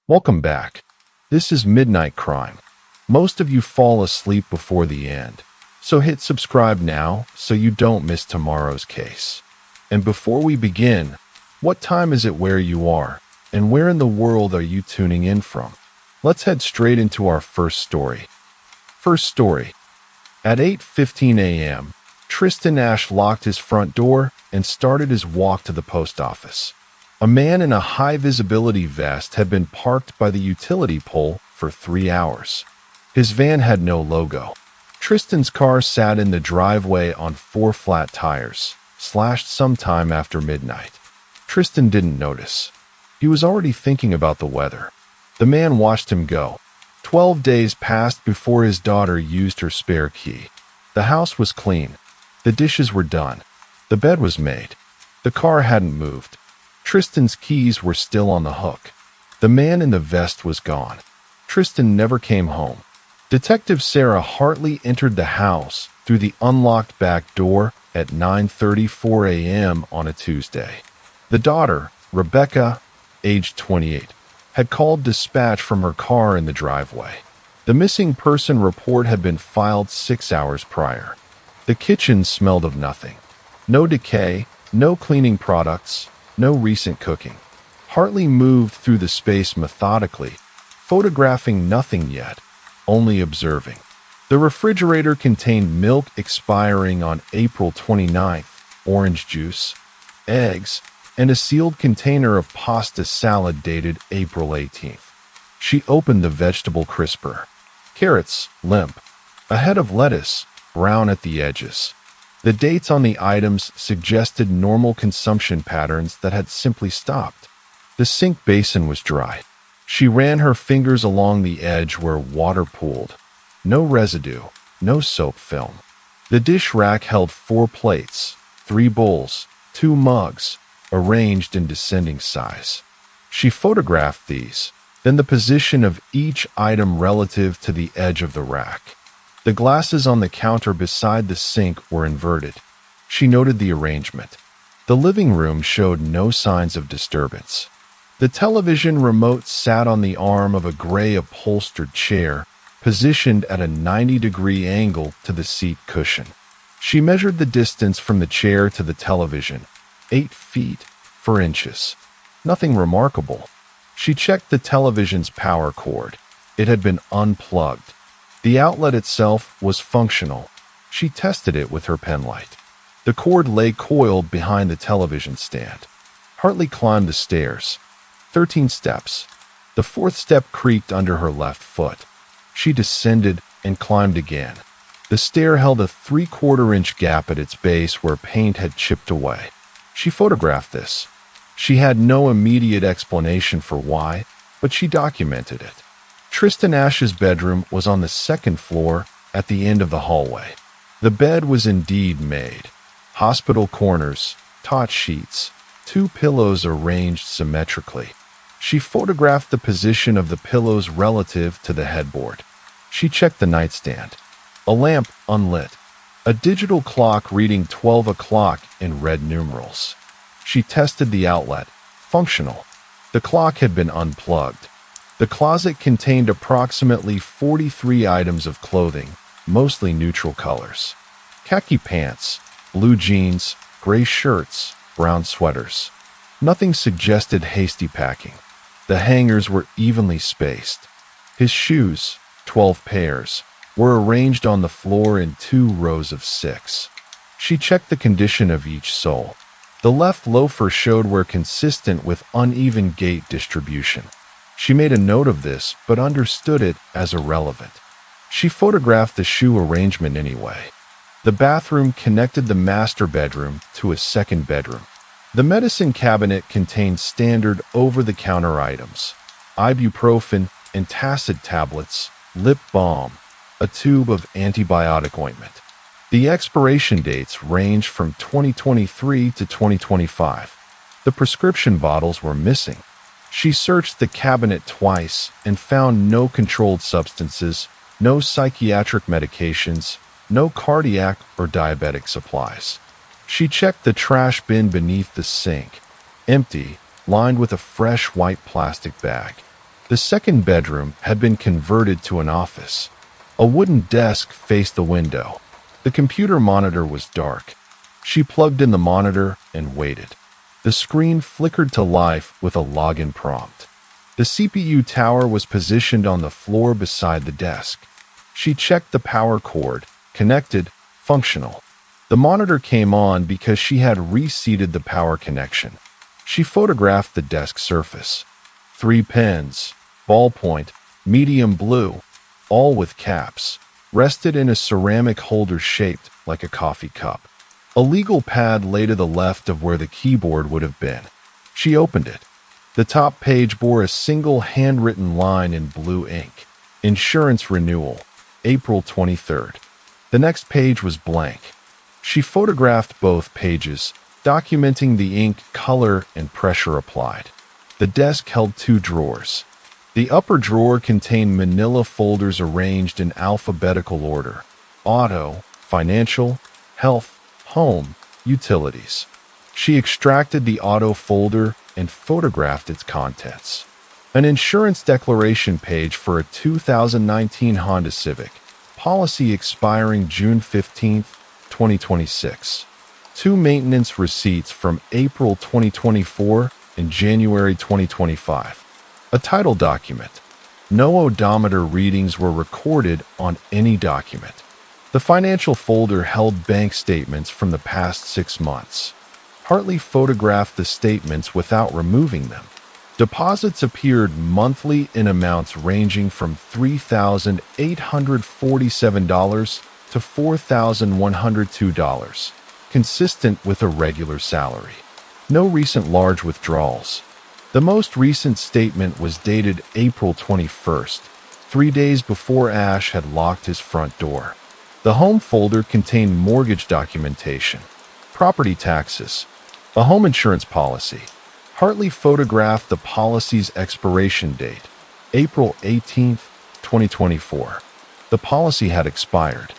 Welcome back. This is Midnight Crime. Most of you fall asleep before the end, so hit subscribe now so you don't miss tomorrow's case. And before we begin, what time is it where you are, and where in the world are you tuning in from? Let's head straight into our first story. First story. At 8:15 a.m., Tristan Ash locked his front door and started his walk to the post office. A man in a high-visibility vest had been parked by the utility pole for 3 hours. His van had no logo. Tristan's car sat in the driveway on 4 flat tires, slashed sometime after midnight. Tristan didn't notice. He was already thinking about the weather. The man watched him go. 12 days passed before his daughter used her spare key. The house was clean. The dishes were done. The bed was made. The car hadn't moved. Tristan's keys were still on the hook. The man in the vest was gone. Tristan never came home. Detective Sarah Hartley entered the house through the unlocked back door at 9:34 a.m. on a Tuesday. The daughter, Rebecca, aged 28, had called dispatch from her car in the driveway. The missing person report had been filed 6 hours prior. The kitchen smelled of nothing. No decay, no cleaning products, no recent cooking. Hartley moved through the space methodically, photographing nothing yet, only observing. The refrigerator contained milk expiring on April 29th, orange juice, eggs, and a sealed container of pasta salad dated April 18th. She opened the vegetable crisper. Carrots, limp. A head of lettuce, brown at the edges. The dates on the items suggested normal consumption patterns that had simply stopped. The sink basin was dry. She ran her fingers along the edge where water pooled. No residue, no soap film. The dish rack held 4 plates, 3 bowls, 2 mugs, arranged in descending size. She photographed these, then the position of each item relative to the edge of the rack. The glasses on the counter beside the sink were inverted. She noted the arrangement. The living room showed no signs of disturbance. The television remote sat on the arm of a gray upholstered chair, positioned at a 90-degree angle to the seat cushion. She measured the distance from the chair to the television, 8 feet, 4 inches. Nothing remarkable. She checked the television's power cord. It had been unplugged. The outlet itself was functional. She tested it with her penlight. The cord lay coiled behind the television stand. Hartley climbed the stairs. 13 steps. The 4th step creaked under her left foot. She descended and climbed again. The stair held a 3/4-inch gap at its base where paint had chipped away. She photographed this. She had no immediate explanation for why, but she documented it. Tristan Ash's bedroom was on the 2nd floor at the end of the hallway. The bed was indeed made. Hospital corners, taut sheets, 2 pillows arranged symmetrically. She photographed the position of the pillows relative to the headboard. She checked the nightstand. A lamp unlit. A digital clock reading 12 o'clock in red numerals. She tested the outlet. Functional. The clock had been unplugged. The closet contained approximately 43 items of clothing, mostly neutral colors. Khaki pants, blue jeans, gray shirts, brown sweaters. Nothing suggested hasty packing. The hangers were evenly spaced. His shoes, 12 pairs, were arranged on the floor in 2 rows of 6. She checked the condition of each sole. The left loafer showed were consistent with uneven gait distribution. She made a note of this, but understood it as irrelevant. She photographed the shoe arrangement anyway. The bathroom connected the master bedroom to a 2nd bedroom. The medicine cabinet contained standard over-the-counter items: ibuprofen, antacid tablets, lip balm, a tube of antibiotic ointment. The expiration dates ranged from 2023 to 2025. The prescription bottles were missing. She searched the cabinet twice and found no controlled substances, no psychiatric medications, no cardiac or diabetic supplies. She checked the trash bin beneath the sink, empty, lined with a fresh white plastic bag. The second bedroom had been converted to an office. A wooden desk faced the window. The computer monitor was dark. She plugged in the monitor and waited. The screen flickered to life with a login prompt. The CPU tower was positioned on the floor beside the desk. She checked the power cord. Connected, functional. The monitor came on because she had reseated the power connection. She photographed the desk surface. 3 pens, ballpoint, medium blue, all with caps, rested in a ceramic holder shaped like a coffee cup. A legal pad lay to the left of where the keyboard would have been. She opened it. The top page bore a single handwritten line in blue ink. Insurance renewal, April 23rd. The next page was blank. She photographed both pages, documenting the ink color and pressure applied. The desk held 2 drawers. The upper drawer contained manila folders arranged in alphabetical order: auto, financial, health, home, utilities. She extracted the auto folder and photographed its contents. An insurance declaration page for a 2019 Honda Civic, policy expiring June 15, 2026. 2 maintenance receipts from April 2024 and January 2025. A title document. No odometer readings were recorded on any document. The financial folder held bank statements from the past 6 months. Hartley photographed the statements without removing them. Deposits appeared monthly in amounts ranging from $3,847 to $4,102, consistent with a regular salary. No recent large withdrawals. The most recent statement was dated April 21st, 3 days before Ash had locked his front door. The home folder contained mortgage documentation, property taxes, a home insurance policy. Hartley photographed the policy's expiration date, April 18, 2024. The policy had expired.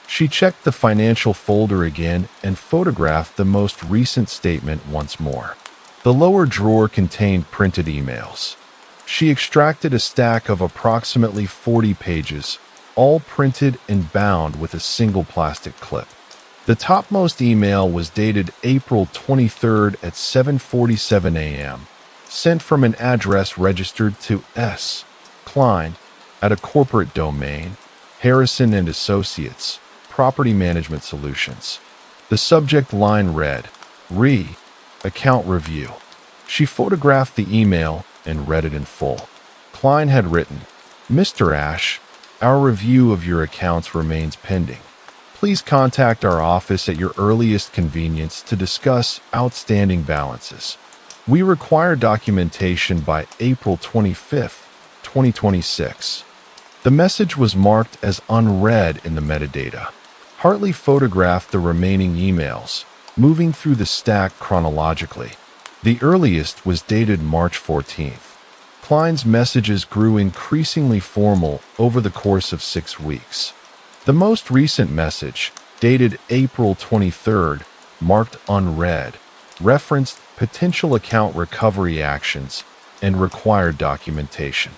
She checked the financial folder again and photographed the most recent statement once more. The lower drawer contained printed emails. She extracted a stack of approximately 40 pages, all printed and bound with a single plastic clip. The topmost email was dated April 23rd at 7:47 a.m., sent from an address registered to S. Klein at a corporate domain, Harrison and Associates, Property Management Solutions. The subject line read, Account Review. She photographed the email and read it in full. Klein had written, Mr. Ash, our review of your accounts remains pending. Please contact our office at your earliest convenience to discuss outstanding balances. We require documentation by April 25th, 2026. The message was marked as unread in the metadata. Hartley photographed the remaining emails, moving through the stack chronologically. The earliest was dated March 14th. Klein's messages grew increasingly formal over the course of 6 weeks. The most recent message, dated April 23rd, marked unread, referenced potential account recovery actions and required documentation.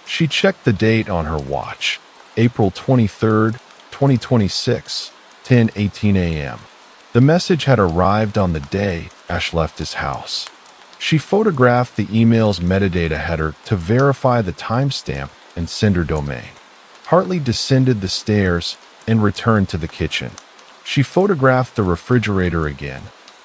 She checked the date on her watch, April 23rd, 2026, 10:18 a.m. The message had arrived on the day Ash left his house. She photographed the email's metadata header to verify the timestamp and sender domain. Hartley descended the stairs and returned to the kitchen. She photographed the refrigerator again,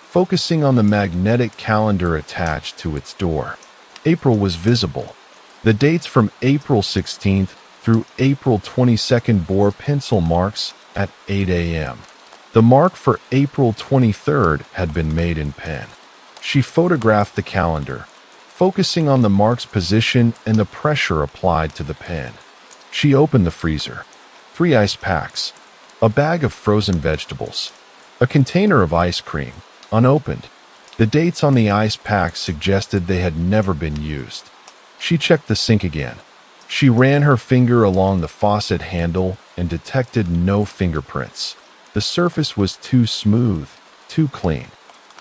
focusing on the magnetic calendar attached to its door. April was visible. The dates from April 16th through April 22nd bore pencil marks at 8 a.m. The mark for April 23rd had been made in pen. She photographed the calendar, focusing on the mark's position and the pressure applied to the pen. She opened the freezer. 3 ice packs, a bag of frozen vegetables, a container of ice cream, unopened. The dates on the ice packs suggested they had never been used. She checked the sink again. She ran her finger along the faucet handle and detected no fingerprints. The surface was too smooth, too clean.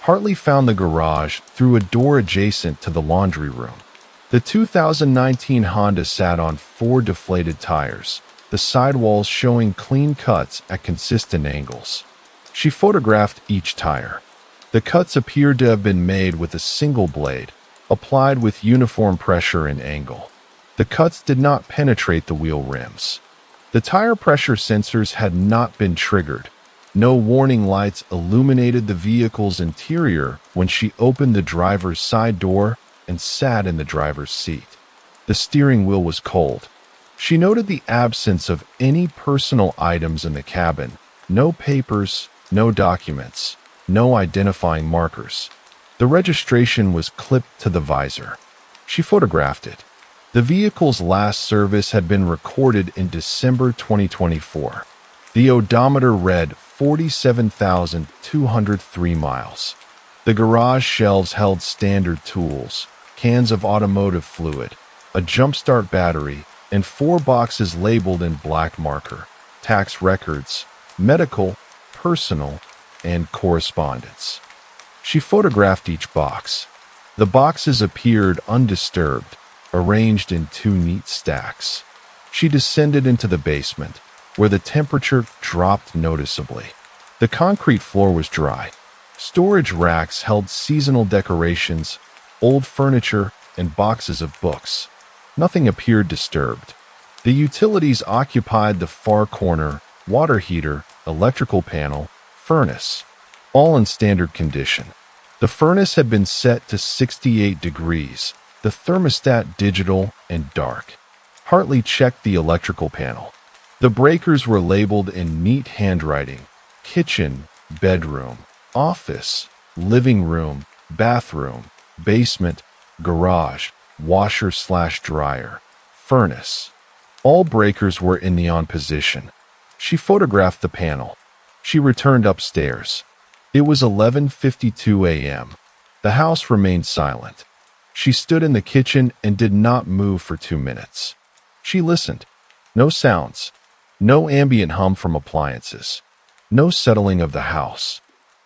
Hartley found the garage through a door adjacent to the laundry room. The 2019 Honda sat on 4 deflated tires, the sidewalls showing clean cuts at consistent angles. She photographed each tire. The cuts appeared to have been made with a single blade, applied with uniform pressure and angle. The cuts did not penetrate the wheel rims. The tire pressure sensors had not been triggered. No warning lights illuminated the vehicle's interior when she opened the driver's side door and sat in the driver's seat. The steering wheel was cold. She noted the absence of any personal items in the cabin. No papers, no documents, no identifying markers. The registration was clipped to the visor. She photographed it. The vehicle's last service had been recorded in December 2024. The odometer read 47,203 miles. The garage shelves held standard tools, cans of automotive fluid, a jumpstart battery, and 4 boxes labeled in black marker: tax records, medical, personal, and correspondence. She photographed each box. The boxes appeared undisturbed, arranged in 2 neat stacks. She descended into the basement, where the temperature dropped noticeably. The concrete floor was dry. Storage racks held seasonal decorations, old furniture, and boxes of books. Nothing appeared disturbed. The utilities occupied the far corner: water heater, electrical panel, furnace, all in standard condition. The furnace had been set to 68 degrees, the thermostat digital and dark. Hartley checked the electrical panel. The breakers were labeled in neat handwriting: kitchen, bedroom, office, living room, bathroom, basement, garage, washer/dryer, furnace. All breakers were in the on position. She photographed the panel. She returned upstairs. It was 11:52 a.m. The house remained silent. She stood in the kitchen and did not move for 2 minutes. She listened. No sounds. No ambient hum from appliances. No settling of the house.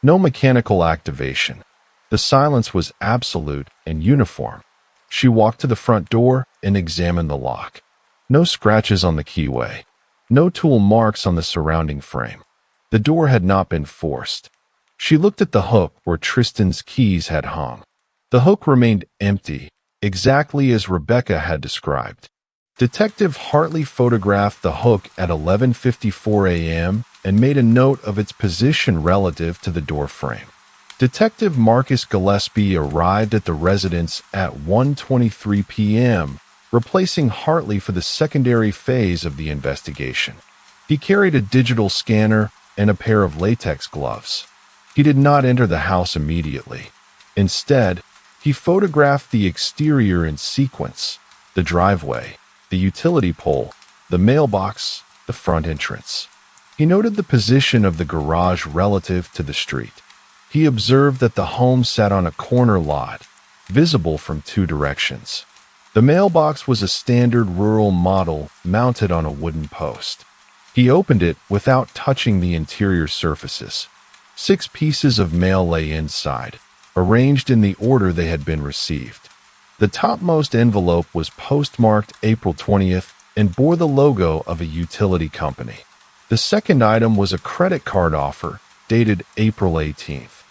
No mechanical activation. The silence was absolute and uniform. She walked to the front door and examined the lock. No scratches on the keyway. No tool marks on the surrounding frame. The door had not been forced. She looked at the hook where Tristan's keys had hung. The hook remained empty, exactly as Rebecca had described. Detective Hartley photographed the hook at 11:54 a.m. and made a note of its position relative to the door frame. Detective Marcus Gillespie arrived at the residence at 1:23 p.m., replacing Hartley for the secondary phase of the investigation. He carried a digital scanner and a pair of latex gloves. He did not enter the house immediately. Instead, he photographed the exterior in sequence: the driveway, the utility pole, the mailbox, the front entrance. He noted the position of the garage relative to the street. He observed that the home sat on a corner lot, visible from 2 directions. The mailbox was a standard rural model mounted on a wooden post. He opened it without touching the interior surfaces. 6 pieces of mail lay inside, arranged in the order they had been received. The topmost envelope was postmarked April 20th and bore the logo of a utility company. The second item was a credit card offer, dated April 18th.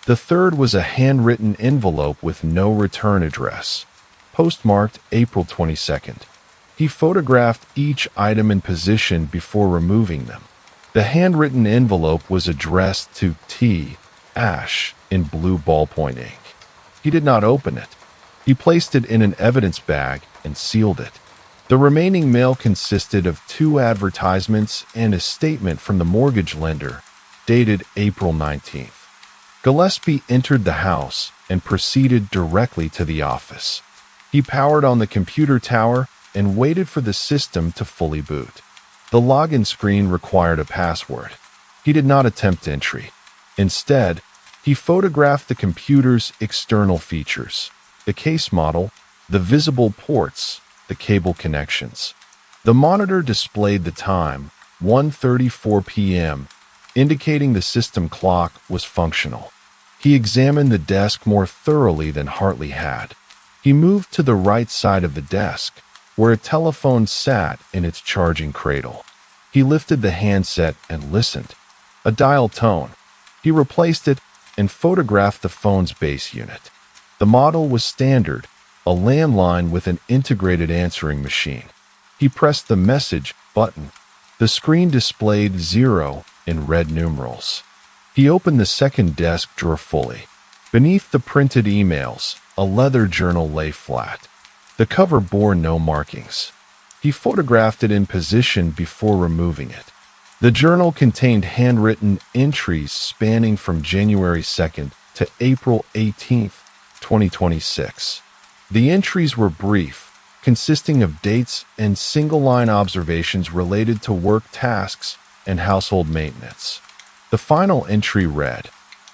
The third was a handwritten envelope with no return address, postmarked April 22nd. He photographed each item in position before removing them. The handwritten envelope was addressed to T. Ash in blue ballpoint ink. He did not open it. He placed it in an evidence bag and sealed it. The remaining mail consisted of 2 advertisements and a statement from the mortgage lender, dated April 19th. Gillespie entered the house and proceeded directly to the office. He powered on the computer tower and waited for the system to fully boot. The login screen required a password. He did not attempt entry. Instead, he photographed the computer's external features: the case model, the visible ports, the cable connections. The monitor displayed the time, 1:34 p.m., indicating the system clock was functional. He examined the desk more thoroughly than Hartley had. He He moved to the right side of the desk, where a telephone sat in its charging cradle. He lifted the handset and listened. A dial tone. He replaced it and photographed the phone's base unit. The model was standard, a landline with an integrated answering machine. He pressed the message button. The screen displayed 0 in red numerals. He opened the second desk drawer fully. Beneath the printed emails, a leather journal lay flat. The cover bore no markings. He photographed it in position before removing it. The journal contained handwritten entries spanning from January 2nd to April 18th, 2026. The entries were brief, consisting of dates and single-line observations related to work tasks and household maintenance. The final entry read,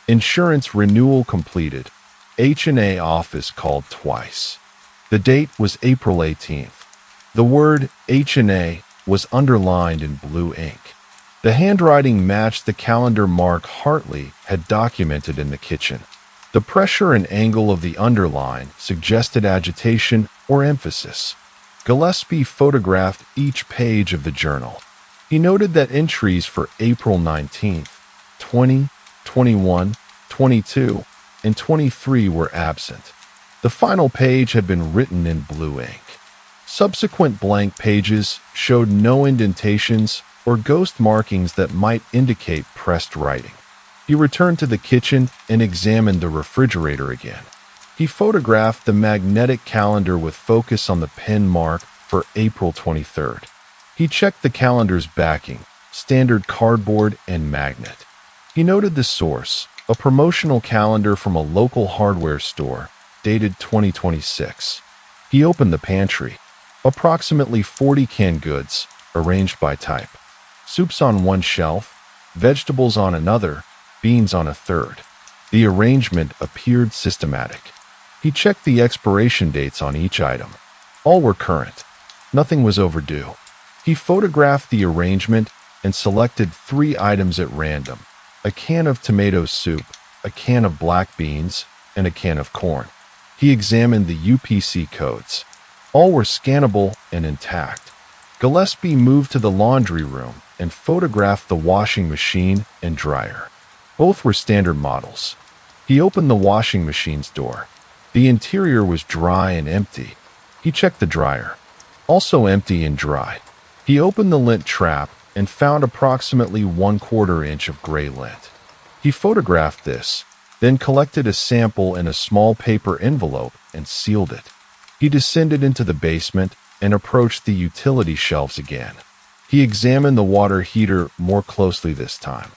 "Insurance renewal completed. H&A office called twice." The date was April 18th. The word H&A was underlined in blue ink. The handwriting matched the calendar Mark Hartley had documented in the kitchen. The pressure and angle of the underline suggested agitation or emphasis. Gillespie photographed each page of the journal. He noted that entries for April 19th, 20, 21, 22, and 23 were absent. The final page had been written in blue ink. Subsequent blank pages showed no indentations or ghost markings that might indicate pressed writing. He returned to the kitchen and examined the refrigerator again. He photographed the magnetic calendar with focus on the pin mark for April 23rd. He checked the calendar's backing, standard cardboard and magnet. He noted the source, a promotional calendar from a local hardware store, dated 2026. He opened the pantry. Approximately 40 canned goods, arranged by type. Soups on one shelf, vegetables on another, beans on a third. The arrangement appeared systematic. He checked the expiration dates on each item. All were current. Nothing was overdue. He photographed the arrangement and selected 3 items at random: a can of tomato soup, a can of black beans, and a can of corn. He examined the UPC codes. All were scannable and intact. Gillespie moved to the laundry room and photographed the washing machine and dryer. Both were standard models. He opened the washing machine's door. The interior was dry and empty. He checked the dryer. Also empty and dry. He opened the lint trap and found approximately 1/4 inch of gray lint. He photographed this, then collected a sample in a small paper envelope and sealed it. He descended into the basement and approached the utility shelves again. He examined the water heater more closely this time.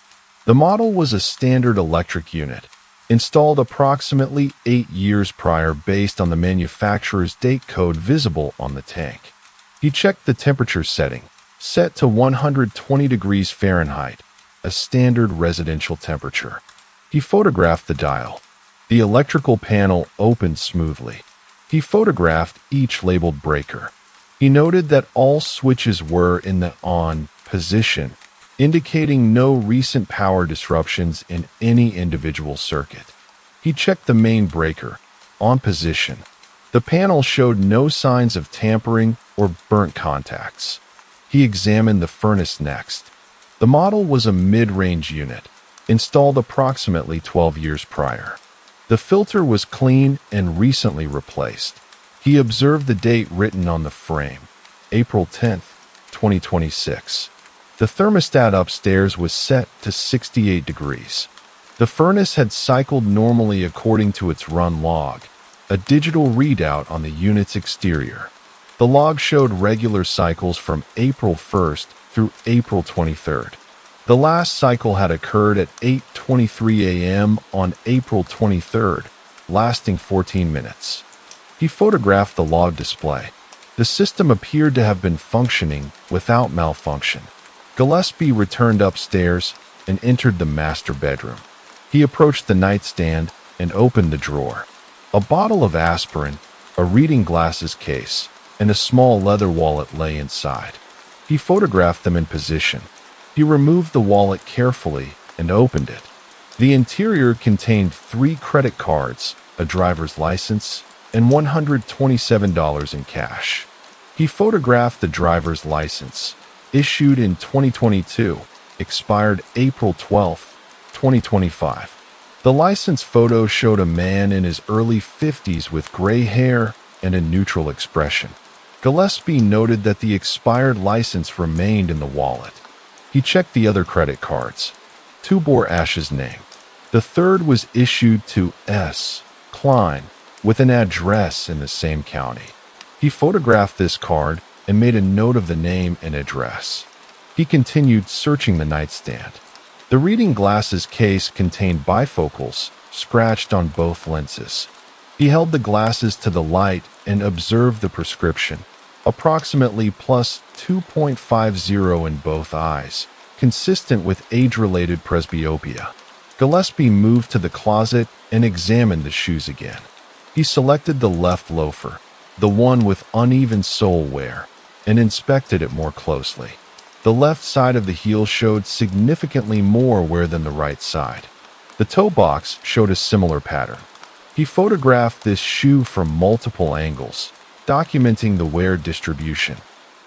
The model was a standard electric unit, installed approximately 8 years prior based on the manufacturer's date code visible on the tank. He checked the temperature setting, set to 120 degrees Fahrenheit, a standard residential temperature. He photographed the dial. The electrical panel opened smoothly. He photographed each labeled breaker. He noted that all switches were in the on position, indicating no recent power disruptions in any individual circuit. He checked the main breaker, on position. The panel showed no signs of tampering or burnt contacts. He examined the furnace next. The model was a mid-range unit, installed approximately 12 years prior. The filter was clean and recently replaced. He observed the date written on the frame, April 10th, 2026. The thermostat upstairs was set to 68 degrees. The furnace had cycled normally according to its run log, a digital readout on the unit's exterior. The log showed regular cycles from April 1st through April 23rd. The last cycle had occurred at 8:23 a.m. on April 23rd, lasting 14 minutes. He photographed the log display. The system appeared to have been functioning without malfunction. Gillespie returned upstairs and entered the master bedroom. He approached the nightstand and opened the drawer. A bottle of aspirin, a reading glasses case, and a small leather wallet lay inside. He photographed them in position. He removed the wallet carefully and opened it. The interior contained 3 credit cards, a driver's license, and $127 in cash. He photographed the driver's license, issued in 2022, expired April 12, 2025. The license photo showed a man in his early 50s with gray hair and a neutral expression. Gillespie noted that the expired license remained in the wallet. He checked the other credit cards. Two bore Ash's name. The third was issued to S. Klein, with an address in the same county. He photographed this card and made a note of the name and address. He continued searching the nightstand. The reading glasses case contained bifocals, scratched on both lenses. He held the glasses to the light and observed the prescription, approximately plus 2.50 in both eyes, consistent with age-related presbyopia. Gillespie moved to the closet and examined the shoes again. He selected the left loafer, the one with uneven sole wear, and inspected it more closely. The left side of the heel showed significantly more wear than the right side. The toe box showed a similar pattern. He photographed this shoe from multiple angles, documenting the wear distribution.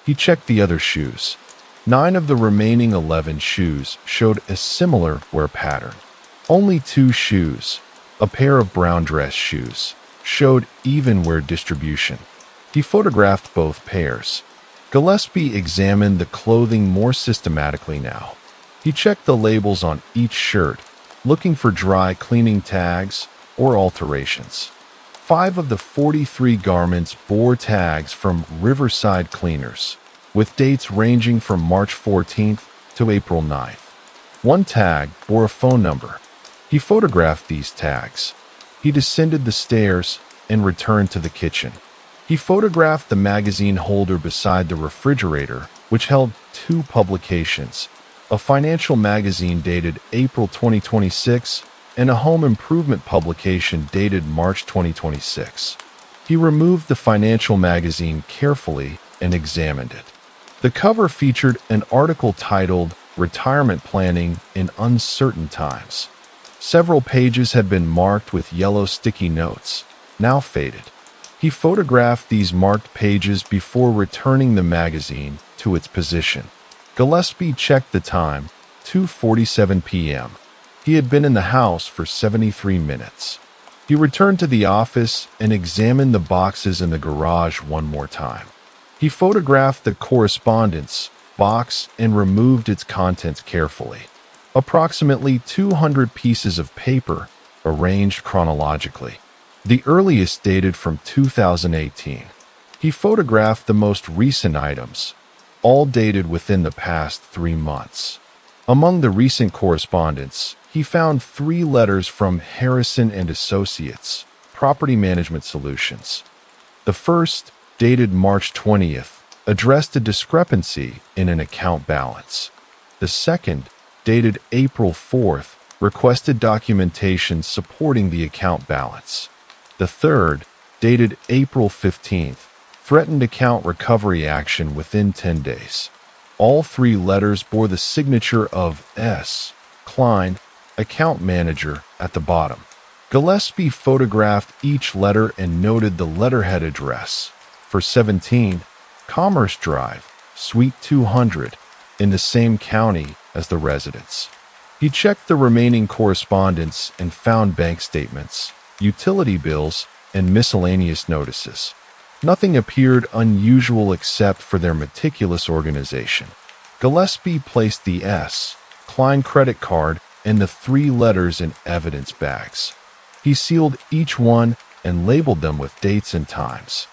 He checked the other shoes. 9 of the remaining 11 shoes showed a similar wear pattern. Only 2 shoes, a pair of brown dress shoes, showed even wear distribution. He photographed both pairs. Gillespie examined the clothing more systematically now. He checked the labels on each shirt, looking for dry cleaning tags or alterations. 5 of the 43 garments bore tags from Riverside Cleaners, with dates ranging from March 14th to April 9th. 1 tag bore a phone number. He photographed these tags. He descended the stairs and returned to the kitchen. He photographed the magazine holder beside the refrigerator, which held 2 publications, a financial magazine dated April 2026 and a home improvement publication dated March 2026. He removed the financial magazine carefully and examined it. The cover featured an article titled "Retirement Planning in Uncertain Times." Several pages had been marked with yellow sticky notes, now faded. He photographed these marked pages before returning the magazine to its position. Gillespie checked the time, 2:47 p.m. He had been in the house for 73 minutes. He returned to the office and examined the boxes in the garage one more time. He photographed the correspondence box and removed its contents carefully. Approximately 200 pieces of paper, arranged chronologically. The earliest dated from 2018. He photographed the most recent items, all dated within the past 3 months. Among the recent correspondence, he found 3 letters from Harrison and Associates, Property Management Solutions. The first, dated March 20th, addressed a discrepancy in an account balance. The second, dated April 4th, requested documentation supporting the account balance. The third, dated April 15th, threatened account recovery action within 10 days. All 3 letters bore the signature of S. Klein, account manager, at the bottom. Gillespie photographed each letter and noted the letterhead address for 17 Commerce Drive, Suite 200, in the same county as the residence. He checked the remaining correspondence and found bank statements, utility bills, and miscellaneous notices. Nothing appeared unusual except for their meticulous organization. Gillespie placed the S. Klein credit card and the 3 letters in evidence bags. He sealed each one and labeled them with dates and times.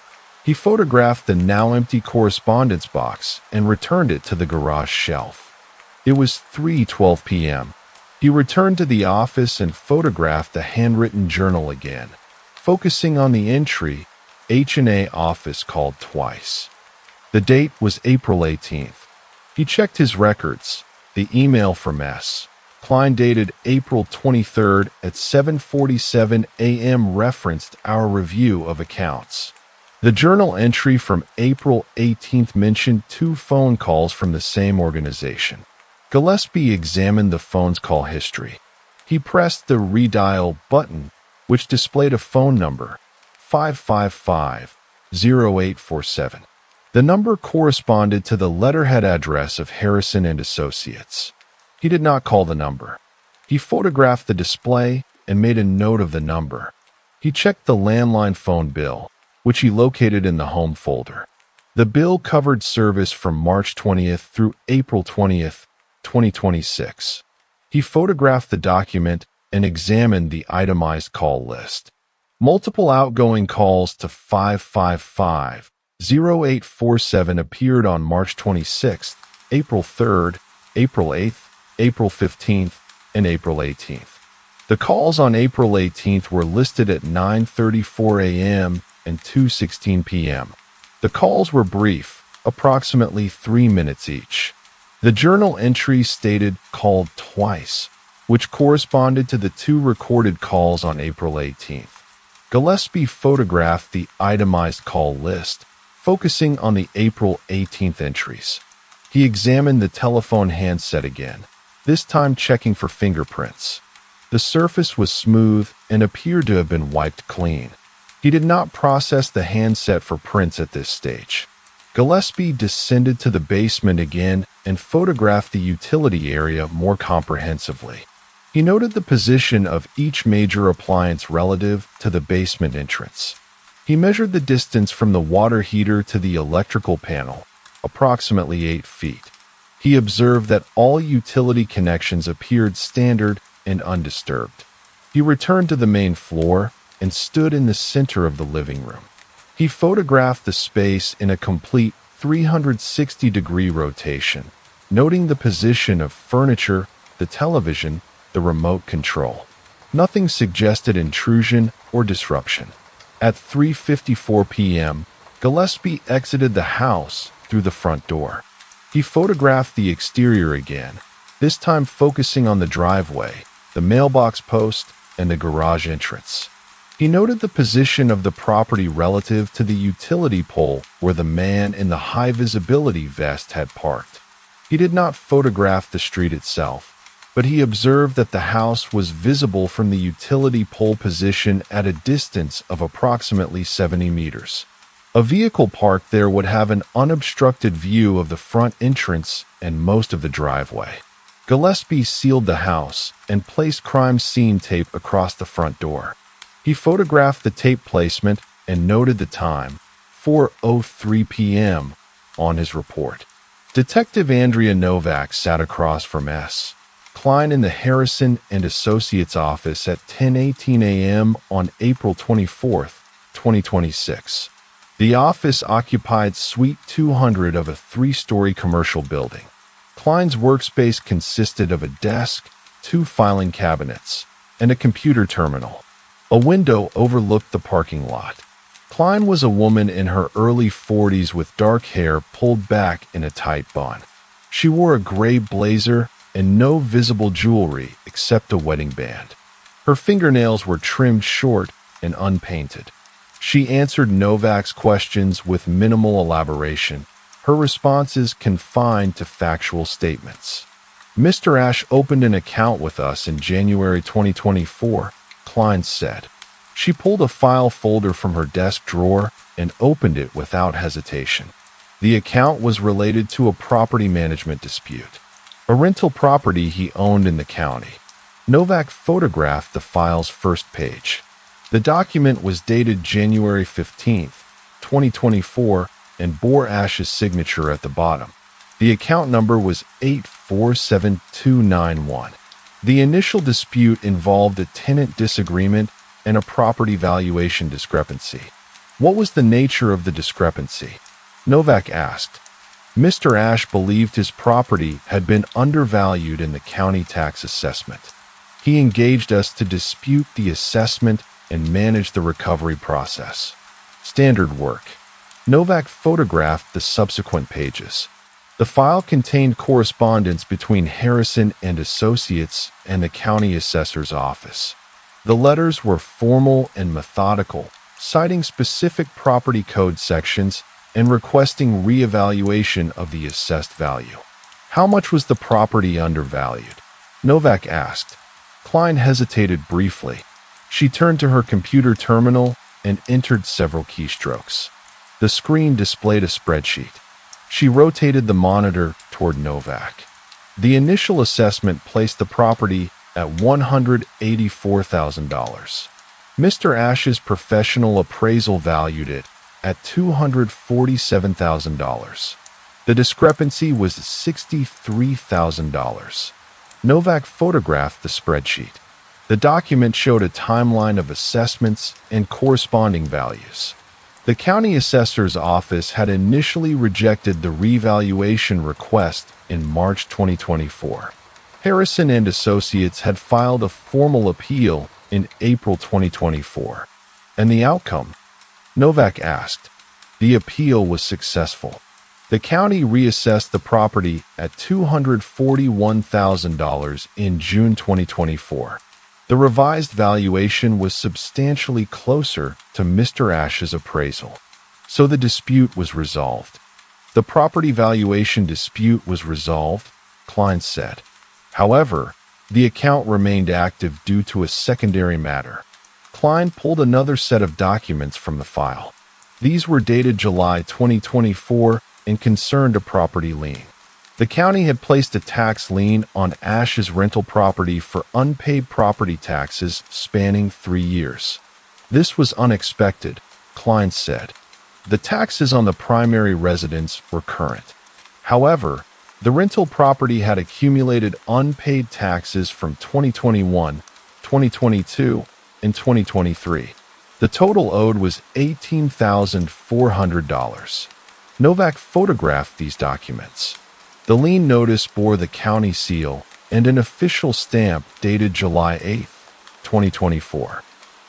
He photographed the now empty correspondence box and returned it to the garage shelf. It was 3:12 p.m. He returned to the office and photographed the handwritten journal again, focusing on the entry, H&A office called twice. The date was April 18th. He checked his records. The email from S. Klein dated April 23rd at 7:47 a.m. referenced our review of accounts. The journal entry from April 18th mentioned 2 phone calls from the same organization. Gillespie examined the phone's call history. He pressed the redial button, which displayed a phone number, 555-0847. The number corresponded to the letterhead address of Harrison and Associates. He did not call the number. He photographed the display and made a note of the number. He checked the landline phone bill, which he located in the home folder. The bill covered service from March 20th through April 20th, 2026. He photographed the document and examined the itemized call list. Multiple outgoing calls to 555-0847 appeared on March 26th, April 3rd, April 8th, April 15th, and April 18th. The calls on April 18th were listed at 9:34 a.m. and 2:16 p.m. The calls were brief, approximately 3 minutes each. The journal entries stated "called twice," which corresponded to the 2 recorded calls on April 18th. Gillespie photographed the itemized call list, focusing on the April 18th entries. He examined the telephone handset again, this time checking for fingerprints. The surface was smooth and appeared to have been wiped clean. He did not process the handset for prints at this stage. Gillespie descended to the basement again and photographed the utility area more comprehensively. He noted the position of each major appliance relative to the basement entrance. He measured the distance from the water heater to the electrical panel, approximately 8 feet. He observed that all utility connections appeared standard and undisturbed. He returned to the main floor and stood in the center of the living room. He photographed the space in a complete 360-degree rotation, noting the position of furniture, the television, the remote control. Nothing suggested intrusion or disruption. At 3:54 p.m., Gillespie exited the house through the front door. He photographed the exterior again, this time focusing on the driveway, the mailbox post, and the garage entrance. He noted the position of the property relative to the utility pole where the man in the high-visibility vest had parked. He did not photograph the street itself, but he observed that the house was visible from the utility pole position at a distance of approximately 70 meters. A vehicle parked there would have an unobstructed view of the front entrance and most of the driveway. Gillespie sealed the house and placed crime scene tape across the front door. He photographed the tape placement and noted the time, 4:03 p.m., on his report. Detective Andrea Novak sat across from S. Klein in the Harrison and Associates office at 10:18 a.m. on April 24, 2026. The office occupied Suite 200 of a 3-story commercial building. Klein's workspace consisted of a desk, 2 filing cabinets, and a computer terminal. A window overlooked the parking lot. Klein was a woman in her early 40s with dark hair pulled back in a tight bun. She wore a gray blazer and no visible jewelry except a wedding band. Her fingernails were trimmed short and unpainted. She answered Novak's questions with minimal elaboration, her responses confined to factual statements. "Mr. Ash opened an account with us in January 2024, Klein said. She pulled a file folder from her desk drawer and opened it without hesitation. The account was related to a property management dispute, a rental property he owned in the county. Novak photographed the file's first page. The document was dated January 15, 2024, and bore Ash's signature at the bottom. The account number was 847291. The initial dispute involved a tenant disagreement and a property valuation discrepancy. What was the nature of the discrepancy? Novak asked. Mr. Ash believed his property had been undervalued in the county tax assessment. He engaged us to dispute the assessment and manage the recovery process. Standard work. Novak photographed the subsequent pages. The file contained correspondence between Harrison and Associates and the county assessor's office. The letters were formal and methodical, citing specific property code sections and requesting reevaluation of the assessed value. How much was the property undervalued? Novak asked. Klein hesitated briefly. She turned to her computer terminal and entered several keystrokes. The screen displayed a spreadsheet. She rotated the monitor toward Novak. The initial assessment placed the property at $184,000. Mr. Ash's professional appraisal valued it at $247,000. The discrepancy was $63,000. Novak photographed the spreadsheet. The document showed a timeline of assessments and corresponding values. The county assessor's office had initially rejected the revaluation request in March 2024. Harrison and Associates had filed a formal appeal in April 2024. And the outcome? Novak asked. The appeal was successful. The county reassessed the property at $241,000 in June 2024. The revised valuation was substantially closer to Mr. Ash's appraisal. So the dispute was resolved. The property valuation dispute was resolved, Klein said. However, the account remained active due to a secondary matter. Klein pulled another set of documents from the file. These were dated July 2024 and concerned a property lien. The county had placed a tax lien on Ash's rental property for unpaid property taxes spanning 3 years. This was unexpected, Klein said. The taxes on the primary residence were current. However, the rental property had accumulated unpaid taxes from 2021, 2022, and 2023. The total owed was $18,400. Novak photographed these documents. The lien notice bore the county seal and an official stamp dated July 8, 2024.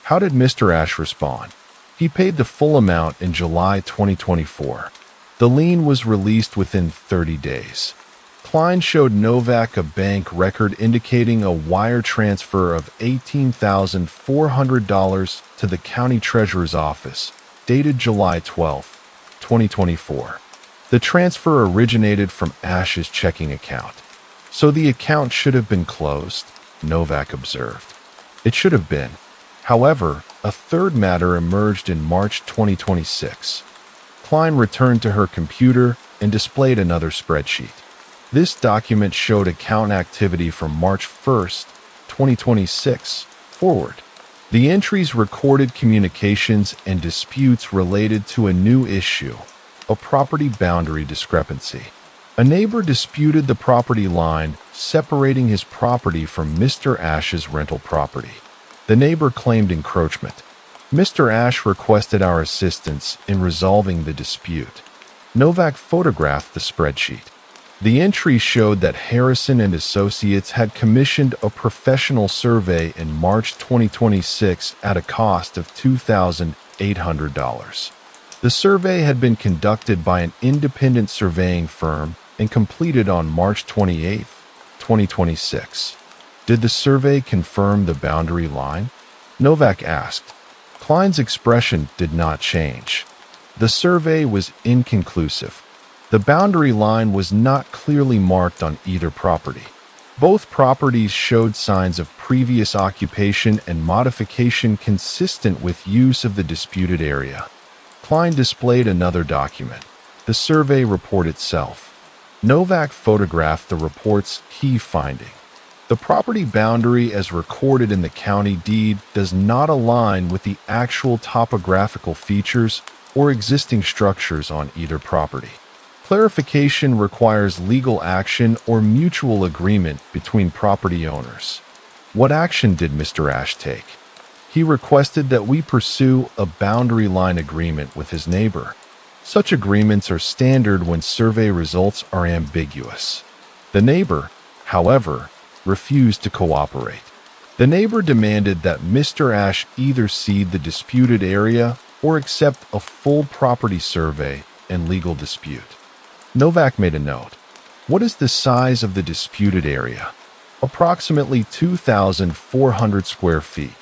How did Mr. Ash respond? He paid the full amount in July 2024. The lien was released within 30 days. Klein showed Novak a bank record indicating a wire transfer of $18,400 to the county treasurer's office, dated July 12, 2024. The transfer originated from Ash's checking account. So the account should have been closed, Novak observed. It should have been. However, a third matter emerged in March 2026. Klein returned to her computer and displayed another spreadsheet. This document showed account activity from March 1st, 2026, forward. The entries recorded communications and disputes related to a new issue, a property boundary discrepancy. A neighbor disputed the property line separating his property from Mr. Ash's rental property. The neighbor claimed encroachment. Mr. Ash requested our assistance in resolving the dispute. Novak photographed the spreadsheet. The entry showed that Harrison and Associates had commissioned a professional survey in March 2026 at a cost of $2,800. The survey had been conducted by an independent surveying firm and completed on March 28, 2026. Did the survey confirm the boundary line? Novak asked. Klein's expression did not change. The survey was inconclusive. The boundary line was not clearly marked on either property. Both properties showed signs of previous occupation and modification consistent with use of the disputed area. Klein displayed another document, the survey report itself. Novak photographed the report's key finding. The property boundary as recorded in the county deed does not align with the actual topographical features or existing structures on either property. Clarification requires legal action or mutual agreement between property owners. What action did Mr. Ash take? He requested that we pursue a boundary line agreement with his neighbor. Such agreements are standard when survey results are ambiguous. The neighbor, however, refused to cooperate. The neighbor demanded that Mr. Ash either cede the disputed area or accept a full property survey and legal dispute. Novak made a note. What is the size of the disputed area? Approximately 2,400 square feet.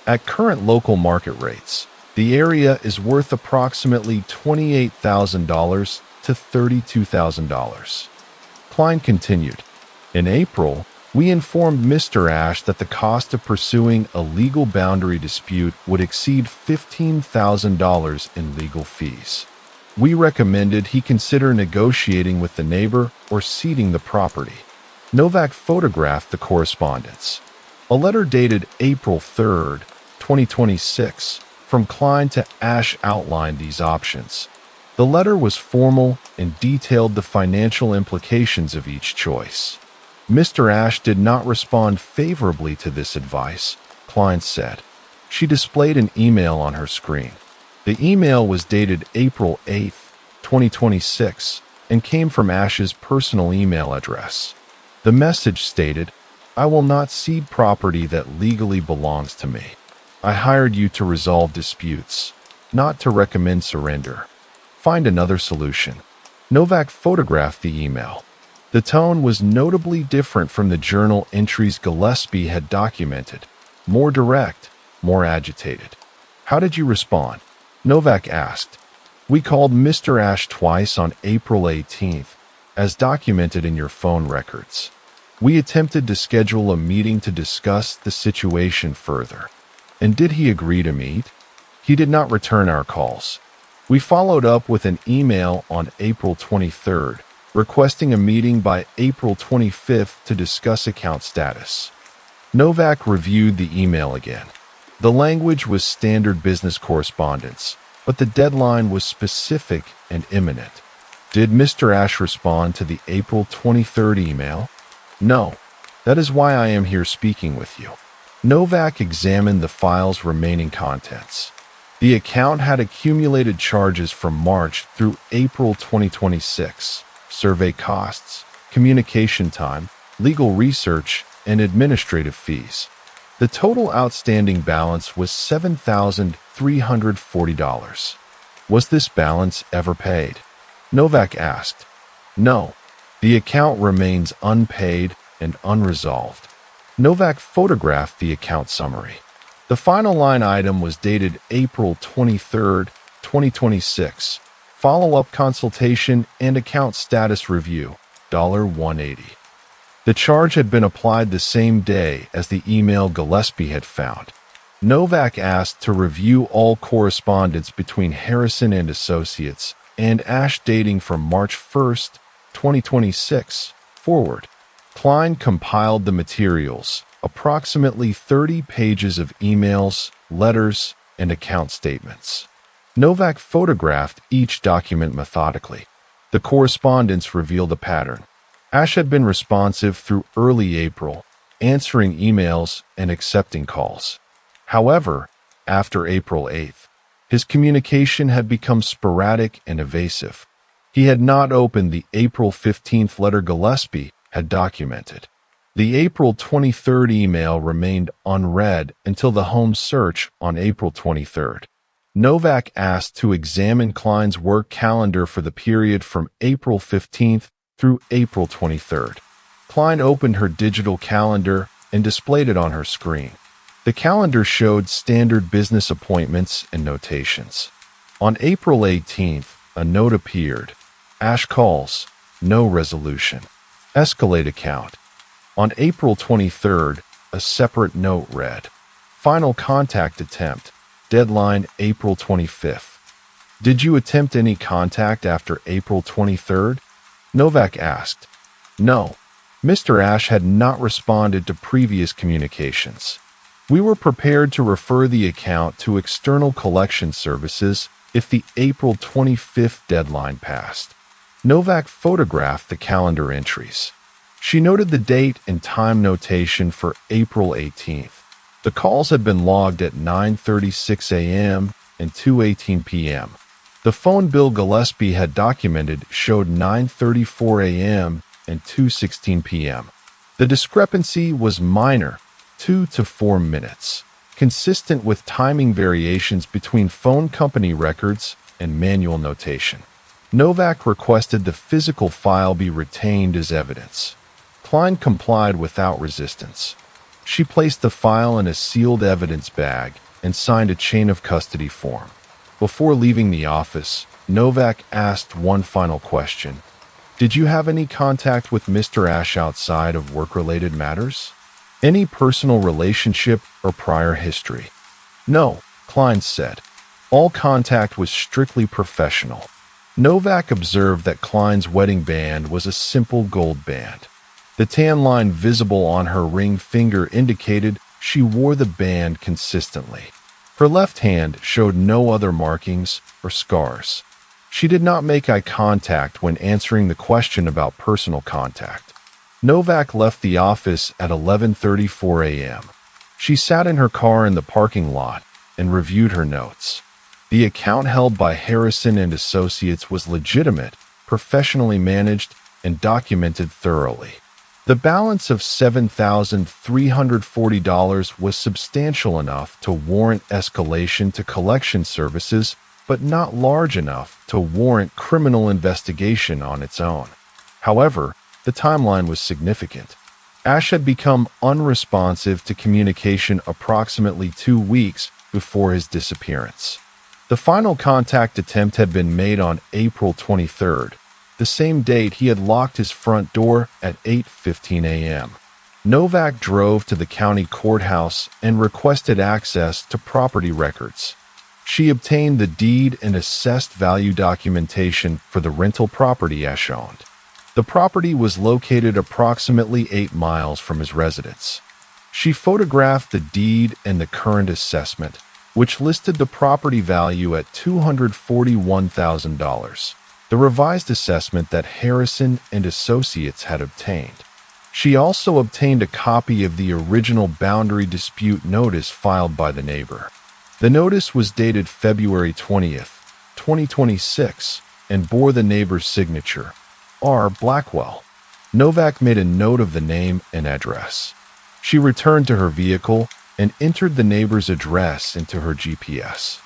At current local market rates, the area is worth approximately $28,000 to $32,000. Klein continued. In April, We informed Mr. Ash that the cost of pursuing a legal boundary dispute would exceed $15,000 in legal fees. We recommended he consider negotiating with the neighbor or ceding the property. Novak photographed the correspondence. A letter dated April 3rd, 2026, from Klein to Ash outlined these options. The letter was formal and detailed the financial implications of each choice. Mr. Ash did not respond favorably to this advice, Klein said. She displayed an email on her screen. The email was dated April 8th, 2026, and came from Ash's personal email address. The message stated, "I will not cede property that legally belongs to me. I hired you to resolve disputes, not to recommend surrender. Find another solution." Novak photographed the email. The tone was notably different from the journal entries Gillespie had documented. More direct, more agitated. "How did you respond?" Novak asked. "We called Mr. Ash twice on April 18th, as documented in your phone records. We attempted to schedule a meeting to discuss the situation further. And did he agree to meet? He did not return our calls. We followed up with an email on April 23rd, requesting a meeting by April 25th to discuss account status." Novak reviewed the email again. The language was standard business correspondence, but the deadline was specific and imminent. Did Mr. Ash respond to the April 23rd email? No. That is why I am here speaking with you. Novak examined the file's remaining contents. The account had accumulated charges from March through April 2026. Survey costs, communication time, legal research, and administrative fees. The total outstanding balance was $7,340. Was this balance ever paid? Novak asked. No. The account remains unpaid and unresolved. Novak photographed the account summary. The final line item was dated April 23rd, 2026. Follow-up consultation and account status review, $180. The charge had been applied the same day as the email Gillespie had found. Novak asked to review all correspondence between Harrison and Associates and Ash dating from March 1st, 2026, forward. Klein compiled the materials, approximately 30 pages of emails, letters, and account statements. Novak photographed each document methodically. The correspondence revealed a pattern. Ash had been responsive through early April, answering emails and accepting calls. However, after April 8th, his communication had become sporadic and evasive. He had not opened the April 15th letter Gillespie had documented. The April 23rd email remained unread until the home search on April 23rd. Novak asked to examine Klein's work calendar for the period from April 15th through April 23rd. Klein opened her digital calendar and displayed it on her screen. The calendar showed standard business appointments and notations. On April 18th, a note appeared. Ash calls, no resolution. Escalate account. On April 23rd, a separate note read, final contact attempt. Deadline April 25th. Did you attempt any contact after April 23rd? Novak asked. No. Mr. Ash had not responded to previous communications. We were prepared to refer the account to external collection services if the April 25th deadline passed. Novak photographed the calendar entries. She noted the date and time notation for April 18th. The calls had been logged at 9:36 a.m. and 2:18 p.m. The phone bill Gillespie had documented showed 9:34 a.m. and 2:16 p.m. The discrepancy was minor, 2 to 4 minutes, consistent with timing variations between phone company records and manual notation. Novak requested the physical file be retained as evidence. Klein complied without resistance. She placed the file in a sealed evidence bag and signed a chain of custody form. Before leaving the office, Novak asked one final question. Did you have any contact with Mr. Ash outside of work-related matters? Any personal relationship or prior history? No, Klein said. All contact was strictly professional. Novak observed that Klein's wedding band was a simple gold band. The tan line visible on her ring finger indicated she wore the band consistently. Her left hand showed no other markings or scars. She did not make eye contact when answering the question about personal contact. Novak left the office at 11:34 a.m. She sat in her car in the parking lot and reviewed her notes. The account held by Harrison and Associates was legitimate, professionally managed, and documented thoroughly. The balance of $7,340 was substantial enough to warrant escalation to collection services, but not large enough to warrant criminal investigation on its own. However, the timeline was significant. Ash had become unresponsive to communication approximately 2 weeks before his disappearance. The final contact attempt had been made on April 23rd, the same date he had locked his front door at 8:15 a.m. Novak drove to the county courthouse and requested access to property records. She obtained the deed and assessed value documentation for the rental property Ash owned. The property was located approximately 8 miles from his residence. She photographed the deed and the current assessment, which listed the property value at $241,000, the revised assessment that Harrison and Associates had obtained. She also obtained a copy of the original boundary dispute notice filed by the neighbor. The notice was dated February 20th, 2026, and bore the neighbor's signature, R. Blackwell. Novak made a note of the name and address. She returned to her vehicle and entered the neighbor's address into her GPS.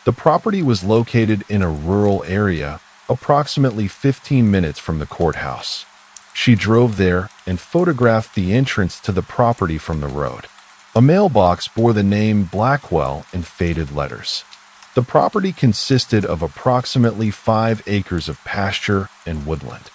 The property was located in a rural area, approximately 15 minutes from the courthouse. She drove there and photographed the entrance to the property from the road. A mailbox bore the name Blackwell in faded letters. The property consisted of approximately 5 acres of pasture and woodland.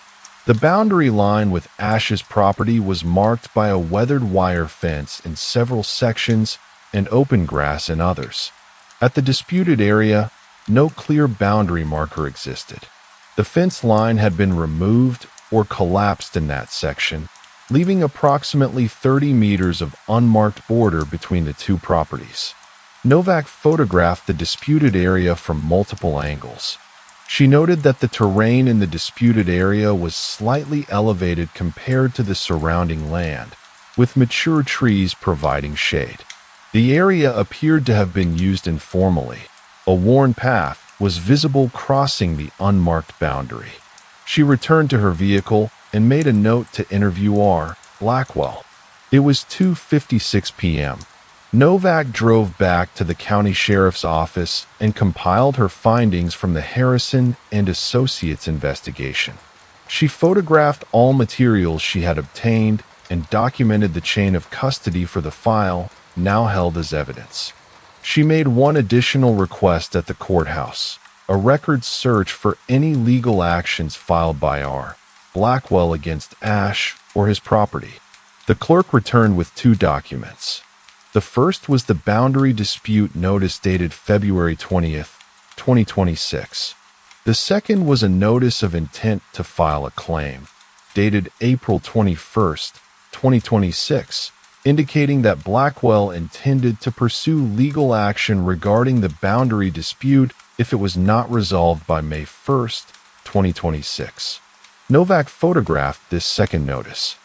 The boundary line with Ash's property was marked by a weathered wire fence in several sections and open grass in others. At the disputed area, no clear boundary marker existed. The fence line had been removed or collapsed in that section, leaving approximately 30 meters of unmarked border between the two properties. Novak photographed the disputed area from multiple angles. She noted that the terrain in the disputed area was slightly elevated compared to the surrounding land, with mature trees providing shade. The area appeared to have been used informally. A worn path was visible crossing the unmarked boundary. She returned to her vehicle and made a note to interview R. Blackwell. It was 2:56 p.m. Novak drove back to the county sheriff's office and compiled her findings from the Harrison and Associates investigation. She photographed all materials she had obtained and documented the chain of custody for the file now held as evidence. She made one additional request at the courthouse, a record search for any legal actions filed by R. Blackwell against Ash or his property. The clerk returned with 2 documents. The first was the boundary dispute notice dated February 20th, 2026. The second was a notice of intent to file a claim, dated April 21st, 2026, indicating that Blackwell intended to pursue legal action regarding the boundary dispute if it was not resolved by May 1st, 2026. Novak photographed this second notice.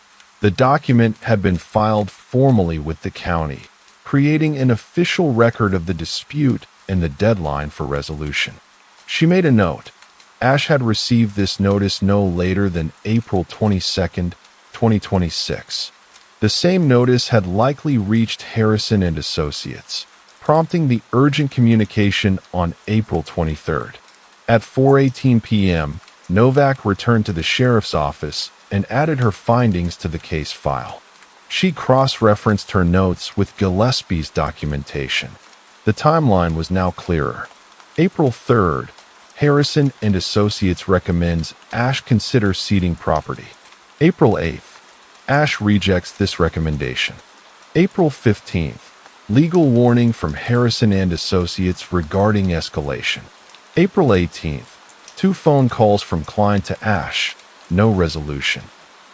The document had been filed formally with the county, creating an official record of the dispute and the deadline for resolution. She made a note. Ash had received this notice no later than April 22nd, 2026. The same notice had likely reached Harrison and Associates, prompting the urgent communication on April 23rd. At 4:18 p.m., Novak returned to the sheriff's office and added her findings to the case file. She cross-referenced her notes with Gillespie's documentation. The timeline was now clearer. April 3rd, Harrison and Associates recommends Ash consider ceding property. April 8th. Ash rejects this recommendation. April 15th. Legal warning from Harrison and Associates regarding escalation. April 18th. 2 phone calls from client to Ash. No resolution.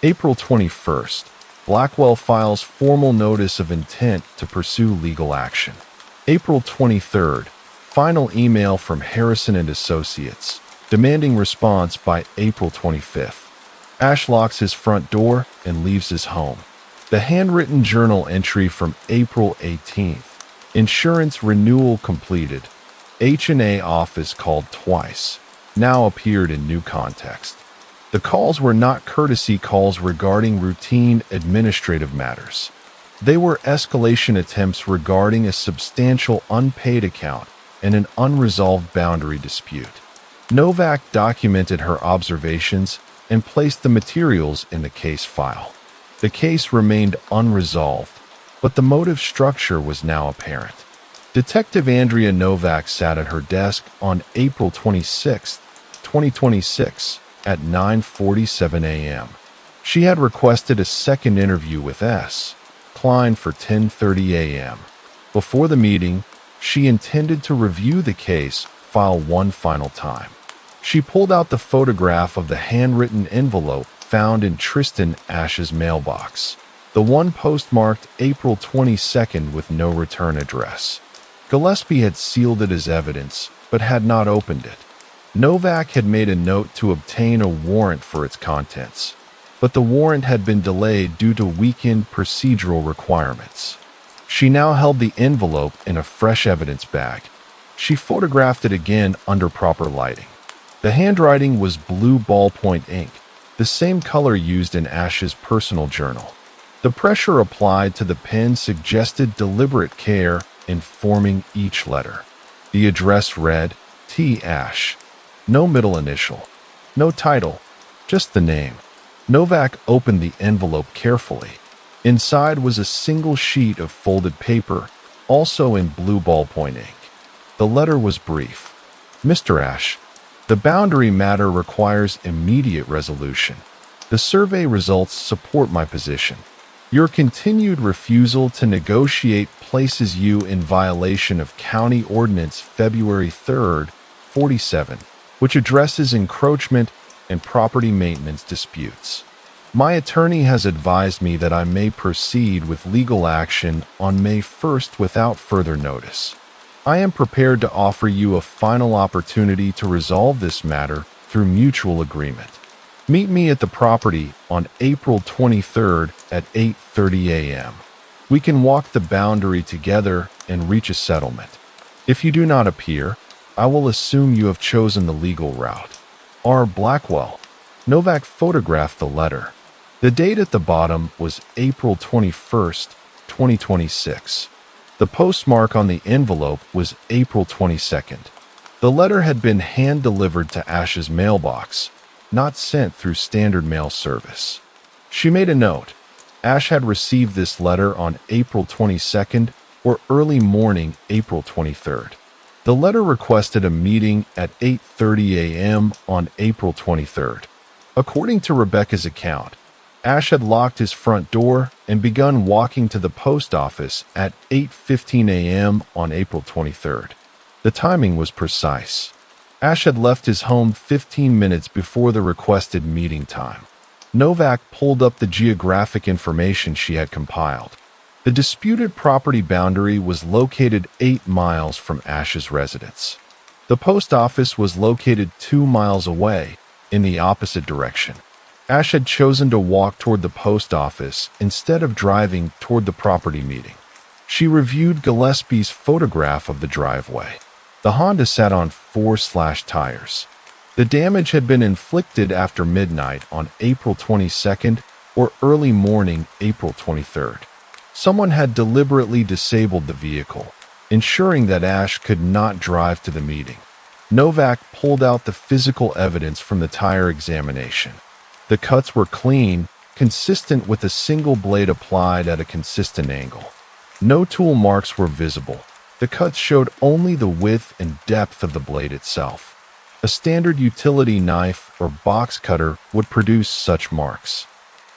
April 21st. Blackwell files formal notice of intent to pursue legal action. April 23rd. Final email from Harrison and Associates, demanding response by April 25th. Ash locks his front door and leaves his home. The handwritten journal entry from April 18th. Insurance renewal completed. H&A office called twice. Now appeared in new context. The calls were not courtesy calls regarding routine administrative matters. They were escalation attempts regarding a substantial unpaid account and an unresolved boundary dispute. Novak documented her observations and placed the materials in the case file. The case remained unresolved, but the motive structure was now apparent. Detective Andrea Novak sat at her desk on April 26, 2026, at 9:47 a.m. She had requested a second interview with S. Klein for 10:30 a.m. Before the meeting, she intended to review the case file one final time. She pulled out the photograph of the handwritten envelope found in Tristan Ash's mailbox, the one postmarked April 22nd with no return address. Gillespie had sealed it as evidence, but had not opened it. Novak had made a note to obtain a warrant for its contents, but the warrant had been delayed due to weakened procedural requirements. She now held the envelope in a fresh evidence bag. She photographed it again under proper lighting. The handwriting was blue ballpoint ink, the same color used in Ash's personal journal. The pressure applied to the pen suggested deliberate care in forming each letter. The address read, T. Ash. No middle initial. No title. Just the name. Novak opened the envelope carefully. Inside was a single sheet of folded paper, also in blue ballpoint ink. The letter was brief. Mr. Ash, the boundary matter requires immediate resolution. The survey results support my position. Your continued refusal to negotiate places you in violation of County Ordinance February 3rd, 47, which addresses encroachment and property maintenance disputes. My attorney has advised me that I may proceed with legal action on May 1st without further notice. I am prepared to offer you a final opportunity to resolve this matter through mutual agreement. Meet me at the property on April 23rd at 8:30 a.m. We can walk the boundary together and reach a settlement. If you do not appear, I will assume you have chosen the legal route. R. Blackwell. Novak photographed the letter. The date at the bottom was April 21st, 2026. The postmark on the envelope was April 22nd. The letter had been hand-delivered to Ash's mailbox, not sent through standard mail service. She made a note. Ash had received this letter on April 22nd or early morning April 23rd. The letter requested a meeting at 8:30 a.m. on April 23rd. According to Rebecca's account, Ash had locked his front door and begun walking to the post office at 8:15 a.m. on April 23rd. The timing was precise. Ash had left his home 15 minutes before the requested meeting time. Novak pulled up the geographic information she had compiled. The disputed property boundary was located 8 miles from Ash's residence. The post office was located 2 miles away, in the opposite direction. Ash had chosen to walk toward the post office instead of driving toward the property meeting. She reviewed Gillespie's photograph of the driveway. The Honda sat on 4 slashed tires. The damage had been inflicted after midnight on April 22nd or early morning April 23rd. Someone had deliberately disabled the vehicle, ensuring that Ash could not drive to the meeting. Novak pulled out the physical evidence from the tire examination. The cuts were clean, consistent with a single blade applied at a consistent angle. No tool marks were visible. The cuts showed only the width and depth of the blade itself. A standard utility knife or box cutter would produce such marks.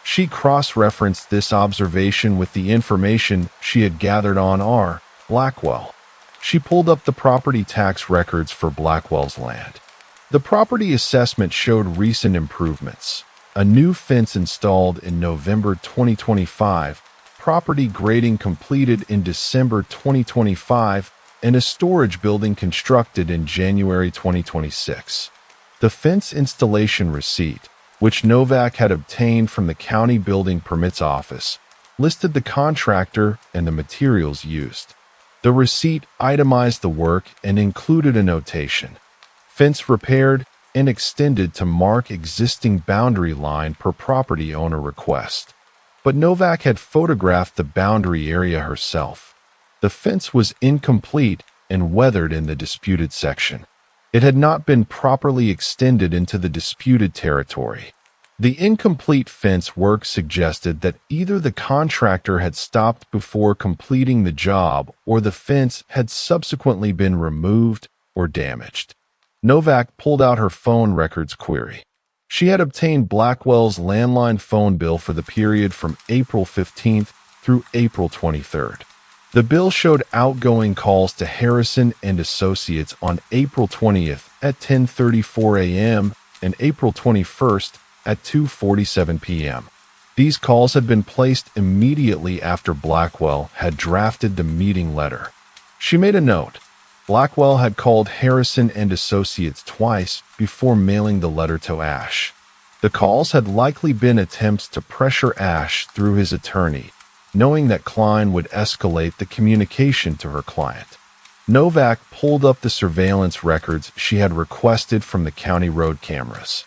She cross-referenced this observation with the information she had gathered on R. Blackwell. She pulled up the property tax records for Blackwell's land. The property assessment showed recent improvements. A new fence installed in November 2025, property grading completed in December 2025, and a storage building constructed in January 2026. The fence installation receipt, which Novak had obtained from the County Building Permits Office, listed the contractor and the materials used. The receipt itemized the work and included a notation: fence repaired and extended to mark existing boundary line per property owner request. But Novak had photographed the boundary area herself. The fence was incomplete and weathered in the disputed section. It had not been properly extended into the disputed territory. The incomplete fence work suggested that either the contractor had stopped before completing the job or the fence had subsequently been removed or damaged. Novak pulled out her phone records query. She had obtained Blackwell's landline phone bill for the period from April 15th through April 23rd. The bill showed outgoing calls to Harrison and Associates on April 20th at 10:34 a.m. and April 21st at 2:47 p.m. These calls had been placed immediately after Blackwell had drafted the meeting letter. She made a note. Blackwell had called Harrison and Associates twice before mailing the letter to Ash. The calls had likely been attempts to pressure Ash through his attorney, knowing that Klein would escalate the communication to her client. Novak pulled up the surveillance records she had requested from the county road cameras.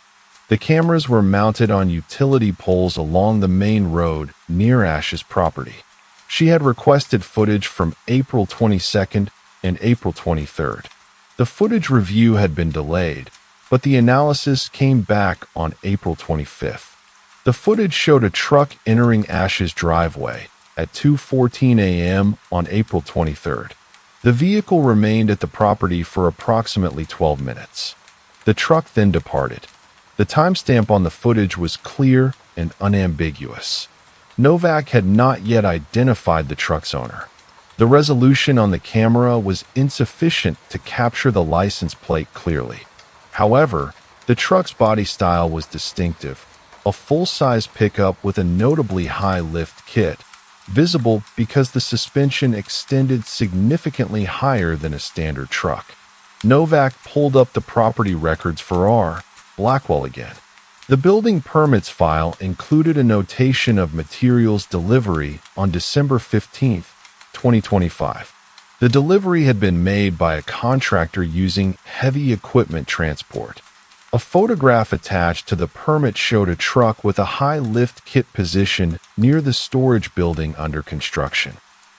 The cameras were mounted on utility poles along the main road near Ash's property. She had requested footage from April 22nd and April 23rd. The footage review had been delayed, but the analysis came back on April 25th. The footage showed a truck entering Ash's driveway at 2:14 a.m. on April 23rd. The vehicle remained at the property for approximately 12 minutes. The truck then departed. The timestamp on the footage was clear and unambiguous. Novak had not yet identified the truck's owner. The resolution on the camera was insufficient to capture the license plate clearly. However, the truck's body style was distinctive, a full-size pickup with a notably high lift kit, visible because the suspension extended significantly higher than a standard truck. Novak pulled up the property records for R. Blackwell again. The building permits file included a notation of materials delivery on December 15th, 2025. The delivery had been made by a contractor using heavy equipment transport. A photograph attached to the permit showed a truck with a high lift kit positioned near the storage building under construction.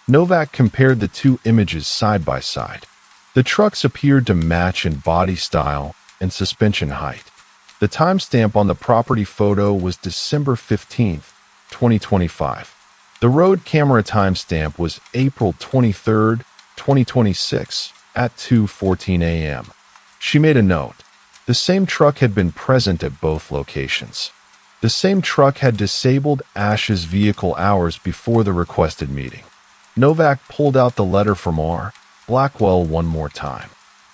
Novak compared the two images side by side. The trucks appeared to match in body style and suspension height. The timestamp on the property photo was December 15th, 2025. The road camera timestamp was April 23rd, 2026 at 2:14 a.m. She made a note. The same truck had been present at both locations. The same truck had disabled Ash's vehicle hours before the requested meeting. Novak pulled out the letter from R. Blackwell one more time.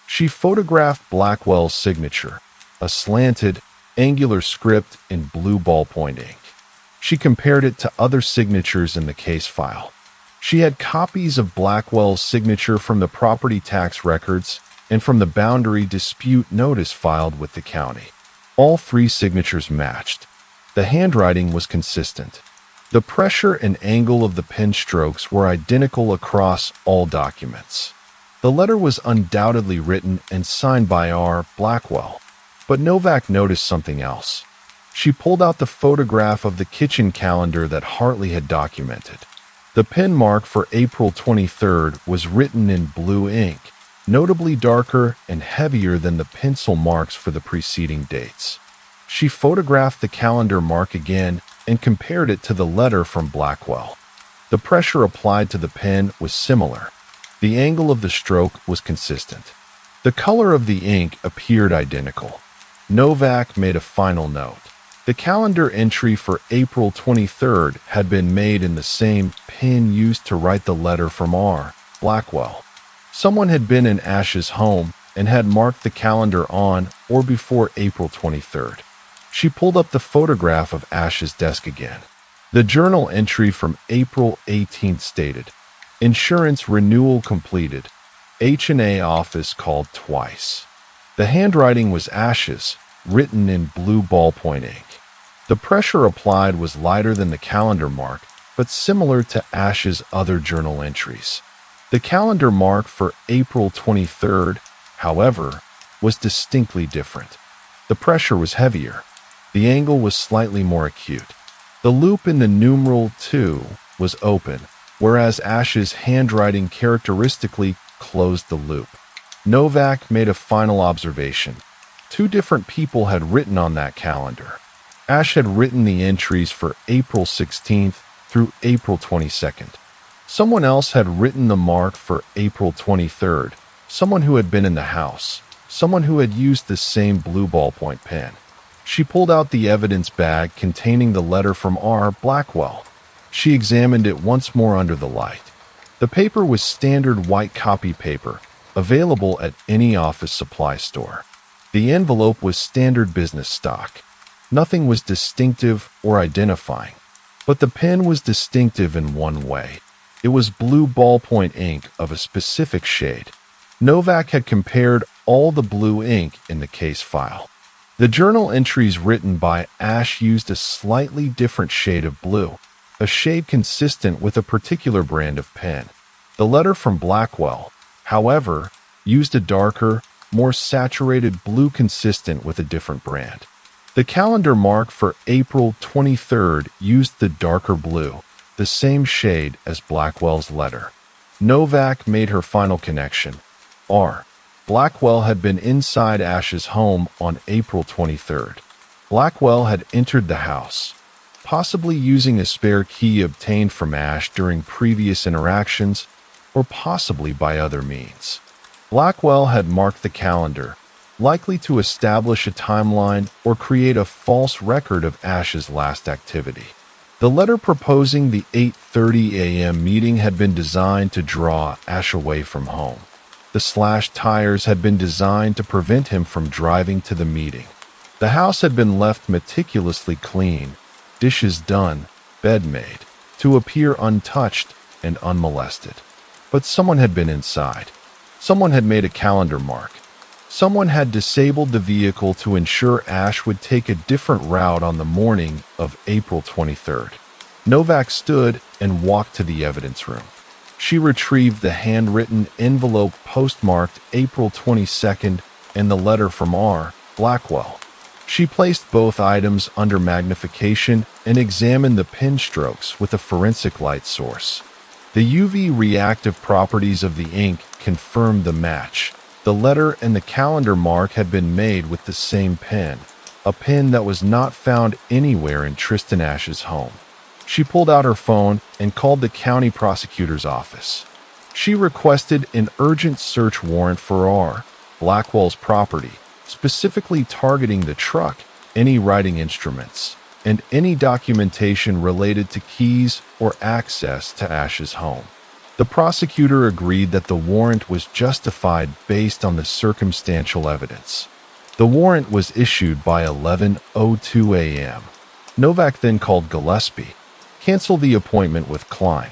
She photographed Blackwell's signature, a slanted, angular script in blue ballpoint ink. She compared it to other signatures in the case file. She had copies of Blackwell's signature from the property tax records and from the boundary dispute notice filed with the county. All three signatures matched. The handwriting was consistent. The pressure and angle of the pen strokes were identical across all documents. The letter was undoubtedly written and signed by R. Blackwell. But Novak noticed something else. She pulled out the photograph of the kitchen calendar that Hartley had documented. The pen mark for April 23rd was written in blue ink, notably darker and heavier than the pencil marks for the preceding dates. She photographed the calendar mark again and compared it to the letter from Blackwell. The pressure applied to the pen was similar. The angle of the stroke was consistent. The color of the ink appeared identical. Novak made a final note. The calendar entry for April 23rd had been made in the same pen used to write the letter from R. Blackwell. Someone had been in Ash's home and had marked the calendar on or before April 23rd. She pulled up the photograph of Ash's desk again. The journal entry from April 18th stated, "Insurance renewal completed. H&A office called twice." The handwriting was Ash's, written in blue ballpoint ink. The pressure applied was lighter than the calendar mark, but similar to Ash's other journal entries. The calendar mark for April 23rd, however, was distinctly different. The pressure was heavier. The angle was slightly more acute. The loop in the numeral 2 was open, whereas Ash's handwriting characteristically closed the loop. Novak made a final observation. Two different people had written on that calendar. Ash had written the entries for April 16th through April 22nd. Someone else had written the mark for April 23rd, someone who had been in the house, someone who had used the same blue ballpoint pen. She pulled out the evidence bag containing the letter from R. Blackwell. She examined it once more under the light. The paper was standard white copy paper, available at any office supply store. The envelope was standard business stock. Nothing was distinctive or identifying, but the pen was distinctive in one way. It was blue ballpoint ink of a specific shade. Novak had compared all the blue ink in the case file. The journal entries written by Ash used a slightly different shade of blue, a shade consistent with a particular brand of pen. The letter from Blackwell, however, used a darker, more saturated blue consistent with a different brand. The calendar mark for April 23rd used the darker blue, the same shade as Blackwell's letter. Novak made her final connection. R. Blackwell had been inside Ash's home on April 23rd. Blackwell had entered the house, possibly using a spare key obtained from Ash during previous interactions, or possibly by other means. Blackwell had marked the calendar, likely to establish a timeline or create a false record of Ash's last activity. The letter proposing the 8:30 a.m. meeting had been designed to draw Ash away from home. The slashed tires had been designed to prevent him from driving to the meeting. The house had been left meticulously clean, dishes done, bed made, to appear untouched and unmolested. But someone had been inside. Someone had made a calendar mark. Someone had disabled the vehicle to ensure Ash would take a different route on the morning of April 23rd. Novak stood and walked to the evidence room. She retrieved the handwritten envelope postmarked April 22nd and the letter from R. Blackwell. She placed both items under magnification and examined the pen strokes with a forensic light source. The UV reactive properties of the ink confirmed the match. The letter and the calendar mark had been made with the same pen, a pen that was not found anywhere in Tristan Ash's home. She pulled out her phone and called the county prosecutor's office. She requested an urgent search warrant for R. Blackwell's property, specifically targeting the truck, any writing instruments, and any documentation related to keys or access to Ash's home. The prosecutor agreed that the warrant was justified based on the circumstantial evidence. The warrant was issued by 11:02 a.m. Novak then called Gillespie. "Cancel the appointment with Klein.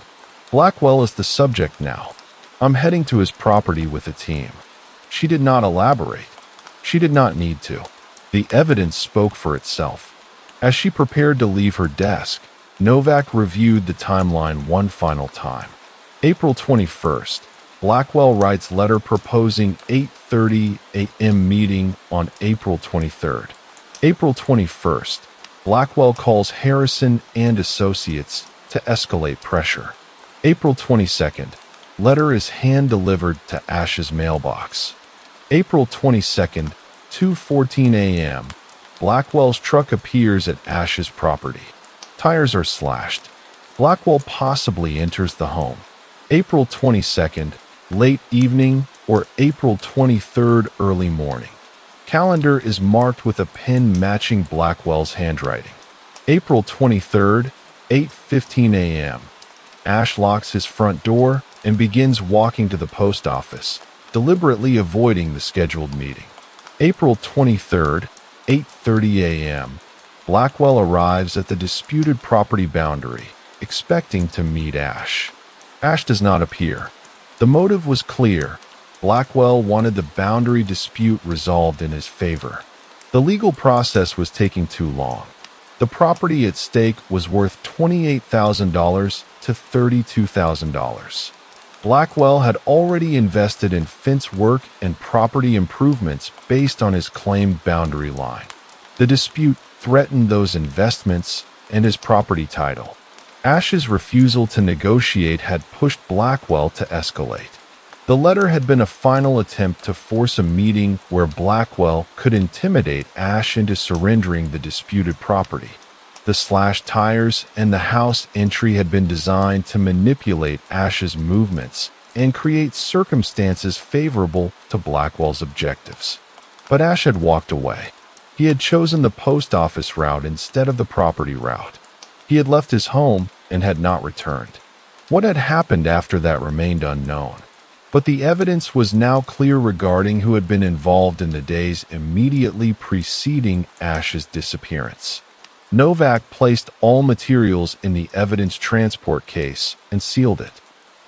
Blackwell is the subject now. I'm heading to his property with a team." She did not elaborate. She did not need to. The evidence spoke for itself. As she prepared to leave her desk, Novak reviewed the timeline one final time. April 21st, Blackwell writes letter proposing 8:30 a.m. meeting on April 23rd. April 21st, Blackwell calls Harrison and Associates to escalate pressure. April 22nd, letter is hand-delivered to Ash's mailbox. April 22nd, 2:14 a.m., Blackwell's truck appears at Ash's property. Tires are slashed. Blackwell possibly enters the home. April 22nd, late evening, or April 23rd early morning. Calendar is marked with a pin matching Blackwell's handwriting. April 23rd, 8:15 a.m. Ash locks his front door and begins walking to the post office, deliberately avoiding the scheduled meeting. April 23rd, 8:30 a.m. Blackwell arrives at the disputed property boundary, expecting to meet Ash. Ash does not appear. The motive was clear. Blackwell wanted the boundary dispute resolved in his favor. The legal process was taking too long. The property at stake was worth $28,000 to $32,000. Blackwell had already invested in fence work and property improvements based on his claimed boundary line. The dispute threatened those investments and his property title. Ash's refusal to negotiate had pushed Blackwell to escalate. The letter had been a final attempt to force a meeting where Blackwell could intimidate Ash into surrendering the disputed property. The slashed tires and the house entry had been designed to manipulate Ash's movements and create circumstances favorable to Blackwell's objectives. But Ash had walked away. He had chosen the post office route instead of the property route. He had left his home and had not returned. What had happened after that remained unknown. But the evidence was now clear regarding who had been involved in the days immediately preceding Ash's disappearance. Novak placed all materials in the evidence transport case and sealed it.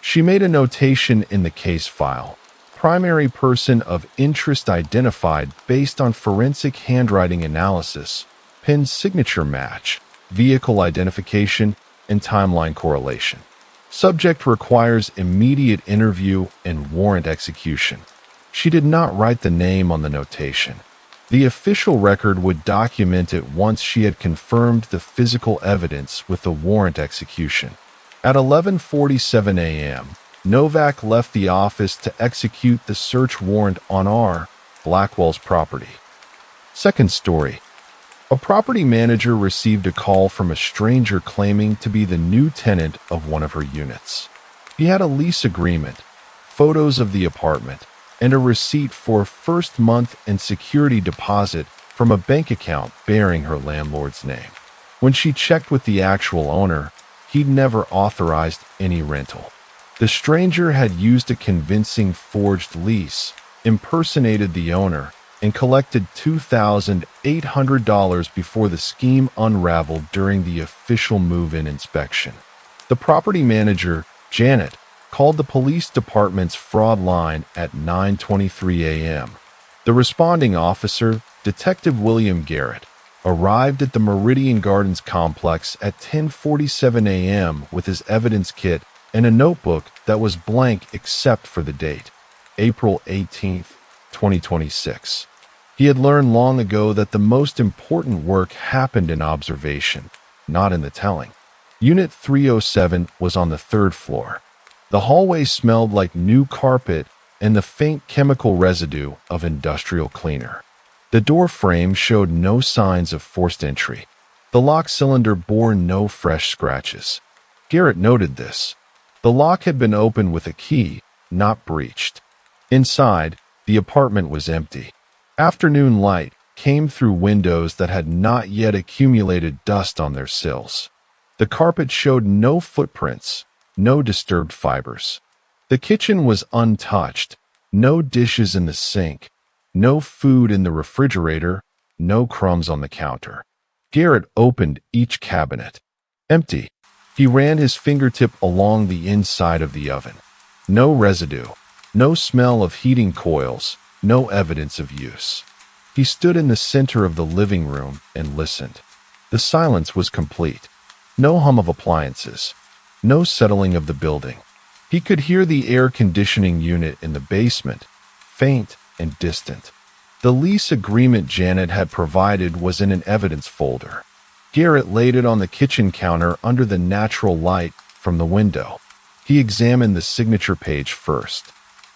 She made a notation in the case file. Primary person of interest identified based on forensic handwriting analysis, pin signature match, vehicle identification, and timeline correlation. Subject requires immediate interview and warrant execution. She did not write the name on the notation. The official record would document it once she had confirmed the physical evidence with the warrant execution. At 11:47 a.m., Novak left the office to execute the search warrant on R. Blackwell's property. Second story. A property manager received a call from a stranger claiming to be the new tenant of one of her units. He had a lease agreement, photos of the apartment, and a receipt for a first month and security deposit from a bank account bearing her landlord's name. When she checked with the actual owner, he'd never authorized any rental. The stranger had used a convincing forged lease, impersonated the owner, and collected $2,800 before the scheme unraveled during the official move-in inspection. The property manager, Janet, called the police department's fraud line at 9:23 a.m. The responding officer, Detective William Garrett, arrived at the Meridian Gardens complex at 10:47 a.m. with his evidence kit and a notebook that was blank except for the date, April 18, 2026. He had learned long ago that the most important work happened in observation, not in the telling. Unit 307 was on the third floor. The hallway smelled like new carpet and the faint chemical residue of industrial cleaner. The door frame showed no signs of forced entry. The lock cylinder bore no fresh scratches. Garrett noted this. The lock had been opened with a key, not breached. Inside, the apartment was empty. Afternoon light came through windows that had not yet accumulated dust on their sills. The carpet showed no footprints, no disturbed fibers. The kitchen was untouched, no dishes in the sink, no food in the refrigerator, no crumbs on the counter. Garrett opened each cabinet. Empty. He ran his fingertip along the inside of the oven. No residue, no smell of heating coils, no evidence of use. He stood in the center of the living room and listened. The silence was complete. No hum of appliances. No settling of the building. He could hear the air conditioning unit in the basement, faint and distant. The lease agreement Janet had provided was in an evidence folder. Garrett laid it on the kitchen counter under the natural light from the window. He examined the signature page first.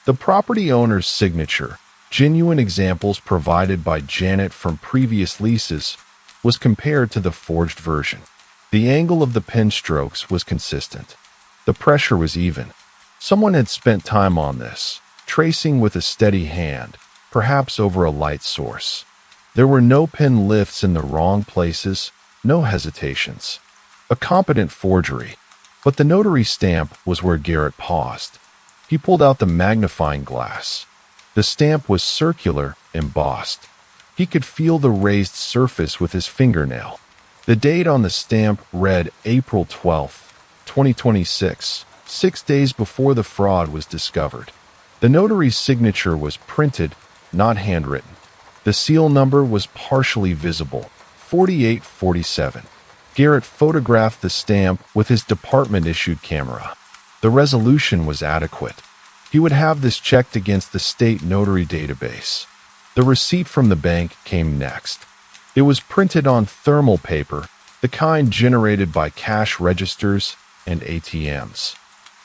The property owner's signature, genuine examples provided by Janet from previous leases, was compared to the forged version. The angle of the pen strokes was consistent. The pressure was even. Someone had spent time on this. tracing with a steady hand, perhaps over a light source. There were no pin lifts in the wrong places, no hesitations. A competent forgery. But the notary stamp was where Garrett paused. He pulled out the magnifying glass. The stamp was circular, embossed. He could feel the raised surface with his fingernail. The date on the stamp read April 12th, 2026, 6 days before the fraud was discovered. The notary's signature was printed, not handwritten. The seal number was partially visible, 4847. Garrett photographed the stamp with his department-issued camera. The resolution was adequate. He would have this checked against the state notary database. The receipt from the bank came next. It was printed on thermal paper, the kind generated by cash registers and ATMs.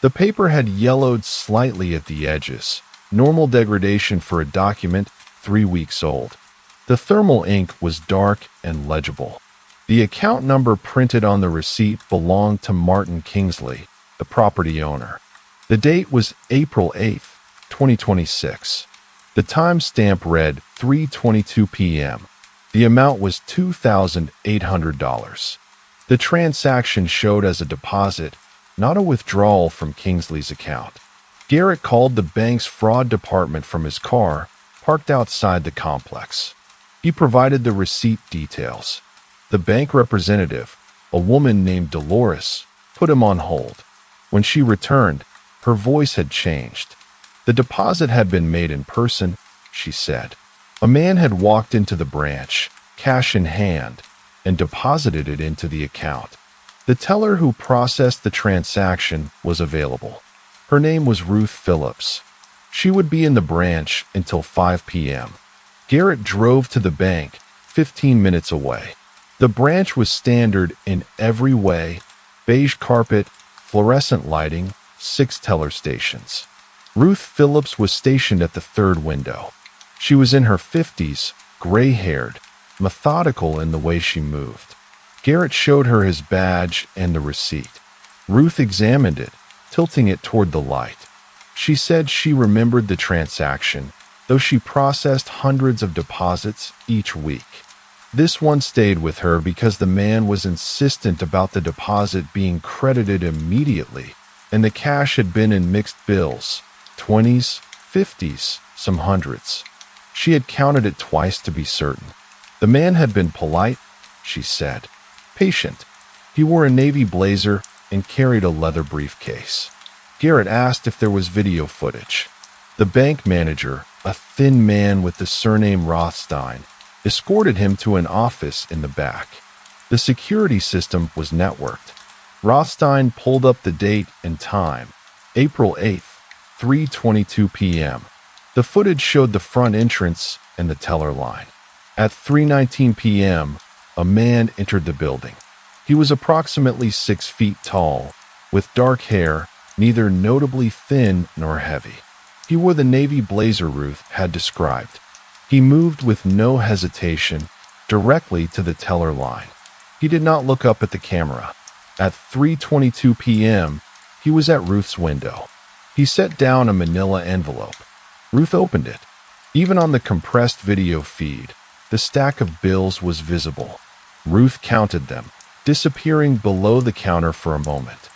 The paper had yellowed slightly at the edges, normal degradation for a document 3 weeks old. The thermal ink was dark and legible. The account number printed on the receipt belonged to Martin Kingsley, the property owner. The date was April 8th, 2026. The timestamp read 3:22 p.m. The amount was $2,800. The transaction showed as a deposit, not a withdrawal from Kingsley's account. Garrett called the bank's fraud department from his car, parked outside the complex. He provided the receipt details. The bank representative, a woman named Dolores, put him on hold. When she returned, her voice had changed. The deposit had been made in person, she said. A man had walked into the branch, cash in hand, and deposited it into the account. The teller who processed the transaction was available. Her name was Ruth Phillips. She would be in the branch until 5 p.m. Garrett drove to the bank, 15 minutes away. The branch was standard in every way: beige carpet, fluorescent lighting, 6 teller stations. Ruth Phillips was stationed at the third window. She was in her 50s, gray-haired, methodical in the way she moved. Garrett showed her his badge and the receipt. Ruth examined it, tilting it toward the light. She said she remembered the transaction, though she processed hundreds of deposits each week. This one stayed with her because the man was insistent about the deposit being credited immediately, and the cash had been in mixed bills, 20s, 50s, some hundreds. She had counted it twice to be certain. The man had been polite, she said, patient. He wore a navy blazer and carried a leather briefcase. Garrett asked if there was video footage. The bank manager, a thin man with the surname Rothstein, escorted him to an office in the back. The security system was networked. Rothstein pulled up the date and time, April 8th, 3:22 p.m. The footage showed the front entrance and the teller line. At 3:19 p.m., a man entered the building. He was approximately 6 feet tall, with dark hair, neither notably thin nor heavy. He wore the navy blazer Ruth had described. He moved with no hesitation directly to the teller line. He did not look up at the camera. At 3:22 p.m., he was at Ruth's window. He set down a manila envelope. Ruth opened it. Even on the compressed video feed, the stack of bills was visible. Ruth counted them, disappearing below the counter for a moment.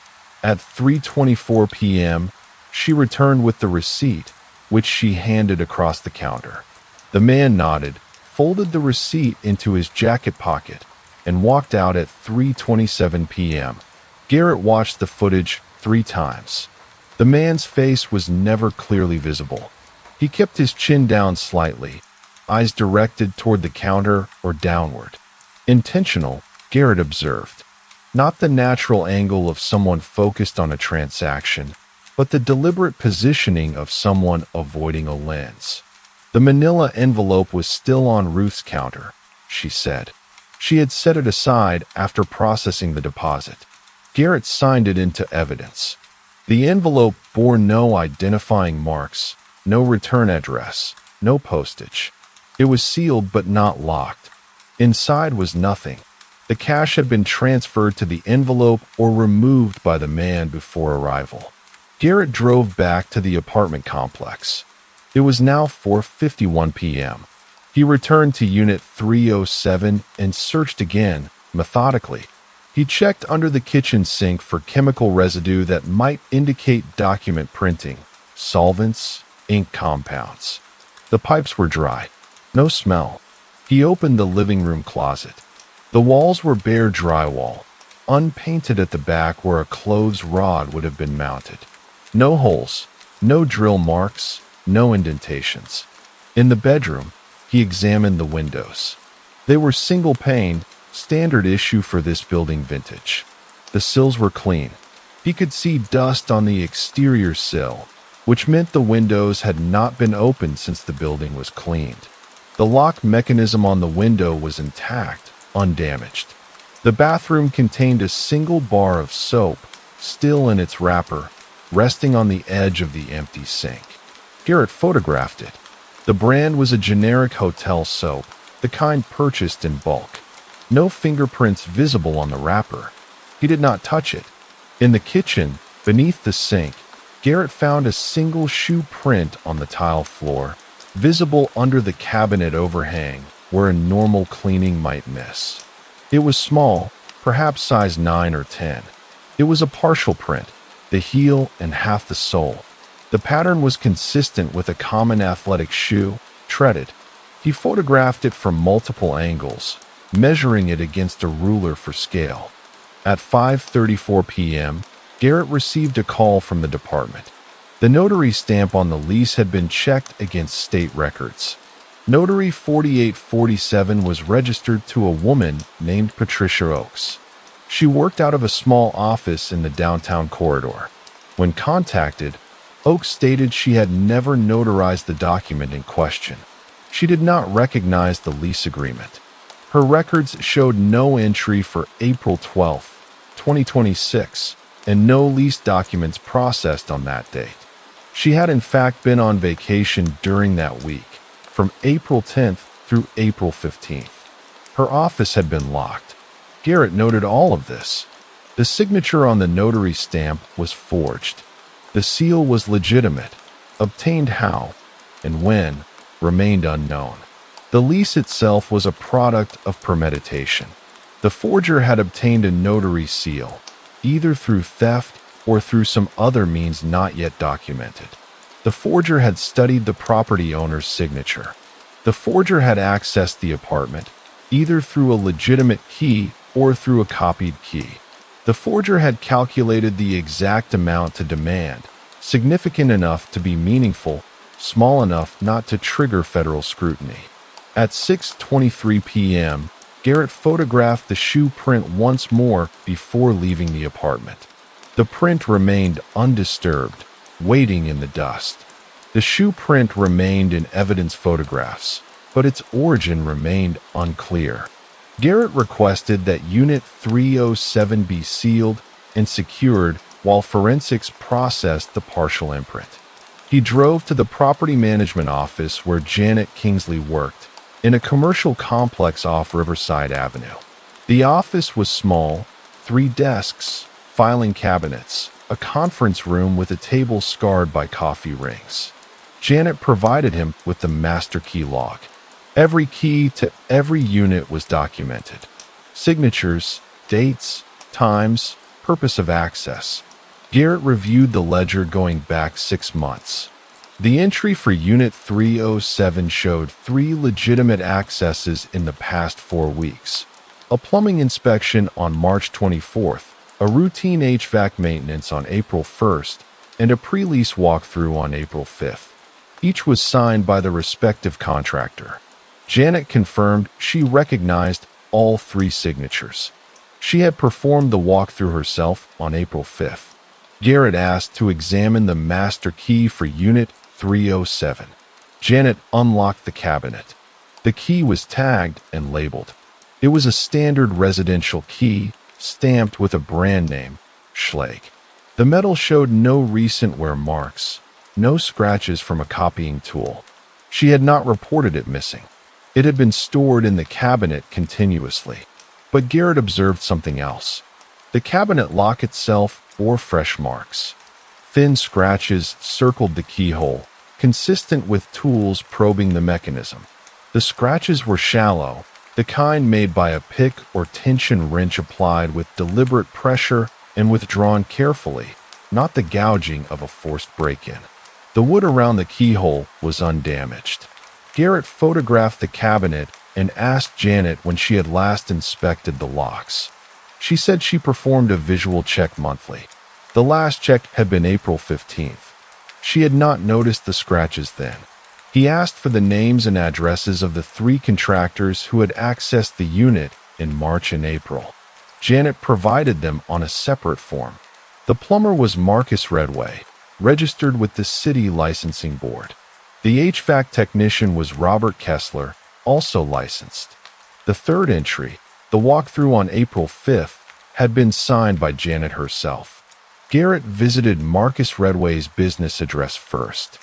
At 3:24 p.m., she returned with the receipt, which she handed across the counter. The man nodded, folded the receipt into his jacket pocket, and walked out at 3:27 p.m. Garrett watched the footage 3 times. The man's face was never clearly visible. He kept his chin down slightly, eyes directed toward the counter or downward. Intentional, Garrett observed. Not the natural angle of someone focused on a transaction, but the deliberate positioning of someone avoiding a lens. The manila envelope was still on Ruth's counter, she said. She had set it aside after processing the deposit. Garrett signed it into evidence. The envelope bore no identifying marks, no return address, no postage. It was sealed but not locked. Inside was nothing. The cash had been transferred to the envelope or removed by the man before arrival. Garrett drove back to the apartment complex. It was now 4:51 p.m. He returned to Unit 307 and searched again, methodically. He checked under the kitchen sink for chemical residue that might indicate document printing, solvents, ink compounds. The pipes were dry. No smell. He opened the living room closet. The walls were bare drywall, unpainted at the back where a clothes rod would have been mounted. No holes, no drill marks, no indentations. In the bedroom, he examined the windows. They were single-paned, standard issue for this building vintage. The sills were clean. He could see dust on the exterior sill, which meant the windows had not been opened since the building was cleaned. The lock mechanism on the window was intact, undamaged. The bathroom contained a single bar of soap, still in its wrapper, resting on the edge of the empty sink. Garrett photographed it. The brand was a generic hotel soap, the kind purchased in bulk. No fingerprints visible on the wrapper. He did not touch it. In the kitchen, beneath the sink, Garrett found a single shoe print on the tile floor, visible under the cabinet overhang, where a normal cleaning might miss. It was small, perhaps size 9 or 10. It was a partial print, the heel and half the sole. The pattern was consistent with a common athletic shoe, treaded. He photographed it from multiple angles, measuring it against a ruler for scale. At 5:34 p.m., Garrett received a call from the department. The notary stamp on the lease had been checked against state records. Notary 4847 was registered to a woman named Patricia Oakes. She worked out of a small office in the downtown corridor. When contacted, Oakes stated she had never notarized the document in question. She did not recognize the lease agreement. Her records showed no entry for April 12, 2026, and no lease documents processed on that date. She had in fact been on vacation during that week, from April 10th through April 15th. Her office had been locked. Garrett noted all of this. The signature on the notary stamp was forged. The seal was legitimate. Obtained how and when remained unknown. The lease itself was a product of premeditation. The forger had obtained a notary seal, either through theft or through some other means not yet documented. The forger had studied the property owner's signature. The forger had accessed the apartment, either through a legitimate key or through a copied key. The forger had calculated the exact amount to demand, significant enough to be meaningful, small enough not to trigger federal scrutiny. At 6:23 p.m., Garrett photographed the shoe print once more before leaving the apartment. The print remained undisturbed, waiting in the dust. The shoe print remained in evidence photographs, but its origin remained unclear. Garrett requested that Unit 307 be sealed and secured while forensics processed the partial imprint. He drove to the property management office where Janet Kingsley worked, in a commercial complex off Riverside Avenue. The office was small, 3 desks, filing cabinets, a conference room with a table scarred by coffee rings. Janet provided him with the master key log. Every key to every unit was documented. Signatures, dates, times, purpose of access. Garrett reviewed the ledger going back 6 months. The entry for Unit 307 showed 3 legitimate accesses in the past 4 weeks. A plumbing inspection on March 24th, a routine HVAC maintenance on April 1st, and a pre-lease walkthrough on April 5th. Each was signed by the respective contractor. Janet confirmed she recognized all 3 signatures. She had performed the walkthrough herself on April 5th. Garrett asked to examine the master key for Unit 307. Janet unlocked the cabinet. The key was tagged and labeled. It was a standard residential key, stamped with a brand name, Schlage. The metal showed no recent wear marks, no scratches from a copying tool. She had not reported it missing. It had been stored in the cabinet continuously. But Garrett observed something else. The cabinet lock itself bore fresh marks. Thin scratches circled the keyhole, consistent with tools probing the mechanism. The scratches were shallow, the kind made by a pick or tension wrench applied with deliberate pressure and withdrawn carefully, not the gouging of a forced break-in. The wood around the keyhole was undamaged. Garrett photographed the cabinet and asked Janet when she had last inspected the locks. She said she performed a visual check monthly. The last check had been April 15th. She had not noticed the scratches then. He asked for the names and addresses of the 3 contractors who had accessed the unit in March and April. Janet provided them on a separate form. The plumber was Marcus Redway, registered with the City Licensing Board. The HVAC technician was Robert Kessler, also licensed. The third entry, the walkthrough on April 5th, had been signed by Janet herself. Garrett visited Marcus Redway's business address first.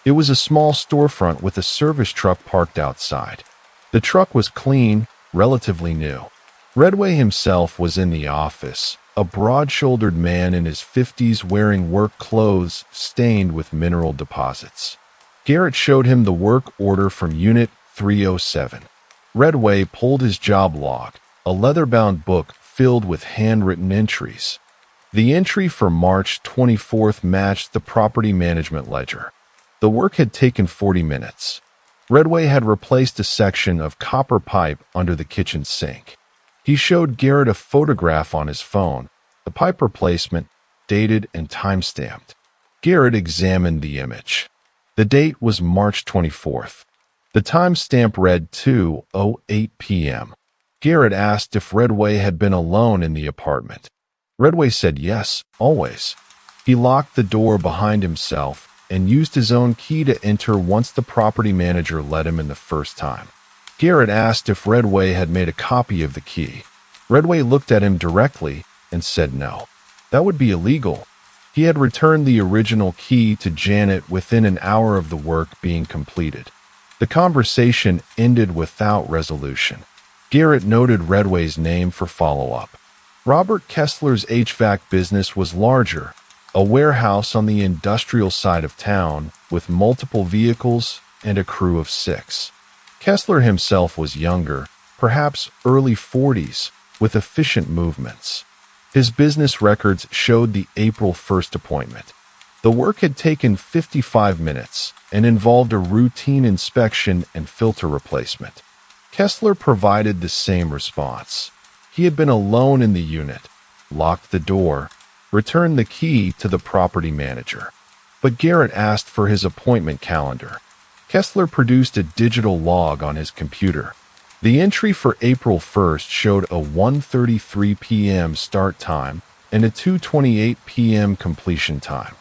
It was a small storefront with a service truck parked outside. The truck was clean, relatively new. Redway himself was in the office, a broad-shouldered man in his 50s wearing work clothes stained with mineral deposits. Garrett showed him the work order from Unit 307. Redway pulled his job log, a leather-bound book filled with handwritten entries. The entry for March 24th matched the property management ledger. The work had taken 40 minutes. Redway had replaced a section of copper pipe under the kitchen sink. He showed Garrett a photograph on his phone, the pipe replacement, dated and time-stamped. Garrett examined the image. The date was March 24th. The timestamp read 2:08 p.m. Garrett asked if Redway had been alone in the apartment. Redway said yes, always. He locked the door behind himself and used his own key to enter once the property manager let him in the first time. Garrett asked if Redway had made a copy of the key. Redway looked at him directly and said no. That would be illegal. He had returned the original key to Janet within an hour of the work being completed. The conversation ended without resolution. Garrett noted Redway's name for follow-up. Robert Kessler's HVAC business was larger, a warehouse on the industrial side of town with multiple vehicles and a crew of 6. Kessler himself was younger, perhaps early 40s, with efficient movements. His business records showed the April 1st appointment. The work had taken 55 minutes and involved a routine inspection and filter replacement. Kessler provided the same response. He had been alone in the unit, locked the door, returned the key to the property manager. But Garrett asked for his appointment calendar. Kessler produced a digital log on his computer. The entry for April 1st showed a 1:33 p.m. start time and a 2:28 p.m. completion time.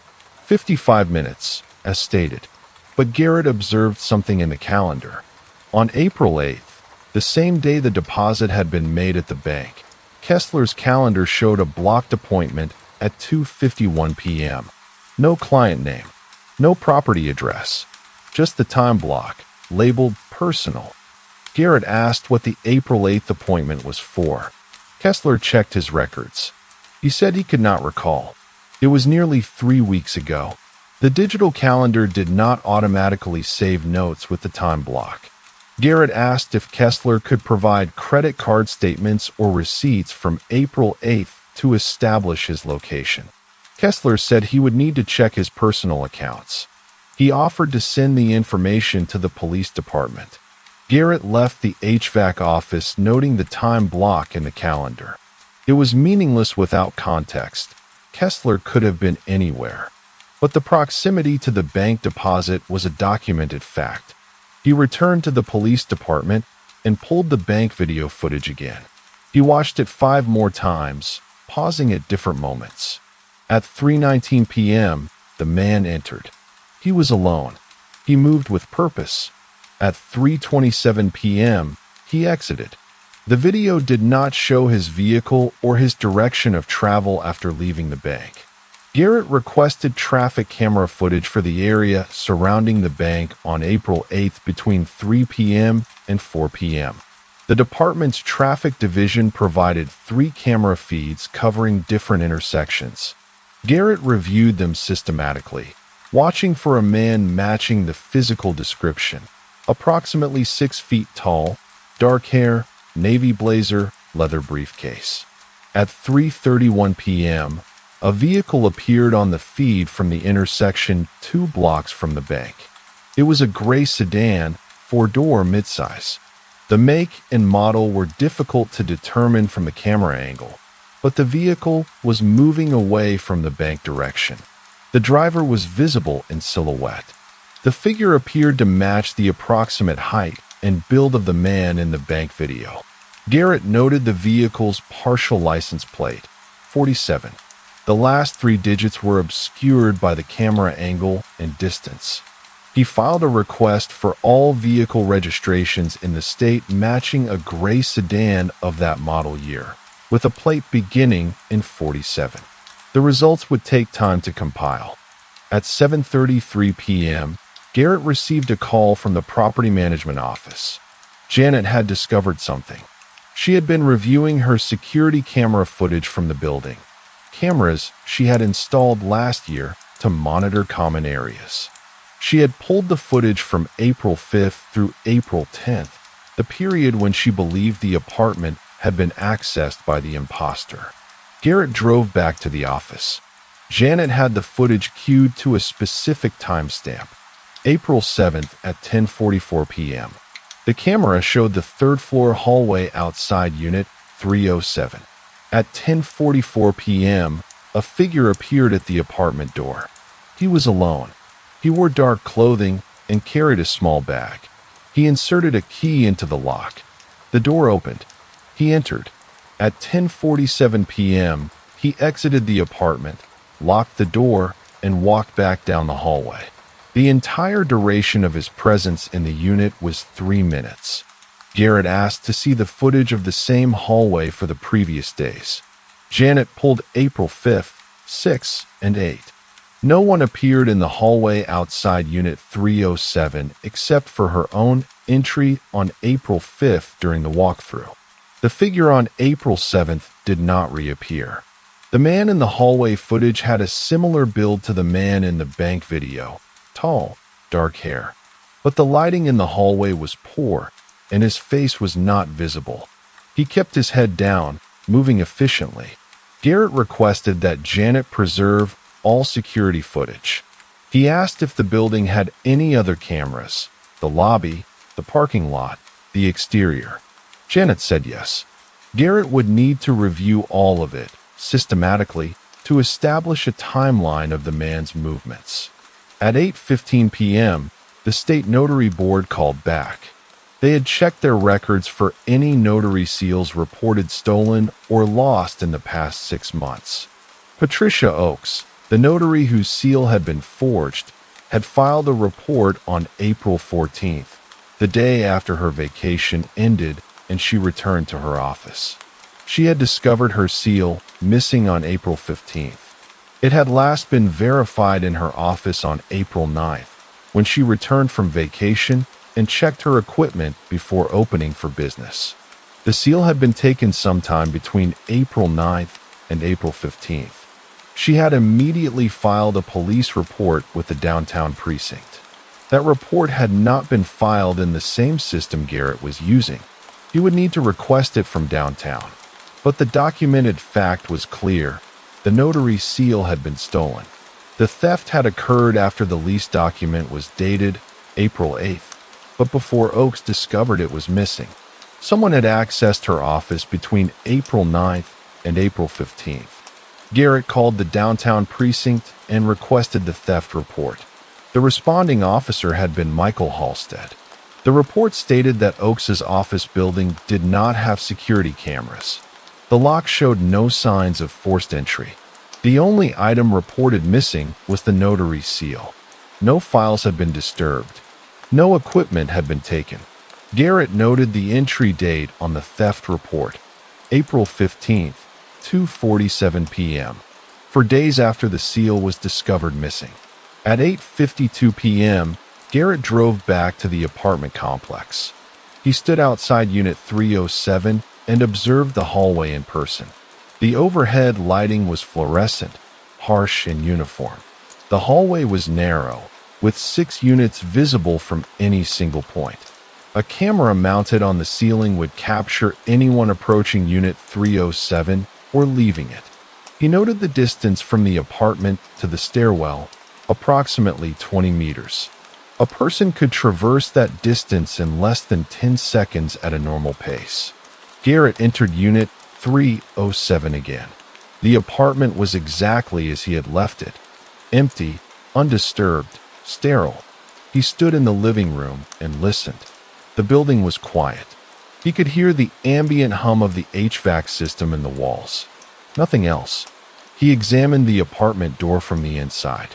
55 minutes, as stated. But Garrett observed something in the calendar. On April 8th, the same day the deposit had been made at the bank, Kessler's calendar showed a blocked appointment at 2:51 p.m. No client name, no property address, just the time block, labeled personal. Garrett asked what the April 8th appointment was for. Kessler checked his records. He said he could not recall. It was nearly 3 weeks ago. The digital calendar did not automatically save notes with the time block. Garrett asked if Kessler could provide credit card statements or receipts from April 8th to establish his location. Kessler said he would need to check his personal accounts. He offered to send the information to the police department. Garrett left the HVAC office noting the time block in the calendar. It was meaningless without context. Kessler could have been anywhere. But the proximity to the bank deposit was a documented fact. He returned to the police department and pulled the bank video footage again. He watched it 5 more times, pausing at different moments. At 3:19 p.m., the man entered. He was alone. He moved with purpose. At 3:27 p.m., he exited. The video did not show his vehicle or his direction of travel after leaving the bank. Garrett requested traffic camera footage for the area surrounding the bank on April 8th between 3 p.m. and 4 p.m. The department's traffic division provided 3 camera feeds covering different intersections. Garrett reviewed them systematically. watching for a man matching the physical description. Approximately 6 feet tall, dark hair, navy blazer, leather briefcase. At 3:31 p.m., a vehicle appeared on the feed from the intersection 2 blocks from the bank. It was a gray sedan, 4-door midsize. The make and model were difficult to determine from the camera angle, but the vehicle was moving away from the bank direction. The driver was visible in silhouette. The figure appeared to match the approximate height and build of the man in the bank video. Garrett noted the vehicle's partial license plate, 47. The last 3 digits were obscured by the camera angle and distance. He filed a request for all vehicle registrations in the state matching a gray sedan of that model year, with a plate beginning in 47. The results would take time to compile. At 7:33 p.m., Garrett received a call from the property management office. Janet had discovered something. She had been reviewing her security camera footage from the building, cameras she had installed last year to monitor common areas. She had pulled the footage from April 5th through April 10th, the period when she believed the apartment had been accessed by the imposter. Garrett drove back to the office. Janet had the footage queued to a specific timestamp, April 7th at 10:44 p.m. The camera showed the 3rd floor hallway outside Unit 307. At 10:44 p.m., a figure appeared at the apartment door. He was alone. He wore dark clothing and carried a small bag. He inserted a key into the lock. The door opened. He entered. At 10:47 p.m., he exited the apartment, locked the door, and walked back down the hallway. The entire duration of his presence in the unit was 3 minutes. Garrett asked to see the footage of the same hallway for the previous days. Janet pulled April 5th, 6th, and 8th. No one appeared in the hallway outside Unit 307 except for her own entry on April 5th during the walkthrough. The figure on April 7th did not reappear. The man in the hallway footage had a similar build to the man in the bank video, tall, dark hair. But the lighting in the hallway was poor, and his face was not visible. He kept his head down, moving efficiently. Garrett requested that Janet preserve all security footage. He asked if the building had any other cameras, the lobby, the parking lot, the exterior. Janet said yes. Garrett would need to review all of it, systematically, to establish a timeline of the man's movements. At 8:15 p.m., the state notary board called back. They had checked their records for any notary seals reported stolen or lost in the past 6 months. Patricia Oakes, the notary whose seal had been forged, had filed a report on April 14th, the day after her vacation ended and she returned to her office. She had discovered her seal missing on April 15th. It had last been verified in her office on April 9th, when she returned from vacation and checked her equipment before opening for business. The seal had been taken sometime between April 9th and April 15th. She had immediately filed a police report with the downtown precinct. That report had not been filed in the same system Garrett was using. He would need to request it from downtown. But the documented fact was clear. The notary seal had been stolen. The theft had occurred after the lease document was dated April 8th, but before Oakes discovered it was missing. Someone had accessed her office between April 9th and April 15th. Garrett called the downtown precinct and requested the theft report. The responding officer had been Michael Halstead. The report stated that Oakes's office building did not have security cameras. The lock showed no signs of forced entry. The only item reported missing was the notary seal. No files had been disturbed. No equipment had been taken. Garrett noted the entry date on the theft report, April 15th, 2:47 p.m., for days after the seal was discovered missing. At 8:52 p.m., Garrett drove back to the apartment complex. He stood outside Unit 307 and observed the hallway in person. The overhead lighting was fluorescent, harsh and uniform. The hallway was narrow, with 6 units visible from any single point. A camera mounted on the ceiling would capture anyone approaching Unit 307 or leaving it. He noted the distance from the apartment to the stairwell, approximately 20 meters. A person could traverse that distance in less than 10 seconds at a normal pace. Garrett entered Unit 307 again. The apartment was exactly as he had left it. Empty, undisturbed, sterile. He stood in the living room and listened. The building was quiet. He could hear the ambient hum of the HVAC system in the walls. Nothing else. He examined the apartment door from the inside.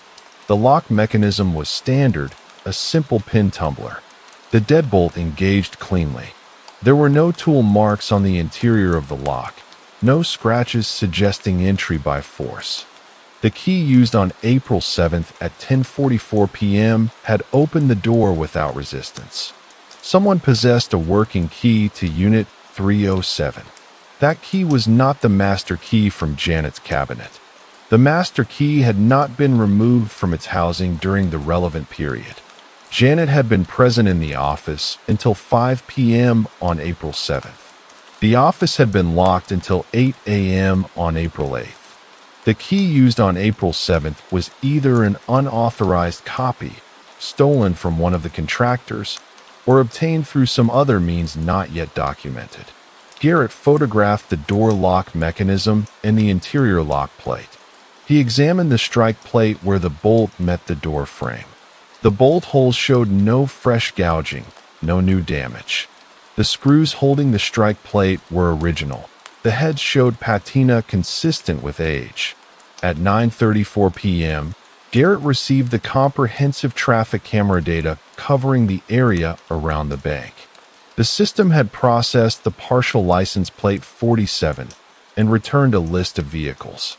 The lock mechanism was standard, a simple pin tumbler. The deadbolt engaged cleanly. There were no tool marks on the interior of the lock, no scratches suggesting entry by force. The key used on April 7th at 10:44 p.m. had opened the door without resistance. Someone possessed a working key to Unit 307. That key was not the master key from Janet's cabinet. The master key had not been removed from its housing during the relevant period. Janet had been present in the office until 5 p.m. on April 7th. The office had been locked until 8 a.m. on April 8th. The key used on April 7th was either an unauthorized copy, stolen from one of the contractors, or obtained through some other means not yet documented. Garrett photographed the door lock mechanism and the interior lock plate. He examined the strike plate where the bolt met the door frame. The bolt holes showed no fresh gouging, no new damage. The screws holding the strike plate were original. The heads showed patina consistent with age. At 9:34 p.m., Garrett received the comprehensive traffic camera data covering the area around the bank. The system had processed the partial license plate 47 and returned a list of vehicles.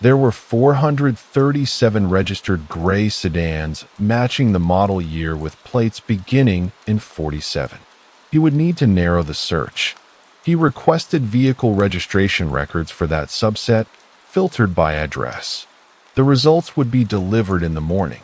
There were 437 registered gray sedans matching the model year with plates beginning in 47. He would need to narrow the search. He requested vehicle registration records for that subset, filtered by address. The results would be delivered in the morning.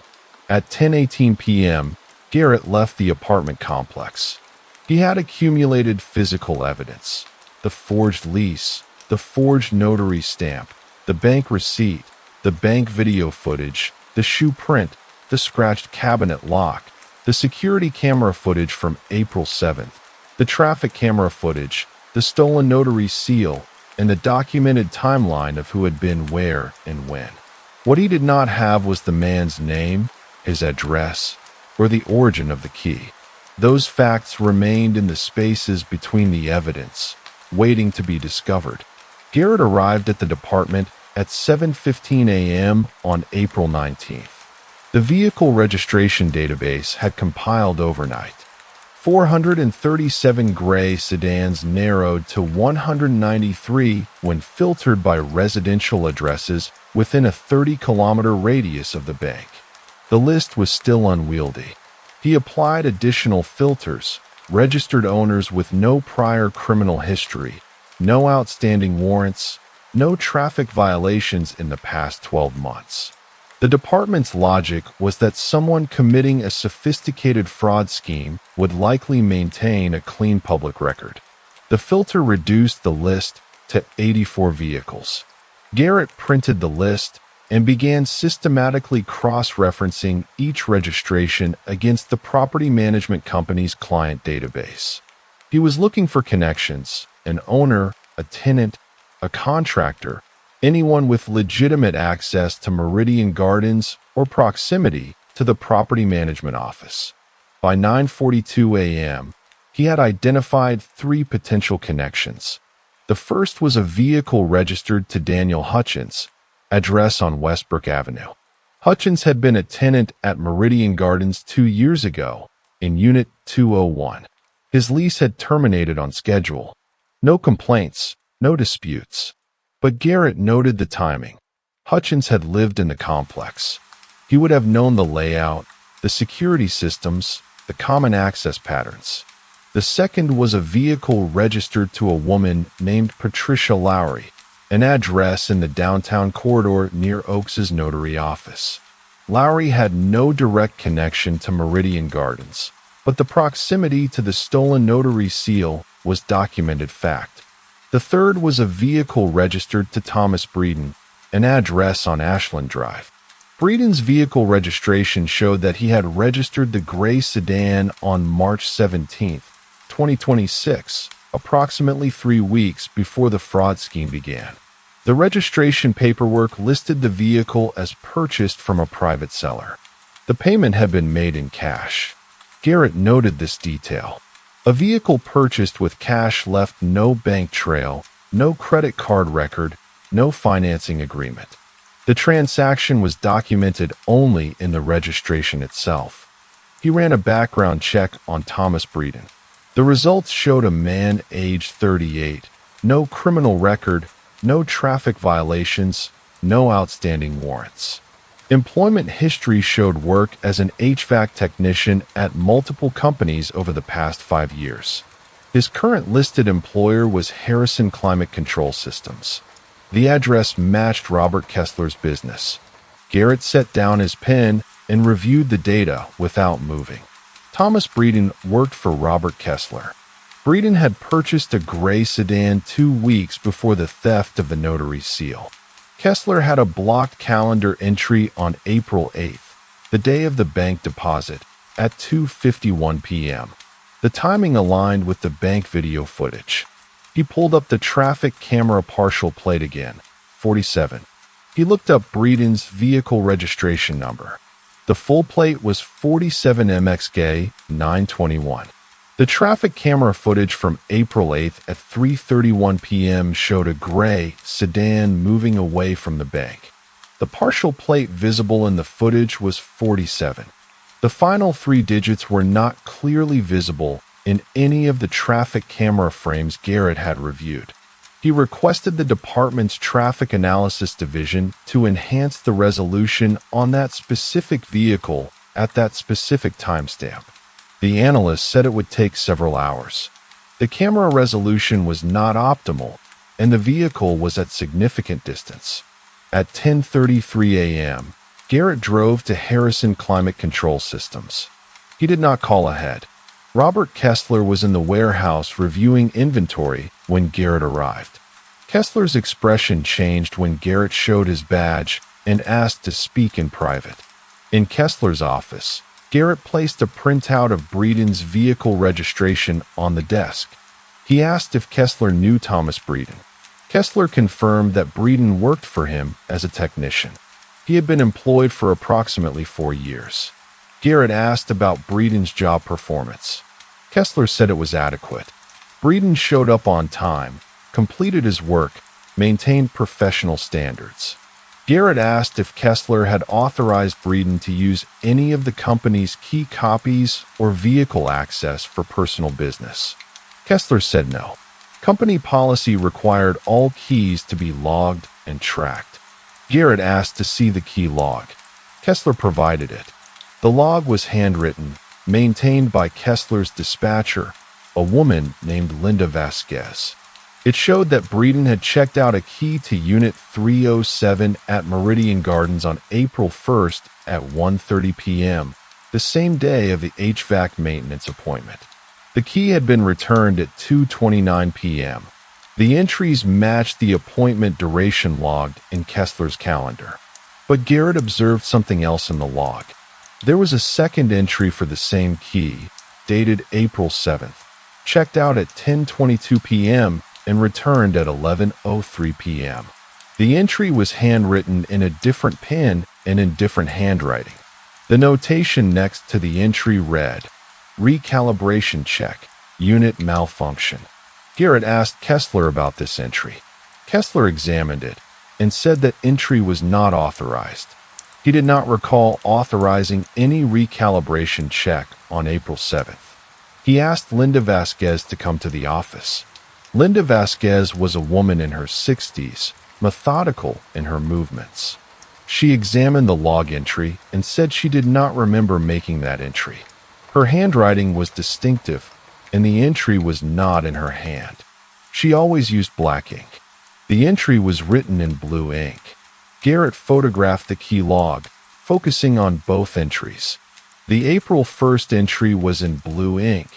At 10:18 p.m., Garrett left the apartment complex. He had accumulated physical evidence: the forged lease, the forged notary stamp, the bank receipt, the bank video footage, the shoe print, the scratched cabinet lock, the security camera footage from April 7th, the traffic camera footage, the stolen notary seal, and the documented timeline of who had been where and when. What he did not have was the man's name, his address, or the origin of the key. Those facts remained in the spaces between the evidence, waiting to be discovered. Garrett arrived at the department at 7:15 a.m. on April 19th. The vehicle registration database had compiled overnight. 437 gray sedans narrowed to 193 when filtered by residential addresses within a 30-kilometer radius of the bank. The list was still unwieldy. He applied additional filters: registered owners with no prior criminal history, no outstanding warrants, no traffic violations in the past 12 months. The department's logic was that someone committing a sophisticated fraud scheme would likely maintain a clean public record. The filter reduced the list to 84 vehicles. Garrett printed the list and began systematically cross-referencing each registration against the property management company's client database. He was looking for connections: an owner, a tenant, a contractor, anyone with legitimate access to Meridian Gardens or proximity to the property management office. By 9:42 a.m., he had identified 3 potential connections. The first was a vehicle registered to Daniel Hutchins, address on Westbrook Avenue. Hutchins had been a tenant at Meridian Gardens 2 years ago, in Unit 201. His lease had terminated on schedule. No complaints, no disputes. But Garrett noted the timing. Hutchins had lived in the complex. He would have known the layout, the security systems, the common access patterns. The second was a vehicle registered to a woman named Patricia Lowry, an address in the downtown corridor near Oakes's notary office. Lowry had no direct connection to Meridian Gardens, but the proximity to the stolen notary seal was documented fact. The third was a vehicle registered to Thomas Breeden, an address on Ashland Drive. Breeden's vehicle registration showed that he had registered the gray sedan on March 17, 2026, approximately 3 weeks before the fraud scheme began. The registration paperwork listed the vehicle as purchased from a private seller. The payment had been made in cash. Garrett noted this detail. A vehicle purchased with cash left no bank trail, no credit card record, no financing agreement. The transaction was documented only in the registration itself. He ran a background check on Thomas Breeden. The results showed a man aged 38, no criminal record, no traffic violations, no outstanding warrants. Employment history showed work as an HVAC technician at multiple companies over the past 5 years. His current listed employer was Harrison Climate Control Systems. The address matched Robert Kessler's business. Garrett set down his pen and reviewed the data without moving. Thomas Breeden worked for Robert Kessler. Breeden had purchased a gray sedan 2 weeks before the theft of the notary seal. Kessler had a blocked calendar entry on April 8th, the day of the bank deposit, at 2:51 p.m. The timing aligned with the bank video footage. He pulled up the traffic camera partial plate again, 47. He looked up Breeden's vehicle registration number. The full plate was 47MXG 921. The traffic camera footage from April 8th at 3:31 p.m. showed a gray sedan moving away from the bank. The partial plate visible in the footage was 47. The final 3 digits were not clearly visible in any of the traffic camera frames Garrett had reviewed. He requested the department's traffic analysis division to enhance the resolution on that specific vehicle at that specific timestamp. The analyst said it would take several hours. The camera resolution was not optimal, and the vehicle was at significant distance. At 10:33 a.m., Garrett drove to Harrison Climate Control Systems. He did not call ahead. Robert Kessler was in the warehouse reviewing inventory when Garrett arrived. Kessler's expression changed when Garrett showed his badge and asked to speak in private. In Kessler's office, Garrett placed a printout of Breeden's vehicle registration on the desk. He asked if Kessler knew Thomas Breeden. Kessler confirmed that Breeden worked for him as a technician. He had been employed for approximately 4 years. Garrett asked about Breeden's job performance. Kessler said it was adequate. Breeden showed up on time, completed his work, maintained professional standards. Garrett asked if Kessler had authorized Breeden to use any of the company's key copies or vehicle access for personal business. Kessler said no. Company policy required all keys to be logged and tracked. Garrett asked to see the key log. Kessler provided it. The log was handwritten, maintained by Kessler's dispatcher, a woman named Linda Vasquez. It showed that Breeden had checked out a key to Unit 307 at Meridian Gardens on April 1st at 1:30 p.m., the same day of the HVAC maintenance appointment. The key had been returned at 2:29 p.m. The entries matched the appointment duration logged in Kessler's calendar. But Garrett observed something else in the log. There was a second entry for the same key, dated April 7th, checked out at 10:22 p.m. and returned at 11:03 p.m. The entry was handwritten in a different pen and in different handwriting. The notation next to the entry read, "Recalibration check, unit malfunction." Garrett asked Kessler about this entry. Kessler examined it and said that entry was not authorized. He did not recall authorizing any recalibration check on April 7th. He asked Linda Vasquez to come to the office. Linda Vasquez was a woman in her 60s, methodical in her movements. She examined the log entry and said she did not remember making that entry. Her handwriting was distinctive, and the entry was not in her hand. She always used black ink. The entry was written in blue ink. Garrett photographed the key log, focusing on both entries. The April 1st entry was in blue ink,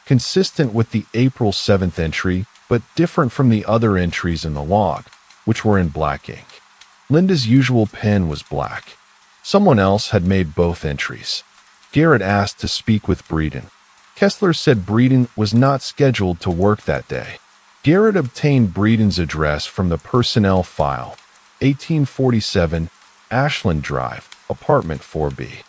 consistent with the April 7th entry, but different from the other entries in the log, which were in black ink. Linda's usual pen was black. Someone else had made both entries. Garrett asked to speak with Breeden. Kessler said Breeden was not scheduled to work that day. Garrett obtained Breeden's address from the personnel file, 1847 Ashland Drive, apartment 4B.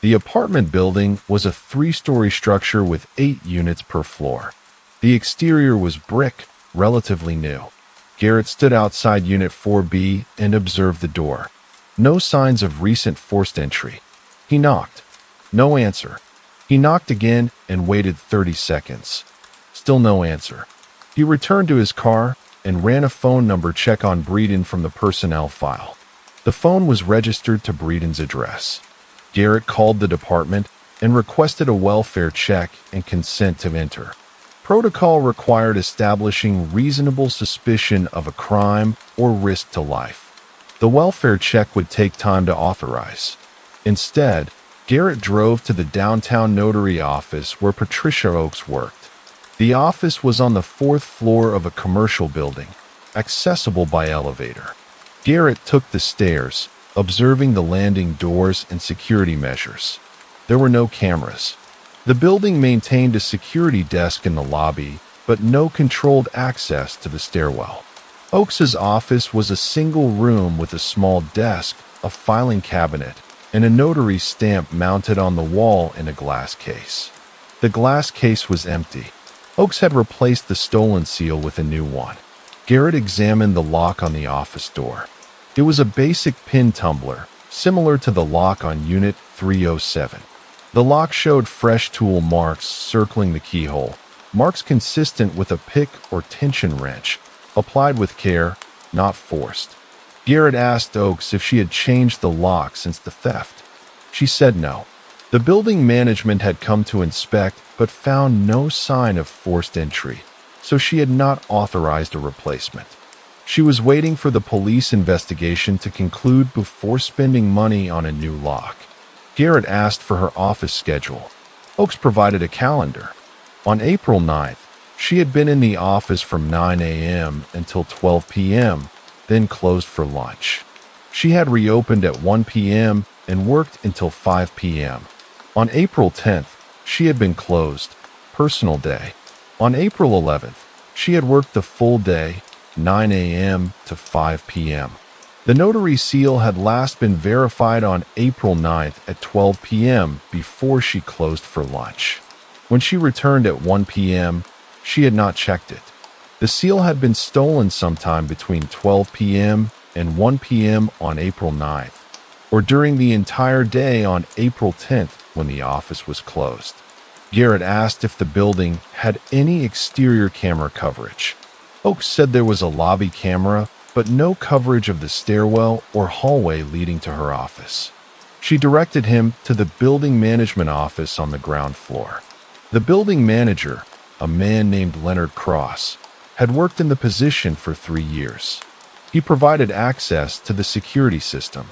The apartment building was a 3-story structure with 8 units per floor. The exterior was brick, relatively new. Garrett stood outside Unit 4B and observed the door. No signs of recent forced entry. He knocked. No answer. He knocked again and waited 30 seconds. Still no answer. He returned to his car and ran a phone number check on Breeden from the personnel file. The phone was registered to Breeden's address. Garrett called the department and requested a welfare check and consent to enter. Protocol required establishing reasonable suspicion of a crime or risk to life. The welfare check would take time to authorize. Instead, Garrett drove to the downtown notary office where Patricia Oakes worked. The office was on the 4th floor of a commercial building, accessible by elevator. Garrett took the stairs, observing the landing doors and security measures. There were no cameras. The building maintained a security desk in the lobby, but no controlled access to the stairwell. Oakes's office was a single room with a small desk, a filing cabinet, and a notary stamp mounted on the wall in a glass case. The glass case was empty. Oakes had replaced the stolen seal with a new one. Garrett examined the lock on the office door. It was a basic pin tumbler, similar to the lock on Unit 307. The lock showed fresh tool marks circling the keyhole, marks consistent with a pick or tension wrench, applied with care, not forced. Garrett asked Oakes if she had changed the lock since the theft. She said no. The building management had come to inspect but found no sign of forced entry, so she had not authorized a replacement. She was waiting for the police investigation to conclude before spending money on a new lock. Garrett asked for her office schedule. Oakes provided a calendar. On April 9th, she had been in the office from 9 a.m. until 12 p.m., then closed for lunch. She had reopened at 1 p.m. and worked until 5 p.m. On April 10th, she had been closed, personal day. On April 11th, she had worked the full day, 9 a.m. to 5 p.m. The notary seal had last been verified on April 9th at 12 p.m. before she closed for lunch. When she returned at 1 p.m., she had not checked it. The seal had been stolen sometime between 12 p.m. and 1 p.m. on April 9th, or during the entire day on April 10th when the office was closed. Garrett asked if the building had any exterior camera coverage. Oakes said there was a lobby camera, but no coverage of the stairwell or hallway leading to her office. She directed him to the building management office on the ground floor. The building manager, a man named Leonard Cross, had worked in the position for 3 years. He provided access to the security system.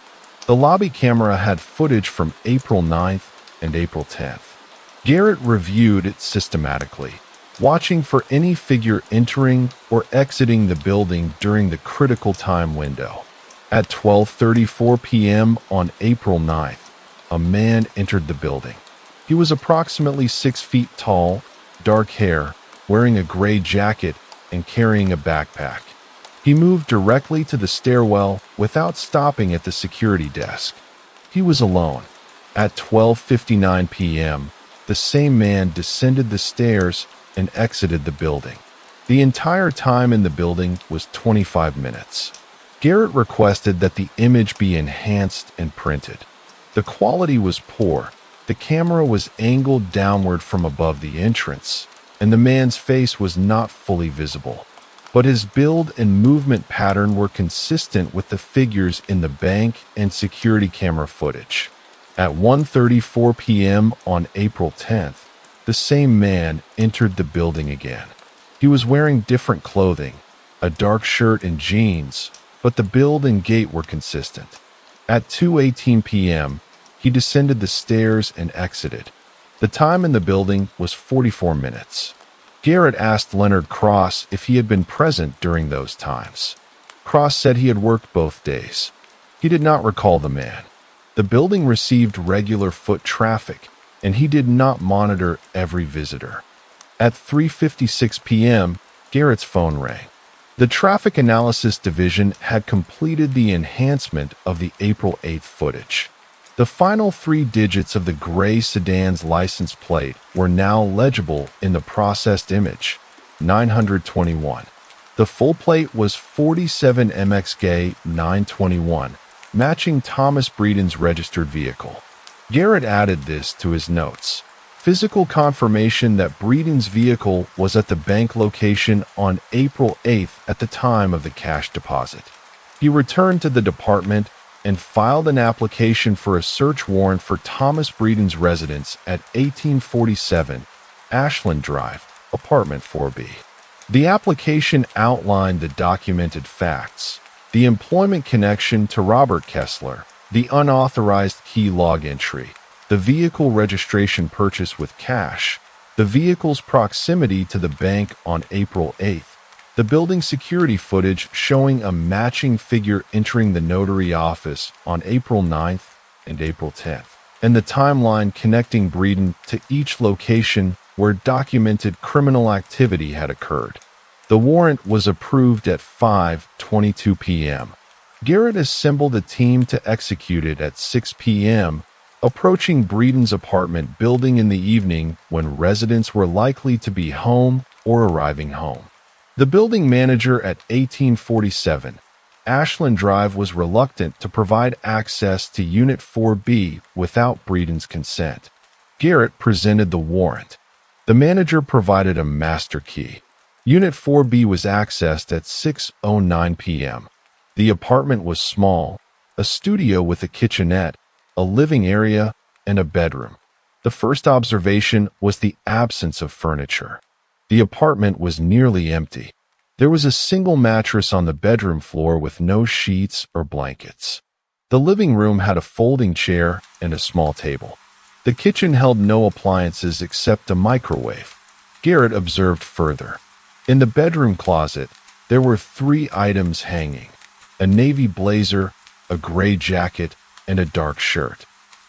The lobby camera had footage from April 9th and April 10th. Garrett reviewed it systematically, watching for any figure entering or exiting the building during the critical time window. At 12:34 p.m. on April 9th, a man entered the building. He was approximately 6 feet tall, dark hair, wearing a gray jacket and carrying a backpack. He moved directly to the stairwell without stopping at the security desk. He was alone. At 12:59 p.m., the same man descended the stairs and exited the building. The entire time in the building was 25 minutes. Garrett requested that the image be enhanced and printed. The quality was poor. The camera was angled downward from above the entrance, and the man's face was not fully visible. But his build and movement pattern were consistent with the figures in the bank and security camera footage. At 1:34 p.m. on April 10th, the same man entered the building again. He was wearing different clothing, a dark shirt and jeans, but the build and gait were consistent. At 2:18 p.m., He descended the stairs and exited. The time in the building was 44 minutes. Garrett asked Leonard Cross if he had been present during those times. Cross said he had worked both days. He did not recall the man. The building received regular foot traffic, and he did not monitor every visitor. At 3:56 p.m., Garrett's phone rang. The Traffic Analysis Division had completed the enhancement of the April 8th footage. The final 3 digits of the gray sedan's license plate were now legible in the processed image, 921. The full plate was 47 MXG 921, matching Thomas Breeden's registered vehicle. Garrett added this to his notes. Physical confirmation that Breeden's vehicle was at the bank location on April 8th at the time of the cash deposit. He returned to the department and filed an application for a search warrant for Thomas Breeden's residence at 1847 Ashland Drive, apartment 4B. The application outlined the documented facts: the employment connection to Robert Kessler, the unauthorized key log entry, the vehicle registration purchase with cash, the vehicle's proximity to the bank on April 8th, the building security footage showing a matching figure entering the notary office on April 9th and April 10th, and the timeline connecting Breeden to each location where documented criminal activity had occurred. The warrant was approved at 5:22 p.m. Garrett assembled a team to execute it at 6 p.m., approaching Breeden's apartment building in the evening when residents were likely to be home or arriving home. The building manager at 1847 Ashland Drive was reluctant to provide access to Unit 4B without Breeden's consent. Garrett presented the warrant. The manager provided a master key. Unit 4B was accessed at 6:09 p.m. The apartment was small, a studio with a kitchenette, a living area, and a bedroom. The first observation was the absence of furniture. The apartment was nearly empty. There was a single mattress on the bedroom floor with no sheets or blankets. The living room had a folding chair and a small table. The kitchen held no appliances except a microwave. Garrett observed further. In the bedroom closet, there were 3 items hanging: a navy blazer, a gray jacket, and a dark shirt.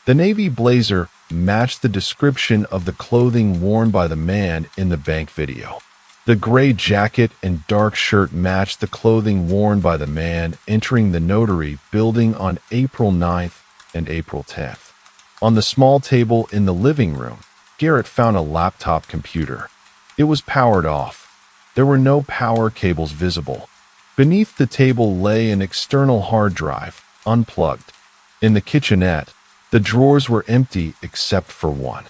The navy blazer matched the description of the clothing worn by the man in the bank video. The gray jacket and dark shirt matched the clothing worn by the man entering the notary building on April 9th and April 10th. On the small table in the living room, Garrett found a laptop computer. It was powered off. There were no power cables visible. Beneath the table lay an external hard drive, unplugged. In the kitchenette, the drawers were empty except for one.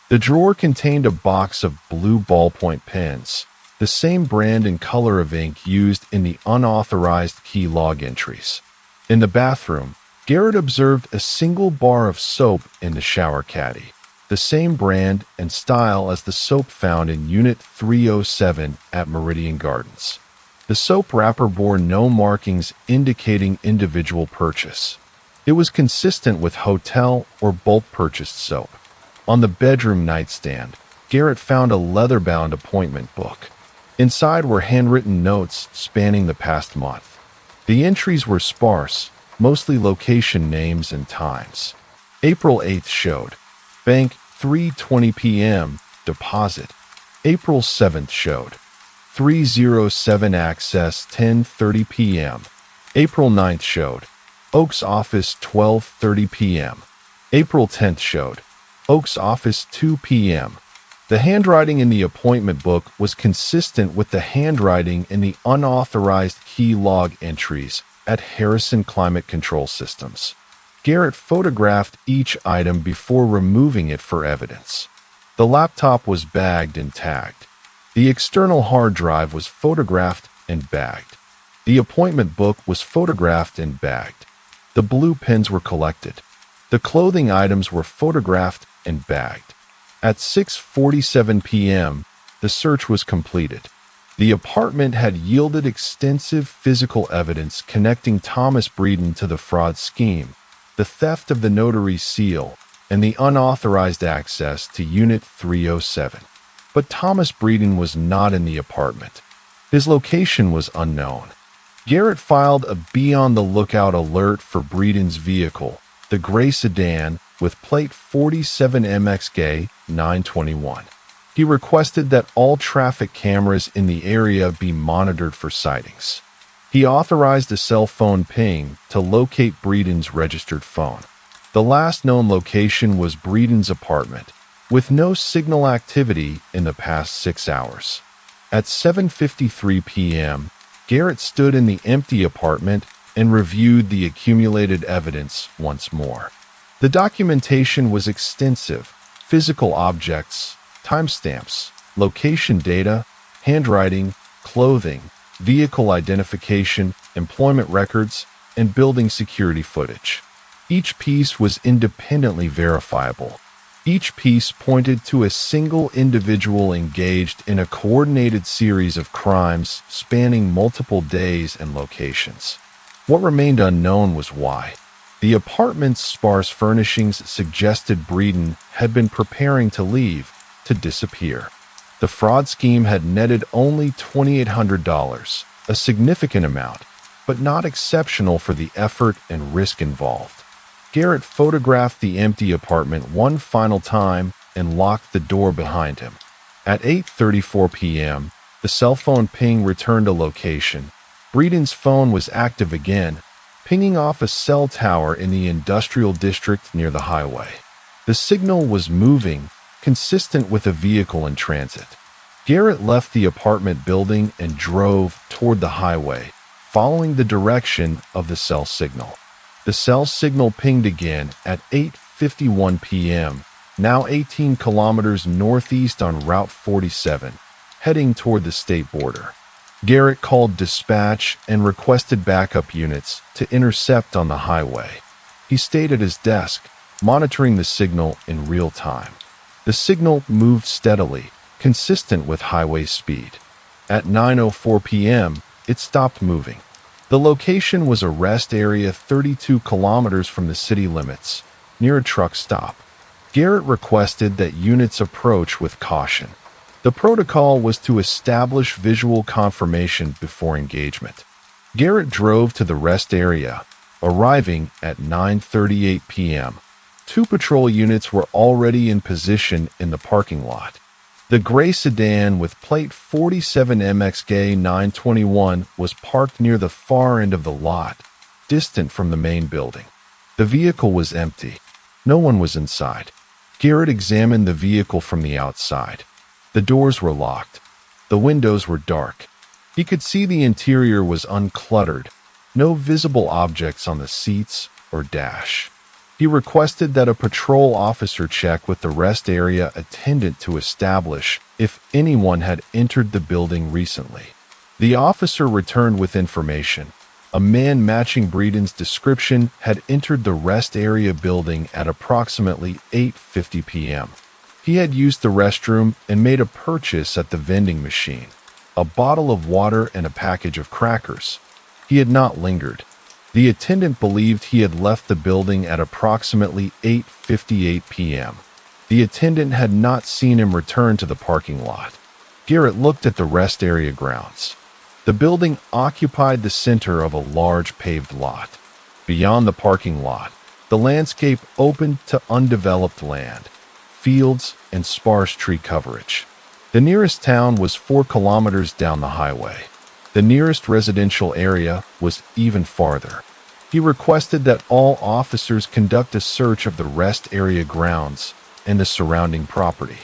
The drawer contained a box of blue ballpoint pens, the same brand and color of ink used in the unauthorized key log entries. In the bathroom, Garrett observed a single bar of soap in the shower caddy, the same brand and style as the soap found in Unit 307 at Meridian Gardens. The soap wrapper bore no markings indicating individual purchase. It was consistent with hotel or bulk purchased soap. On the bedroom nightstand, Garrett found a leather-bound appointment book. Inside were handwritten notes spanning the past month. The entries were sparse, mostly location names and times. April 8th showed bank 3:20 p.m. deposit. April 7th showed 307 access 10:30 p.m. April 9th showed Oaks office 12:30 p.m. April 10th showed Oaks office 2 p.m. The handwriting in the appointment book was consistent with the handwriting in the unauthorized key log entries at Harrison Climate Control Systems. Garrett photographed each item before removing it for evidence. The laptop was bagged and tagged. The external hard drive was photographed and bagged. The appointment book was photographed and bagged. The blue pens were collected. The clothing items were photographed and bagged. At 6:47 p.m., the search was completed. The apartment had yielded extensive physical evidence connecting Thomas Breeden to the fraud scheme. the theft of the notary seal, and the unauthorized access to Unit 307. But Thomas Breeden was not in the apartment. His location was unknown. Garrett filed a be-on-the-lookout alert for Breeden's vehicle, the gray sedan with plate 47MXG 921. He requested that all traffic cameras in the area be monitored for sightings. He authorized a cell phone ping to locate Breeden's registered phone. The last known location was Breeden's apartment, with no signal activity in the past 6 hours. At 7:53 p.m., Garrett stood in the empty apartment and reviewed the accumulated evidence once more. The documentation was extensive: physical objects, timestamps, location data, handwriting, clothing, vehicle identification, employment records, and building security footage. Each piece was independently verifiable. Each piece pointed to a single individual engaged in a coordinated series of crimes spanning multiple days and locations. What remained unknown was why. The apartment's sparse furnishings suggested Breeden had been preparing to leave, to disappear. The fraud scheme had netted only $2,800, a significant amount, but not exceptional for the effort and risk involved. Garrett photographed the empty apartment one final time and locked the door behind him. At 8:34 p.m., the cell phone ping returned a location. Breeden's phone was active again, pinging off a cell tower in the industrial district near the highway. The signal was moving, consistent with a vehicle in transit. Garrett left the apartment building and drove toward the highway, following the direction of the cell signal. The cell signal pinged again at 8:51 p.m., now 18 kilometers northeast on Route 47, heading toward the state border. Garrett called dispatch and requested backup units to intercept on the highway. He stayed at his desk, monitoring the signal in real time. The signal moved steadily, consistent with highway speed. At 9:04 p.m., it stopped moving. The location was a rest area 32 kilometers from the city limits, near a truck stop. Garrett requested that units approach with caution. The protocol was to establish visual confirmation before engagement. Garrett drove to the rest area, arriving at 9:38 p.m. 2 patrol units were already in position in the parking lot. The gray sedan with plate 47MXG 921 was parked near the far end of the lot, distant from the main building. The vehicle was empty. No one was inside. Garrett examined the vehicle from the outside. The doors were locked. The windows were dark. He could see the interior was uncluttered, no visible objects on the seats or dash. He requested that a patrol officer check with the rest area attendant to establish if anyone had entered the building recently. The officer returned with information. A man matching Breeden's description had entered the rest area building at approximately 8:50 p.m. He had used the restroom and made a purchase at the vending machine, a bottle of water and a package of crackers. He had not lingered. The attendant believed he had left the building at approximately 8:58 p.m. The attendant had not seen him return to the parking lot. Garrett looked at the rest area grounds. The building occupied the center of a large paved lot. Beyond the parking lot, the landscape opened to undeveloped land, fields, and sparse tree coverage. The nearest town was 4 kilometers down the highway. The nearest residential area was even farther. He requested that all officers conduct a search of the rest area grounds and the surrounding property.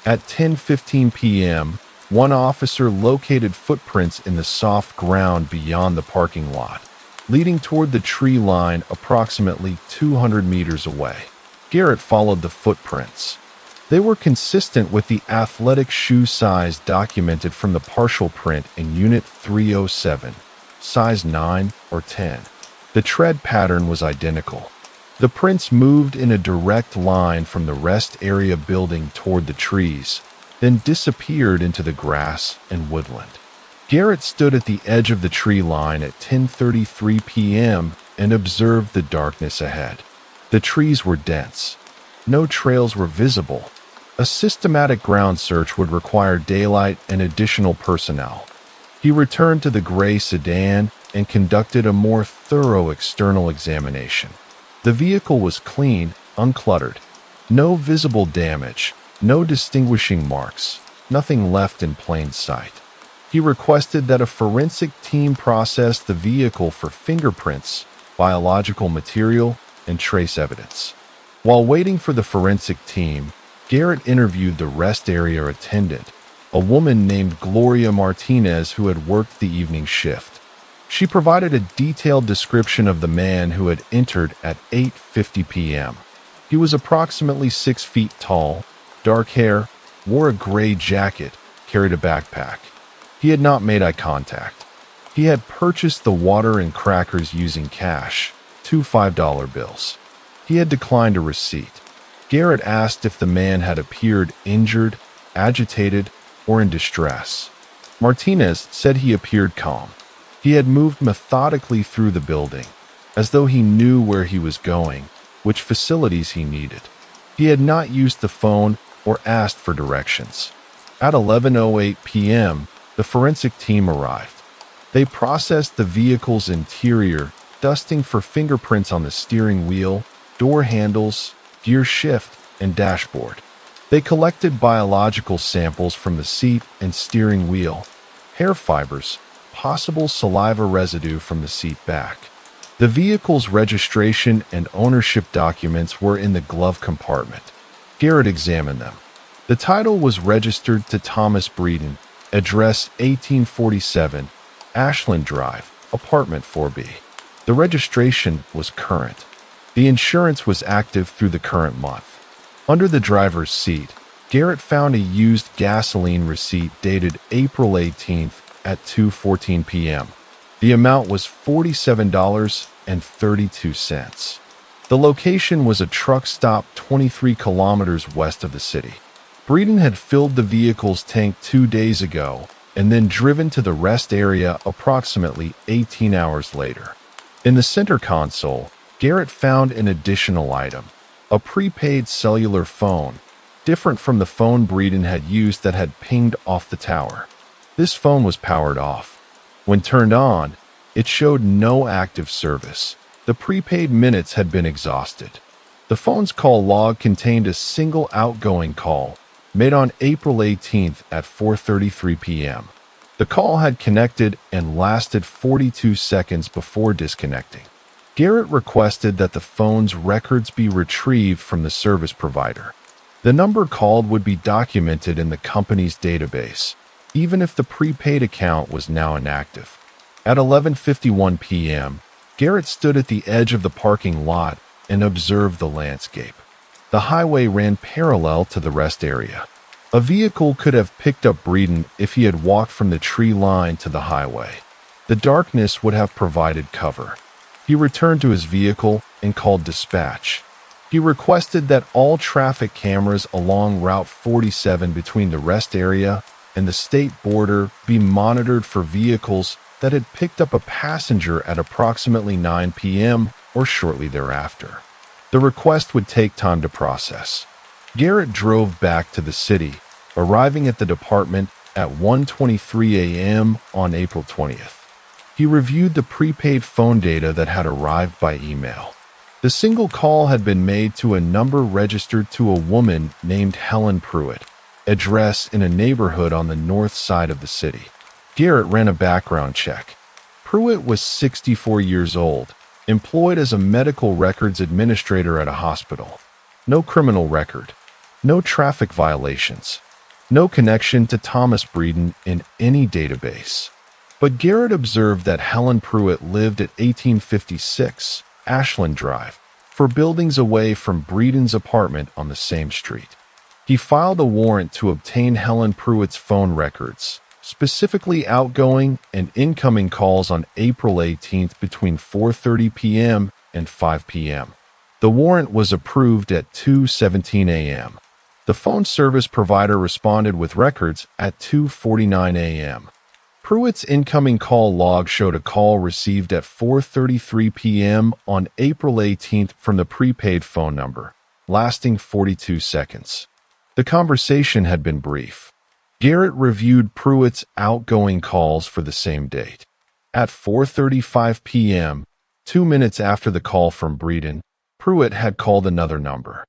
At 10:15 p.m., one officer located footprints in the soft ground beyond the parking lot, leading toward the tree line approximately 200 meters away. Garrett followed the footprints. They were consistent with the athletic shoe size documented from the partial print in Unit 307, size 9 or 10. The tread pattern was identical. The prints moved in a direct line from the rest area building toward the trees, then disappeared into the grass and woodland. Garrett stood at the edge of the tree line at 10:33 p.m. and observed the darkness ahead. The trees were dense. No trails were visible. A systematic ground search would require daylight and additional personnel. He returned to the gray sedan and conducted a more thorough external examination. The vehicle was clean, uncluttered. No visible damage, no distinguishing marks, nothing left in plain sight. He requested that a forensic team process the vehicle for fingerprints, biological material, and trace evidence. While waiting for the forensic team, Garrett interviewed the rest area attendant, a woman named Gloria Martinez who had worked the evening shift. She provided a detailed description of the man who had entered at 8:50 p.m. He was approximately 6 feet tall, dark hair, wore a gray jacket, carried a backpack. He had not made eye contact. He had purchased the water and crackers using cash, 2 $5 bills. He had declined a receipt. Garrett asked if the man had appeared injured, agitated, or in distress. Martinez said he appeared calm. He had moved methodically through the building, as though he knew where he was going, which facilities he needed. He had not used the phone or asked for directions. At 11:08 p.m., the forensic team arrived. They processed the vehicle's interior, dusting for fingerprints on the steering wheel, door handles, gear shift, and dashboard. They collected biological samples from the seat and steering wheel, hair fibers, possible saliva residue from the seat back. The vehicle's registration and ownership documents were in the glove compartment. Garrett examined them. The title was registered to Thomas Breeden, address 1847, Ashland Drive, apartment 4B. The registration was current. The insurance was active through the current month. Under the driver's seat, Garrett found a used gasoline receipt dated April 18th at 2:14 p.m. The amount was $47.32. The location was a truck stop 23 kilometers west of the city. Breeden had filled the vehicle's tank 2 days ago and then driven to the rest area approximately 18 hours later. In the center console, Garrett found an additional item, a prepaid cellular phone, different from the phone Breeden had used that had pinged off the tower. This phone was powered off. When turned on, it showed no active service. The prepaid minutes had been exhausted. The phone's call log contained a single outgoing call, made on April 18th at 4:33 p.m. The call had connected and lasted 42 seconds before disconnecting. Garrett requested that the phone's records be retrieved from the service provider. The number called would be documented in the company's database, even if the prepaid account was now inactive. At 11:51 p.m., Garrett stood at the edge of the parking lot and observed the landscape. The highway ran parallel to the rest area. A vehicle could have picked up Breeden if he had walked from the tree line to the highway. The darkness would have provided cover. He returned to his vehicle and called dispatch. He requested that all traffic cameras along Route 47 between the rest area and the state border be monitored for vehicles that had picked up a passenger at approximately 9 p.m. or shortly thereafter. The request would take time to process. Garrett drove back to the city, arriving at the department at 1:23 a.m. on April 20th. He reviewed the prepaid phone data that had arrived by email. The single call had been made to a number registered to a woman named Helen Pruitt, address in a neighborhood on the north side of the city. Garrett ran a background check. Pruitt was 64 years old, employed as a medical records administrator at a hospital. No criminal record. No traffic violations. No connection to Thomas Breeden in any database. But Garrett observed that Helen Pruitt lived at 1856 Ashland Drive, 4 buildings away from Breeden's apartment on the same street. He filed a warrant to obtain Helen Pruitt's phone records, specifically outgoing and incoming calls on April 18th between 4:30 p.m. and 5 p.m. The warrant was approved at 2:17 a.m. The phone service provider responded with records at 2:49 a.m. Pruitt's incoming call log showed a call received at 4:33 p.m. on April 18th from the prepaid phone number, lasting 42 seconds. The conversation had been brief. Garrett reviewed Pruitt's outgoing calls for the same date. At 4:35 p.m., 2 minutes after the call from Breeden, Pruitt had called another number.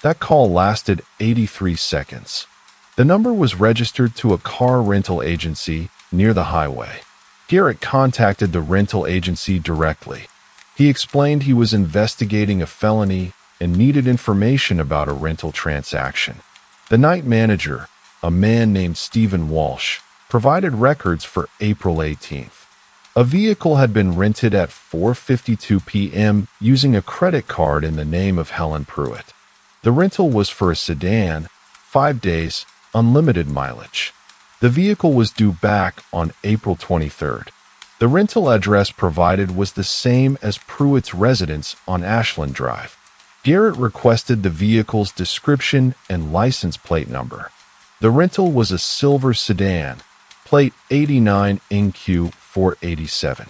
That call lasted 83 seconds. The number was registered to a car rental agency near the highway. Garrett contacted the rental agency directly. He explained he was investigating a felony and needed information about a rental transaction. The night manager, a man named Stephen Walsh, provided records for April 18th. A vehicle had been rented at 4:52 p.m. using a credit card in the name of Helen Pruitt. The rental was for a sedan, 5 days, unlimited mileage. The vehicle was due back on April 23rd. The rental address provided was the same as Pruitt's residence on Ashland Drive. Garrett requested the vehicle's description and license plate number. The rental was a silver sedan, plate 89NQ487.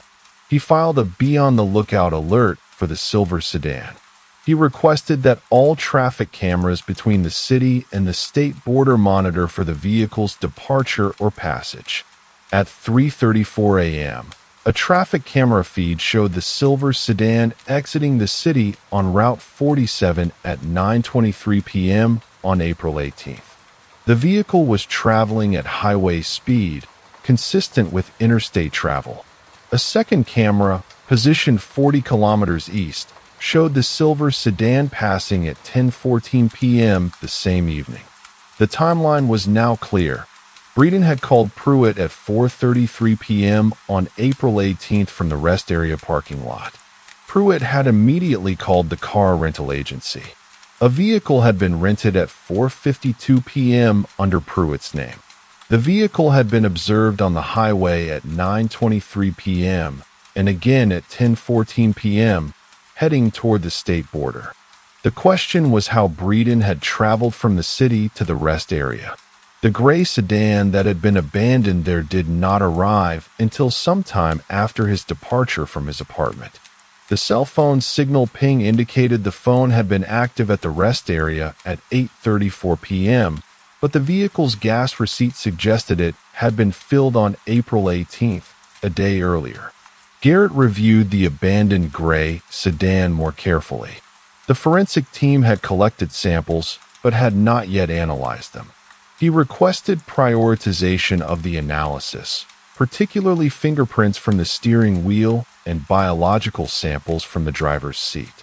He filed a be on the lookout alert for the silver sedan. He requested that all traffic cameras between the city and the state border monitor for the vehicle's departure or passage. At 3:34 a.m., a traffic camera feed showed the silver sedan exiting the city on Route 47 at 9:23 p.m. on April 18th. The vehicle was traveling at highway speed, consistent with interstate travel. A second camera, positioned 40 kilometers east, showed the silver sedan passing at 10:14 p.m. the same evening. The timeline was now clear. Breeden had called Pruitt at 4:33 p.m. on April 18th from the rest area parking lot. Pruitt had immediately called the car rental agency. A vehicle had been rented at 4:52 p.m. under Pruitt's name. The vehicle had been observed on the highway at 9:23 p.m. and again at 10:14 p.m., heading toward the state border. The question was how Breeden had traveled from the city to the rest area. The gray sedan that had been abandoned there did not arrive until sometime after his departure from his apartment. The cell phone signal ping indicated the phone had been active at the rest area at 8:34 p.m., but the vehicle's gas receipt suggested it had been filled on April 18th, a day earlier. Garrett reviewed the abandoned gray sedan more carefully. The forensic team had collected samples, but had not yet analyzed them. He requested prioritization of the analysis, particularly fingerprints from the steering wheel and biological samples from the driver's seat.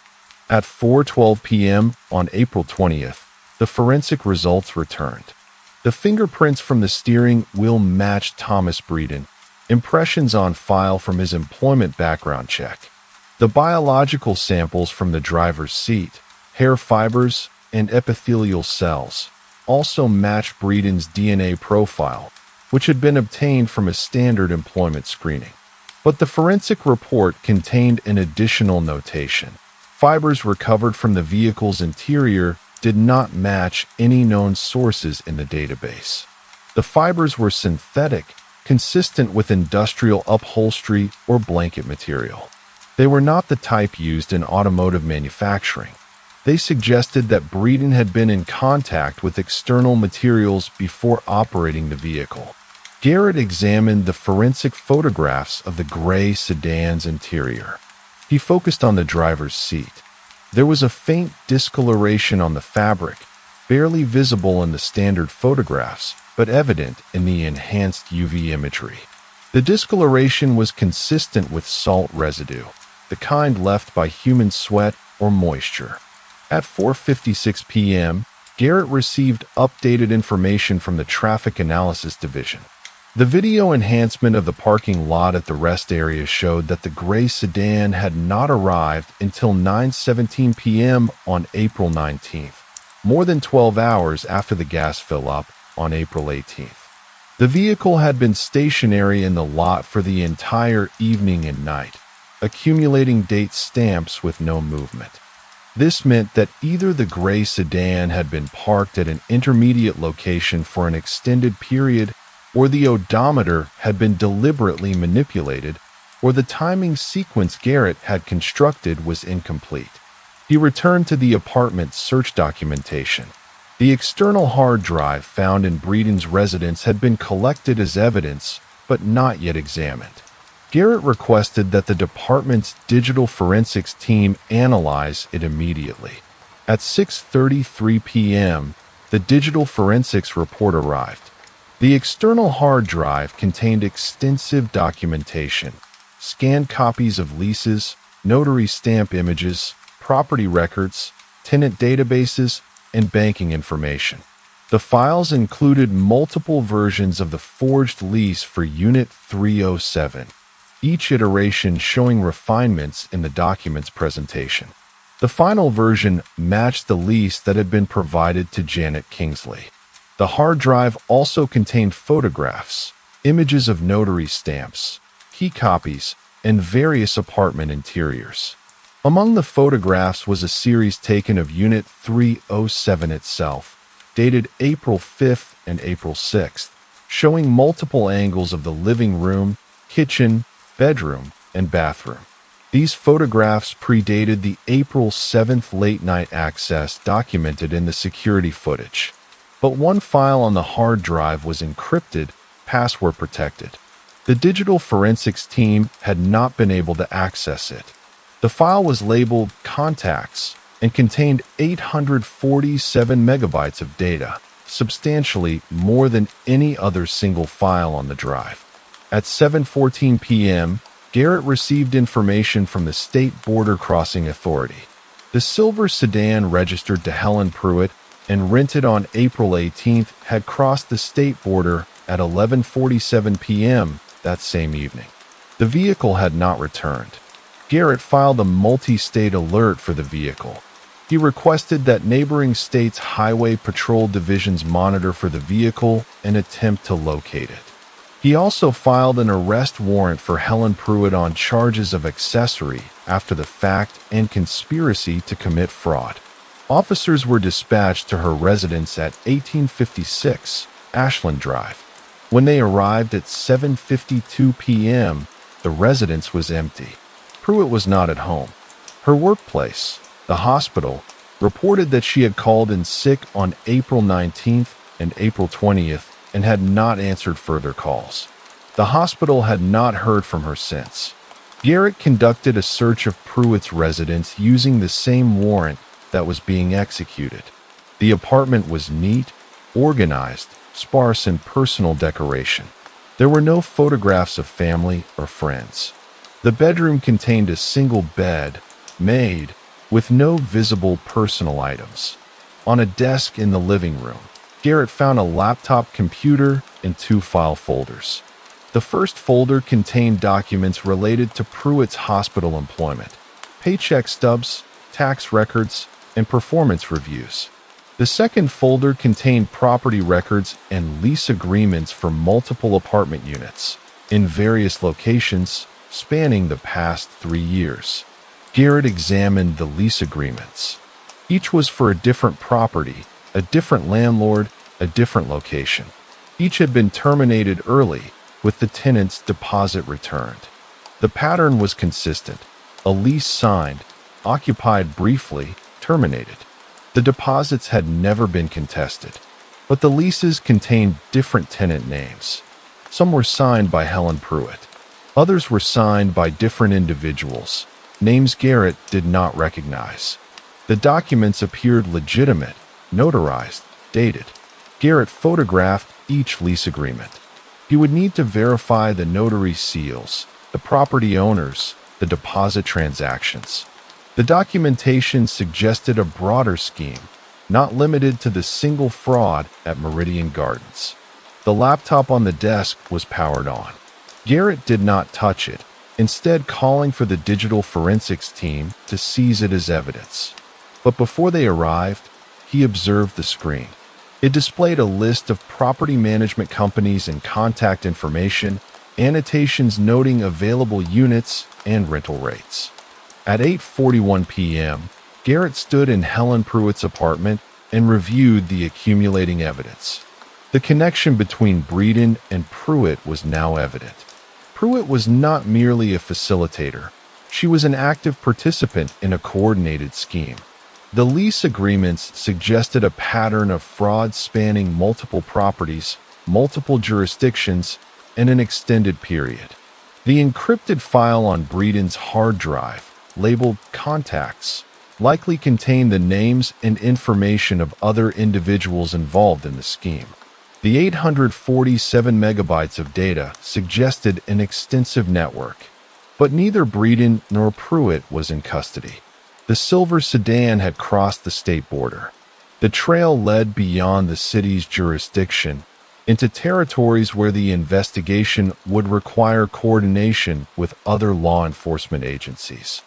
At 4:12 p.m. on April 20th, the forensic results returned. The fingerprints from the steering wheel matched Thomas Breeden, impressions on file from his employment background check. The biological samples from the driver's seat, hair fibers, and epithelial cells also matched Breeden's DNA profile, which had been obtained from a standard employment screening. But the forensic report contained an additional notation. Fibers recovered from the vehicle's interior did not match any known sources in the database. The fibers were synthetic, consistent with industrial upholstery or blanket material. They were not the type used in automotive manufacturing. They suggested that Breeden had been in contact with external materials before operating the vehicle. Garrett examined the forensic photographs of the gray sedan's interior. He focused on the driver's seat. There was a faint discoloration on the fabric, barely visible in the standard photographs, but evident in the enhanced UV imagery. The discoloration was consistent with salt residue, the kind left by human sweat or moisture. At 4:56 p.m., Garrett received updated information from the Traffic Analysis Division. The video enhancement of the parking lot at the rest area showed that the gray sedan had not arrived until 9:17 p.m. on April 19th, more than 12 hours after the gas fill up on April 18th. The vehicle had been stationary in the lot for the entire evening and night, accumulating date stamps with no movement. This meant that either the gray sedan had been parked at an intermediate location for an extended period or the odometer had been deliberately manipulated, or the timing sequence Garrett had constructed was incomplete. He returned to the apartment's search documentation. The external hard drive found in Breeden's residence had been collected as evidence, but not yet examined. Garrett requested that the department's digital forensics team analyze it immediately. At 6:33 p.m., the digital forensics report arrived. The external hard drive contained extensive documentation, scanned copies of leases, notary stamp images, property records, tenant databases, and banking information. The files included multiple versions of the forged lease for Unit 307, each iteration showing refinements in the document's presentation. The final version matched the lease that had been provided to Janet Kingsley. The hard drive also contained photographs, images of notary stamps, key copies, and various apartment interiors. Among the photographs was a series taken of Unit 307 itself, dated April 5th and April 6th, showing multiple angles of the living room, kitchen, bedroom, and bathroom. These photographs predated the April 7th late-night access documented in the security footage. But one file on the hard drive was encrypted, password protected. The digital forensics team had not been able to access it. The file was labeled Contacts and contained 847 megabytes of data, substantially more than any other single file on the drive. At 7:14 p.m., Garrett received information from the State Border Crossing Authority. The silver sedan registered to Helen Pruitt and rented on April 18th had crossed the state border at 11:47 p.m. that same evening. The vehicle had not returned. Garrett filed a multi-state alert for the vehicle. He requested that neighboring states' highway patrol divisions monitor for the vehicle and attempt to locate it. He also filed an arrest warrant for Helen Pruitt on charges of accessory after the fact and conspiracy to commit fraud. Officers were dispatched to her residence at 1856 Ashland Drive. When they arrived at 7:52 p.m., the residence was empty. Pruitt was not at home. Her workplace, the hospital, reported that she had called in sick on April 19th and April 20th and had not answered further calls. The hospital had not heard from her since. Garrett conducted a search of Pruitt's residence using the same warrant that was being executed. The apartment was neat, organized, sparse in personal decoration. There were no photographs of family or friends. The bedroom contained a single bed, made, with no visible personal items. On a desk in the living room, Garrett found a laptop computer and 2 file folders. The first folder contained documents related to Pruitt's hospital employment, paycheck stubs, tax records, and performance reviews. The second folder contained property records and lease agreements for multiple apartment units in various locations spanning the past 3 years. Garrett examined the lease agreements. Each was for a different property, a different landlord, a different location. Each had been terminated early, with the tenant's deposit returned. The pattern was consistent. A lease signed, occupied briefly, terminated. The deposits had never been contested, but the leases contained different tenant names. Some were signed by Helen Pruitt. Others were signed by different individuals, names Garrett did not recognize. The documents appeared legitimate, notarized, dated. Garrett photographed each lease agreement. He would need to verify the notary seals, the property owners, the deposit transactions. The documentation suggested a broader scheme, not limited to the single fraud at Meridian Gardens. The laptop on the desk was powered on. Garrett did not touch it, instead calling for the digital forensics team to seize it as evidence. But before they arrived, he observed the screen. It displayed a list of property management companies and contact information, annotations noting available units and rental rates. At 8:41 p.m., Garrett stood in Helen Pruitt's apartment and reviewed the accumulating evidence. The connection between Breeden and Pruitt was now evident. Pruitt was not merely a facilitator. She was an active participant in a coordinated scheme. The lease agreements suggested a pattern of fraud spanning multiple properties, multiple jurisdictions, and an extended period. The encrypted file on Breeden's hard drive, labeled Contacts, likely contained the names and information of other individuals involved in the scheme. The 847 megabytes of data suggested an extensive network, but neither Breeden nor Pruitt was in custody. The silver sedan had crossed the state border. The trail led beyond the city's jurisdiction into territories where the investigation would require coordination with other law enforcement agencies.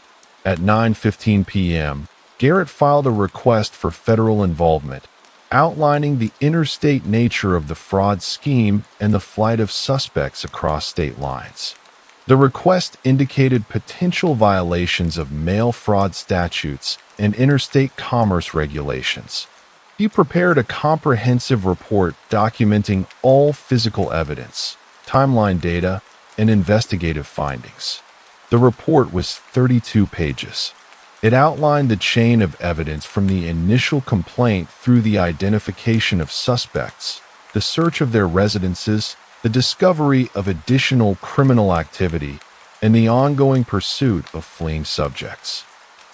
At 9:15 p.m., Garrett filed a request for federal involvement, outlining the interstate nature of the fraud scheme and the flight of suspects across state lines. The request indicated potential violations of mail fraud statutes and interstate commerce regulations. He prepared a comprehensive report documenting all physical evidence, timeline data, and investigative findings. The report was 32 pages. It outlined the chain of evidence from the initial complaint through the identification of suspects, the search of their residences, the discovery of additional criminal activity, and the ongoing pursuit of fleeing subjects.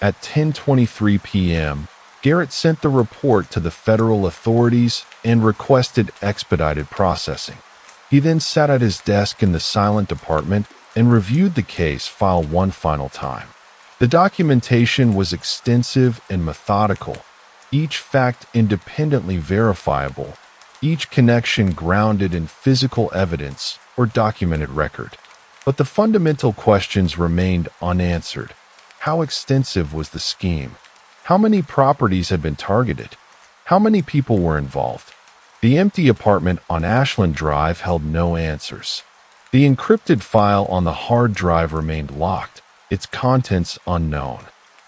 At 10:23 p.m., Garrett sent the report to the federal authorities and requested expedited processing. He then sat at his desk in the silent department and reviewed the case file one final time. The documentation was extensive and methodical, each fact independently verifiable, each connection grounded in physical evidence or documented record. But the fundamental questions remained unanswered. How extensive was the scheme? How many properties had been targeted? How many people were involved? The empty apartment on Ashland Drive held no answers. The encrypted file on the hard drive remained locked, its contents unknown.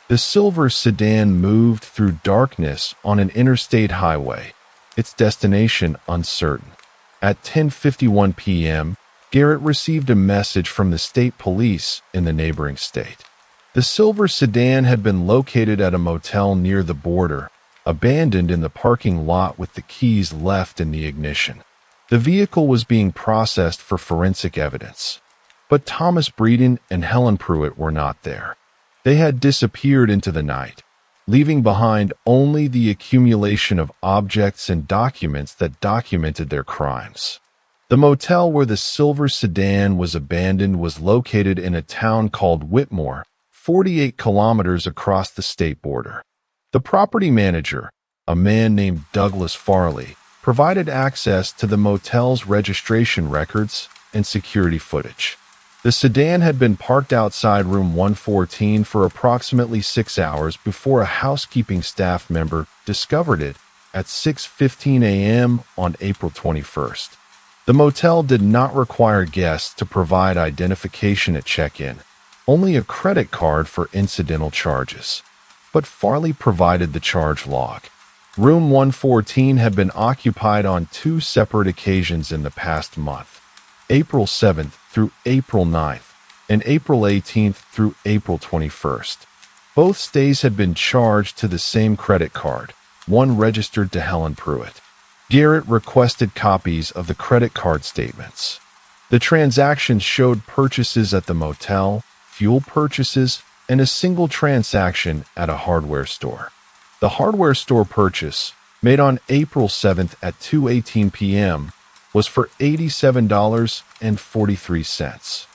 The silver sedan moved through darkness on an interstate highway, its destination uncertain. At 10:51 p.m., Garrett received a message from the state police in the neighboring state. The silver sedan had been located at a motel near the border, abandoned in the parking lot with the keys left in the ignition. The vehicle was being processed for forensic evidence. But Thomas Breeden and Helen Pruitt were not there. They had disappeared into the night, leaving behind only the accumulation of objects and documents that documented their crimes. The motel where the silver sedan was abandoned was located in a town called Whitmore, 48 kilometers across the state border. The property manager, a man named Douglas Farley, provided access to the motel's registration records and security footage. The sedan had been parked outside room 114 for approximately 6 hours before a housekeeping staff member discovered it at 6:15 a.m. on April 21st. The motel did not require guests to provide identification at check-in, only a credit card for incidental charges. But Farley provided the charge log. Room 114 had been occupied on 2 separate occasions in the past month, April 7th through April 9th, and April 18th through April 21st. Both stays had been charged to the same credit card, one registered to Helen Pruitt. Garrett requested copies of the credit card statements. The transactions showed purchases at the motel, fuel purchases, and a single transaction at a hardware store. The hardware store purchase, made on April 7th at 2:18 p.m., was for $87.43.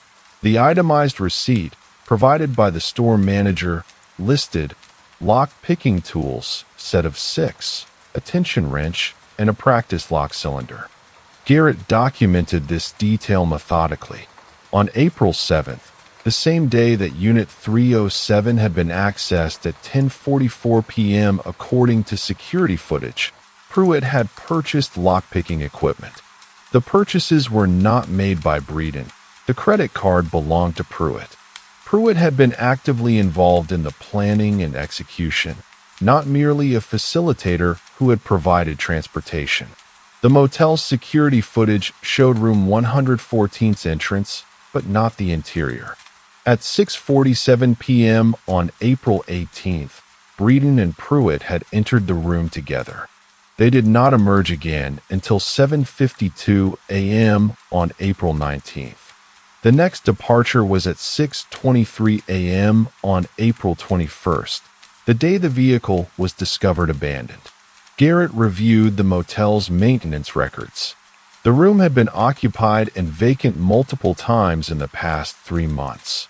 The itemized receipt, provided by the store manager, listed lock-picking tools, set of 6, a tension wrench, and a practice lock cylinder. Garrett documented this detail methodically. On April 7th, the same day that Unit 307 had been accessed at 10:44 p.m. according to security footage, Pruitt had purchased lockpicking equipment. The purchases were not made by Breeden. The credit card belonged to Pruitt. Pruitt had been actively involved in the planning and execution, not merely a facilitator who had provided transportation. The motel's security footage showed room 114's entrance, but not the interior. At 6:47 p.m. on April 18th, Breeden and Pruitt had entered the room together. They did not emerge again until 7:52 a.m. on April 19th. The next departure was at 6:23 a.m. on April 21st, the day the vehicle was discovered abandoned. Garrett reviewed the motel's maintenance records. The room had been occupied and vacant multiple times in the past 3 months.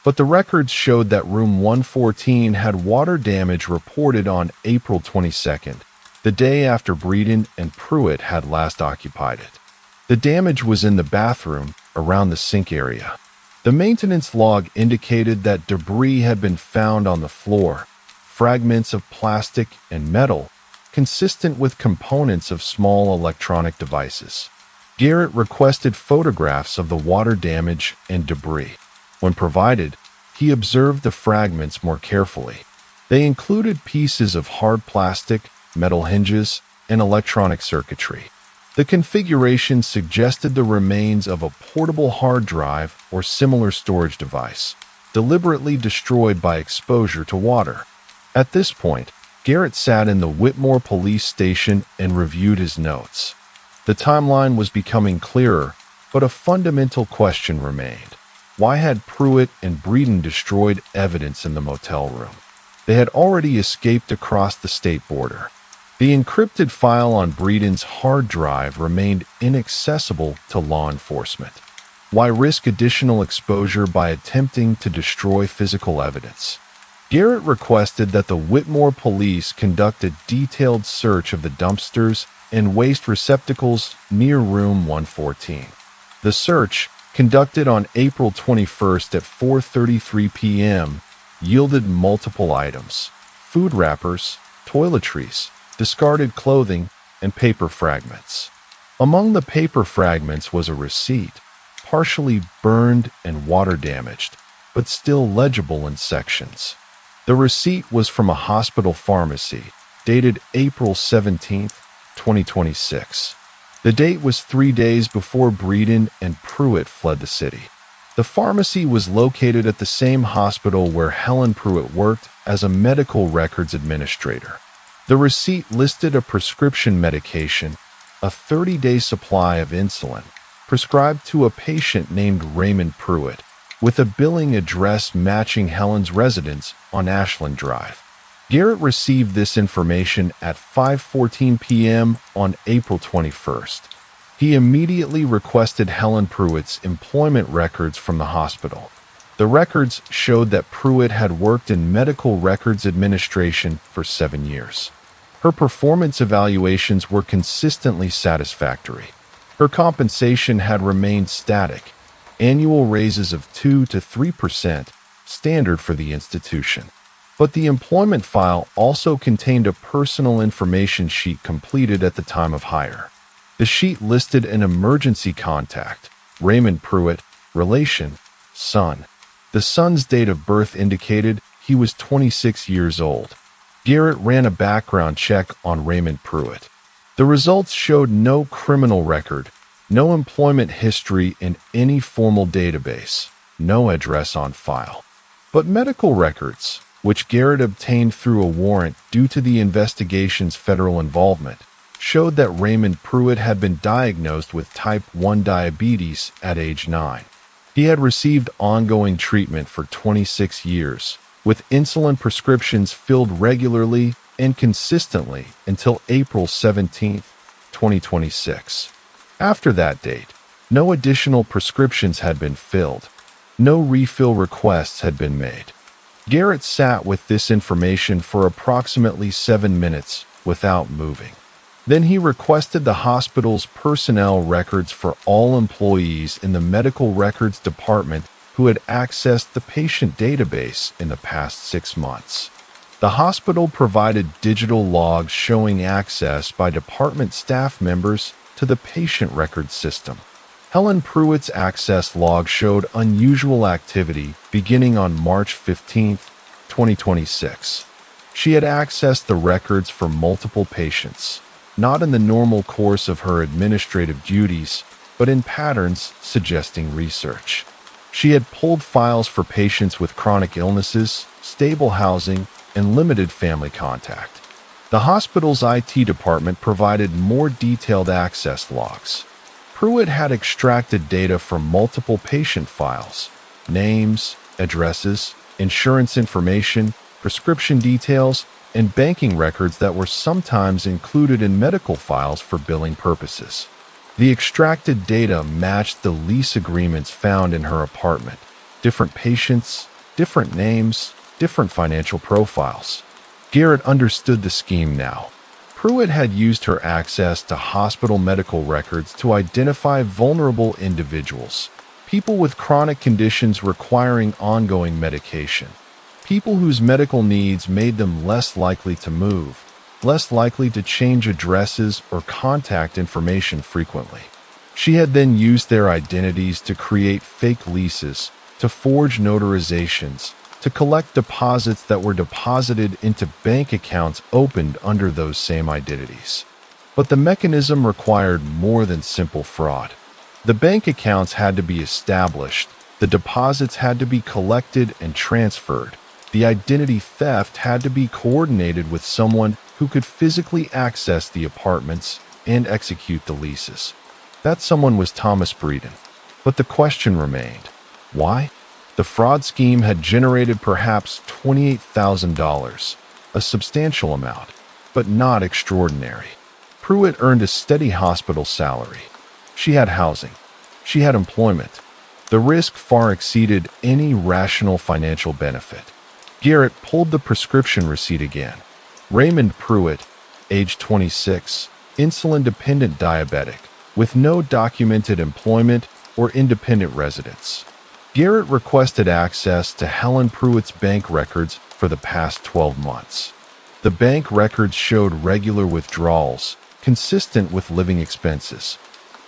But the records showed that room 114 had water damage reported on April 22nd, the day after Breeden and Pruitt had last occupied it. The damage was in the bathroom, around the sink area. The maintenance log indicated that debris had been found on the floor, fragments of plastic and metal, consistent with components of small electronic devices. Garrett requested photographs of the water damage and debris. When provided, he observed the fragments more carefully. They included pieces of hard plastic, metal hinges, and electronic circuitry. The configuration suggested the remains of a portable hard drive or similar storage device, deliberately destroyed by exposure to water. At this point, Garrett sat in the Whitmore police station and reviewed his notes. The timeline was becoming clearer, but a fundamental question remained. Why had Pruitt and Breeden destroyed evidence in the motel room? They had already escaped across the state border. The encrypted file on Breeden's hard drive remained inaccessible to law enforcement. Why risk additional exposure by attempting to destroy physical evidence? Garrett requested that the Whitmore police conduct a detailed search of the dumpsters and waste receptacles near room 114. The search, conducted on April 21st at 4:33 p.m., yielded multiple items: food wrappers, toiletries, discarded clothing, and paper fragments. Among the paper fragments was a receipt, partially burned and water-damaged, but still legible in sections. The receipt was from a hospital pharmacy, dated April 17, 2026. The date was 3 days before Breeden and Pruitt fled the city. The pharmacy was located at the same hospital where Helen Pruitt worked as a medical records administrator. The receipt listed a prescription medication, a 30-day supply of insulin, prescribed to a patient named Raymond Pruitt, with a billing address matching Helen's residence on Ashland Drive. Garrett received this information at 5:14 p.m. on April 21st. He immediately requested Helen Pruitt's employment records from the hospital. The records showed that Pruitt had worked in medical records administration for 7 years. Her performance evaluations were consistently satisfactory. Her compensation had remained static, annual raises of 2 to 3%, standard for the institution. But the employment file also contained a personal information sheet completed at the time of hire. The sheet listed an emergency contact, Raymond Pruitt, relation, son. The son's date of birth indicated he was 26 years old. Garrett ran a background check on Raymond Pruitt. The results showed no criminal record, no employment history in any formal database, no address on file. But medical records, which Garrett obtained through a warrant due to the investigation's federal involvement, showed that Raymond Pruitt had been diagnosed with type 1 diabetes at age 9. He had received ongoing treatment for 26 years, with insulin prescriptions filled regularly and consistently until April 17, 2026. After that date, no additional prescriptions had been filled. No refill requests had been made. Garrett sat with this information for approximately 7 minutes without moving. Then he requested the hospital's personnel records for all employees in the medical records department who had accessed the patient database in the past 6 months. The hospital provided digital logs showing access by department staff members to the patient records system. Helen Pruitt's access log showed unusual activity beginning on March 15, 2026. She had accessed the records for multiple patients. not in the normal course of her administrative duties, but in patterns suggesting research. She had pulled files for patients with chronic illnesses, stable housing, and limited family contact. The hospital's IT department provided more detailed access logs. Pruitt had extracted data from multiple patient files, names, addresses, insurance information, prescription details, and banking records that were sometimes included in medical files for billing purposes. The extracted data matched the lease agreements found in her apartment. Different patients, different names, different financial profiles. Garrett understood the scheme now. Pruitt had used her access to hospital medical records to identify vulnerable individuals, people with chronic conditions requiring ongoing medication, people whose medical needs made them less likely to move, less likely to change addresses or contact information frequently. She had then used their identities to create fake leases, to forge notarizations, to collect deposits that were deposited into bank accounts opened under those same identities. But the mechanism required more than simple fraud. The bank accounts had to be established, the deposits had to be collected and transferred, the identity theft had to be coordinated with someone who could physically access the apartments and execute the leases. That someone was Thomas Breeden. But the question remained, why? The fraud scheme had generated perhaps $28,000, a substantial amount, but not extraordinary. Pruitt earned a steady hospital salary. She had housing. She had employment. The risk far exceeded any rational financial benefit. Garrett pulled the prescription receipt again. Raymond Pruitt, age 26, insulin-dependent diabetic, with no documented employment or independent residence. Garrett requested access to Helen Pruitt's bank records for the past 12 months. The bank records showed regular withdrawals, consistent with living expenses.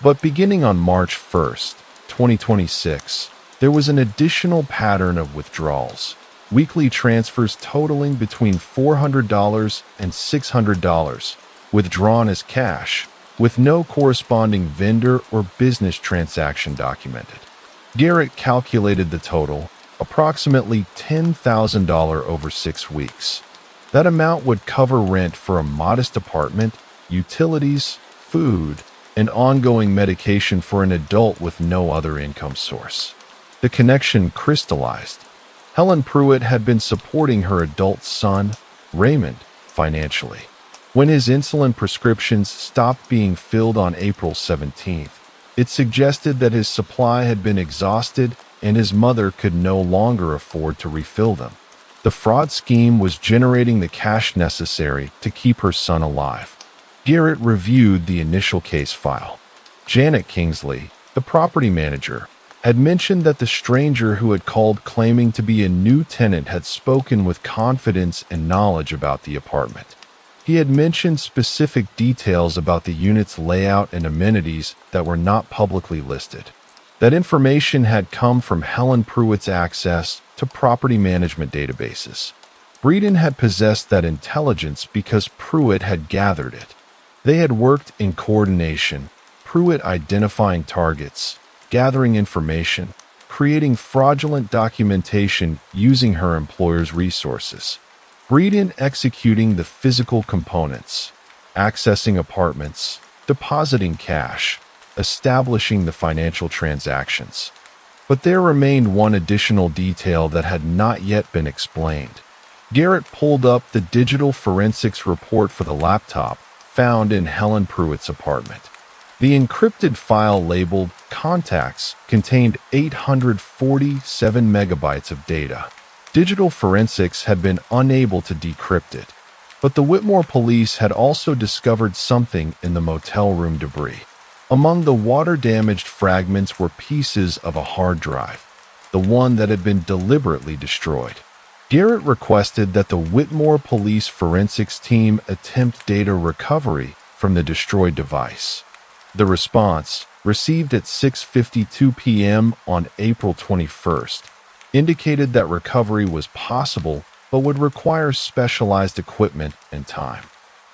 But beginning on March 1st, 2026, there was an additional pattern of withdrawals, weekly transfers totaling between $400 and $600, withdrawn as cash, with no corresponding vendor or business transaction documented. Garrett calculated the total, approximately $10,000 over 6 weeks. That amount would cover rent for a modest apartment, utilities, food, and ongoing medication for an adult with no other income source. The connection crystallized. Helen Pruitt had been supporting her adult son, Raymond, financially. When his insulin prescriptions stopped being filled on April 17th, it suggested that his supply had been exhausted and his mother could no longer afford to refill them. The fraud scheme was generating the cash necessary to keep her son alive. Garrett reviewed the initial case file. Janet Kingsley, the property manager, had mentioned that the stranger who had called claiming to be a new tenant had spoken with confidence and knowledge about the apartment. He had mentioned specific details about the unit's layout and amenities that were not publicly listed. That information had come from Helen Pruitt's access to property management databases. Breeden had possessed that intelligence because Pruitt had gathered it. They had worked in coordination, Pruitt identifying targets, gathering information, creating fraudulent documentation using her employer's resources. Breeden executing the physical components, accessing apartments, depositing cash, establishing the financial transactions. But there remained one additional detail that had not yet been explained. Garrett pulled up the digital forensics report for the laptop found in Helen Pruitt's apartment. The encrypted file labeled Contacts contained 847 megabytes of data. Digital forensics had been unable to decrypt it, but the Whitmore police had also discovered something in the motel room debris. Among the water-damaged fragments were pieces of a hard drive, the one that had been deliberately destroyed. Garrett requested that the Whitmore police forensics team attempt data recovery from the destroyed device. The response, received at 6:52 p.m. on April 21st, indicated that recovery was possible but would require specialized equipment and time.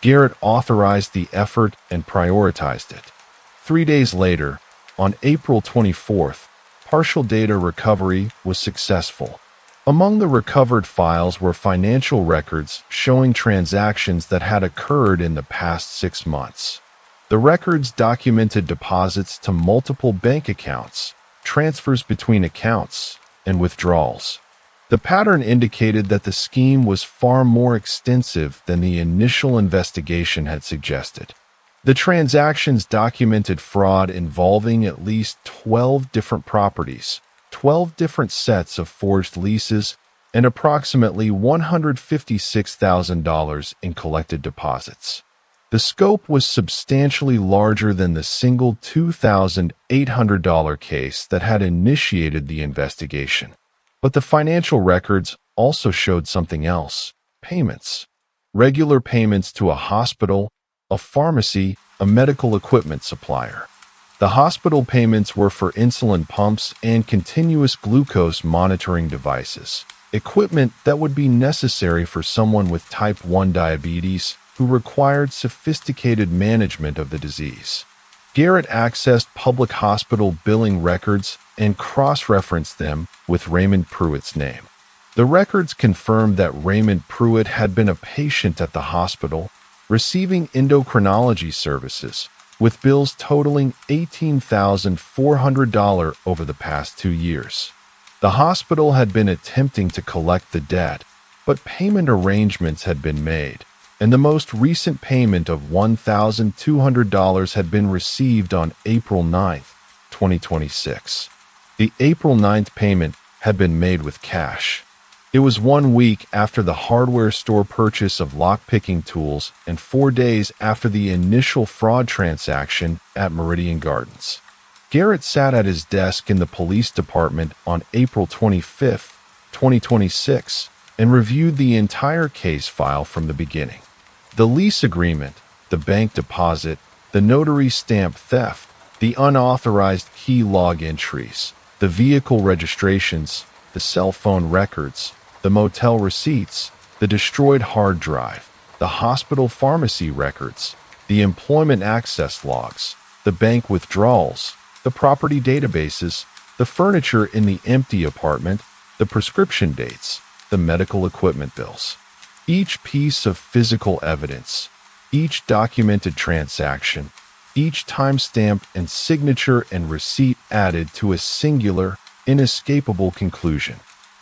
Garrett authorized the effort and prioritized it. 3 days later, on April 24th, partial data recovery was successful. Among the recovered files were financial records showing transactions that had occurred in the past 6 months. The records documented deposits to multiple bank accounts, transfers between accounts, and withdrawals. The pattern indicated that the scheme was far more extensive than the initial investigation had suggested. The transactions documented fraud involving at least 12 different properties, 12 different sets of forged leases, and approximately $156,000 in collected deposits. The scope was substantially larger than the single $2,800 case that had initiated the investigation. But the financial records also showed something else: payments. Regular payments to a hospital, a pharmacy, a medical equipment supplier. The hospital payments were for insulin pumps and continuous glucose monitoring devices, equipment that would be necessary for someone with type 1 diabetes who required sophisticated management of the disease. Garrett accessed public hospital billing records and cross-referenced them with Raymond Pruitt's name. The records confirmed that Raymond Pruitt had been a patient at the hospital, receiving endocrinology services, with bills totaling $18,400 over the past 2 years. The hospital had been attempting to collect the debt, but payment arrangements had been made, and the most recent payment of $1,200 had been received on April 9, 2026. The April 9th payment had been made with cash. It was 1 week after the hardware store purchase of lock-picking tools and 4 days after the initial fraud transaction at Meridian Gardens. Garrett sat at his desk in the police department on April 25, 2026, and reviewed the entire case file from the beginning. The lease agreement, the bank deposit, the notary stamp theft, the unauthorized key log entries, the vehicle registrations, the cell phone records, the motel receipts, the destroyed hard drive, the hospital pharmacy records, the employment access logs, the bank withdrawals, the property databases, the furniture in the empty apartment, the prescription dates, the medical equipment bills. Each piece of physical evidence, each documented transaction, each timestamp and signature and receipt added to a singular, inescapable conclusion.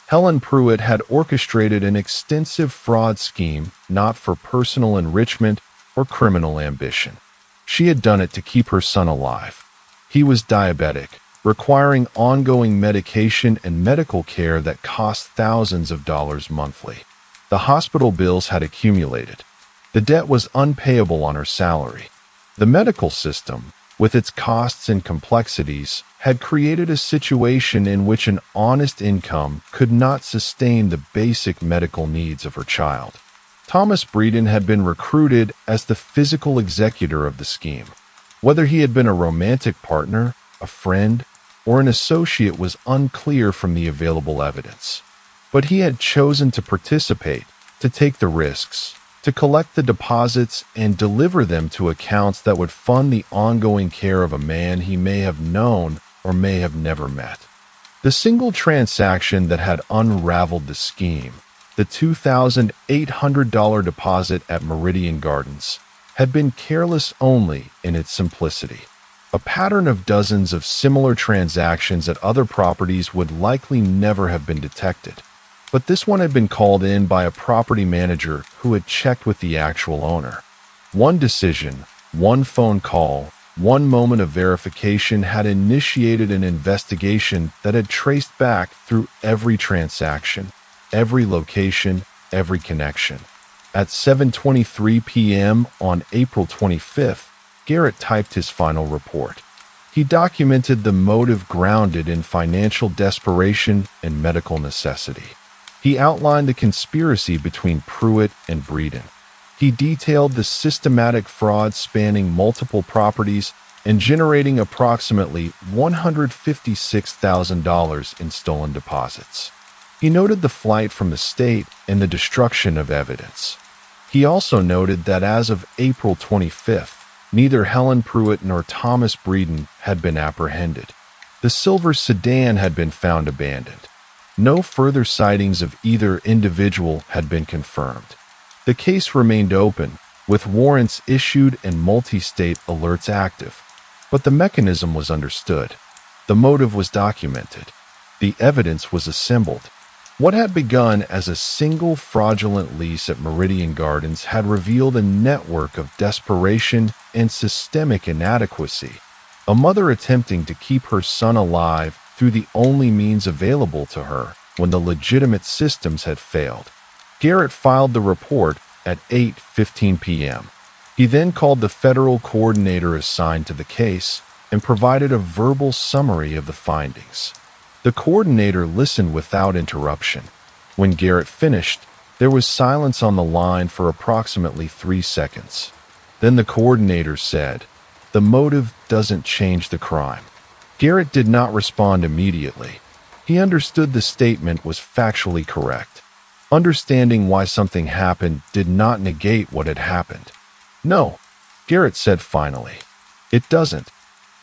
Helen Pruitt had orchestrated an extensive fraud scheme not for personal enrichment or criminal ambition. She had done it to keep her son alive. He was diabetic, requiring ongoing medication and medical care that cost thousands of dollars monthly. The hospital bills had accumulated. The debt was unpayable on her salary. The medical system, with its costs and complexities, had created a situation in which an honest income could not sustain the basic medical needs of her child. Thomas Breeden had been recruited as the physical executor of the scheme. Whether he had been a romantic partner, a friend, or an associate was unclear from the available evidence. But he had chosen to participate, to take the risks, to collect the deposits and deliver them to accounts that would fund the ongoing care of a man he may have known or may have never met. The single transaction that had unraveled the scheme, the $2,800 deposit at Meridian Gardens, had been careless only in its simplicity. A pattern of dozens of similar transactions at other properties would likely never have been detected. But this one had been called in by a property manager who had checked with the actual owner. One decision, one phone call, one moment of verification had initiated an investigation that had traced back through every transaction, every location, every connection. At 7:23 p.m. on April 25th, Garrett typed his final report. He documented the motive grounded in financial desperation and medical necessity. He outlined the conspiracy between Pruitt and Breeden. He detailed the systematic fraud spanning multiple properties and generating approximately $156,000 in stolen deposits. He noted the flight from the state and the destruction of evidence. He also noted that as of April 25th, neither Helen Pruitt nor Thomas Breeden had been apprehended. The silver sedan had been found abandoned. No further sightings of either individual had been confirmed. The case remained open, with warrants issued and multi-state alerts active. But the mechanism was understood. The motive was documented. The evidence was assembled. What had begun as a single fraudulent lease at Meridian Gardens had revealed a network of desperation and systemic inadequacy. A mother attempting to keep her son alive through the only means available to her when the legitimate systems had failed. Garrett filed the report at 8:15 p.m. He then called the federal coordinator assigned to the case and provided a verbal summary of the findings. The coordinator listened without interruption. When Garrett finished, there was silence on the line for approximately 3 seconds. Then the coordinator said, "The motive doesn't change the crime." Garrett did not respond immediately. He understood the statement was factually correct. Understanding why something happened did not negate what had happened. "No," Garrett said finally. "It doesn't."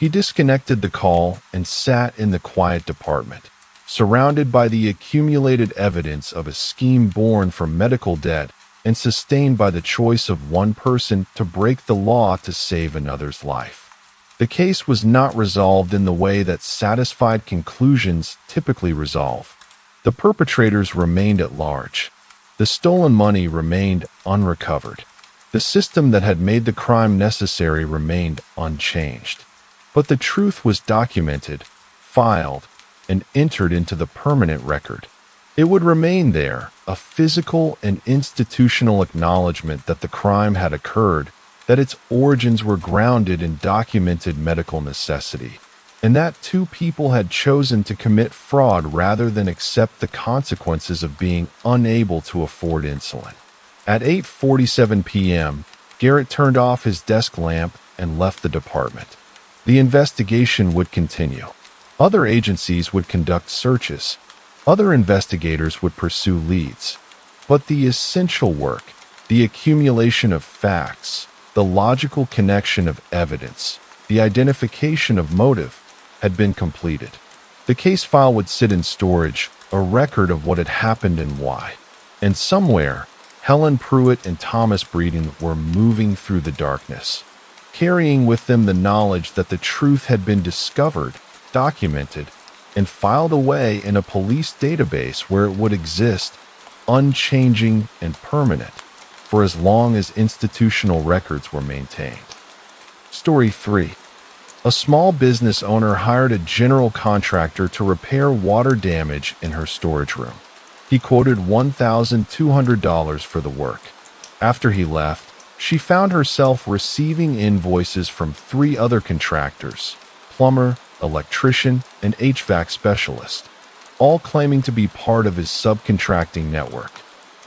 He disconnected the call and sat in the quiet department, surrounded by the accumulated evidence of a scheme born from medical debt and sustained by the choice of one person to break the law to save another's life. The case was not resolved in the way that satisfied conclusions typically resolve. The perpetrators remained at large. The stolen money remained unrecovered. The system that had made the crime necessary remained unchanged. But the truth was documented, filed, and entered into the permanent record. It would remain there, a physical and institutional acknowledgement that the crime had occurred, that its origins were grounded in documented medical necessity, and that two people had chosen to commit fraud rather than accept the consequences of being unable to afford insulin. At 8:47 p.m., Garrett turned off his desk lamp and left the department. The investigation would continue. Other agencies would conduct searches. Other investigators would pursue leads. But the essential work, the accumulation of facts, the logical connection of evidence, the identification of motive, had been completed. The case file would sit in storage, a record of what had happened and why. And somewhere, Helen Pruitt and Thomas Breeden were moving through the darkness, carrying with them the knowledge that the truth had been discovered, documented, and filed away in a police database where it would exist, unchanging and permanent, for as long as institutional records were maintained. Story 3. A small business owner hired a general contractor to repair water damage in her storage room. He quoted $1,200 for the work. After he left, she found herself receiving invoices from 3 other contractors, plumber, electrician, and HVAC specialist, all claiming to be part of his subcontracting network.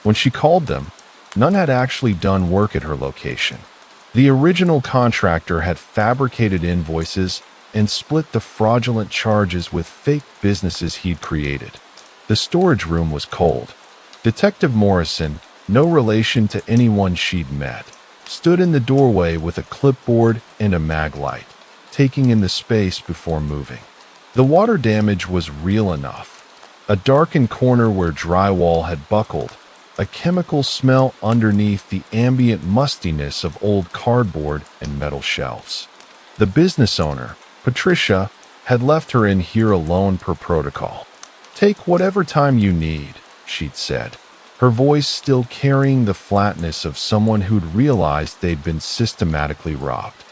When she called them, none had actually done work at her location. The original contractor had fabricated invoices and split the fraudulent charges with fake businesses he'd created. The storage room was cold. Detective Morrison, no relation to anyone she'd met, stood in the doorway with a clipboard and a mag light, taking in the space before moving. The water damage was real enough. A darkened corner where drywall had buckled, a chemical smell underneath the ambient mustiness of old cardboard and metal shelves. The business owner, Patricia, had left her in here alone per protocol. "Take whatever time you need," she'd said, her voice still carrying the flatness of someone who'd realized they'd been systematically robbed.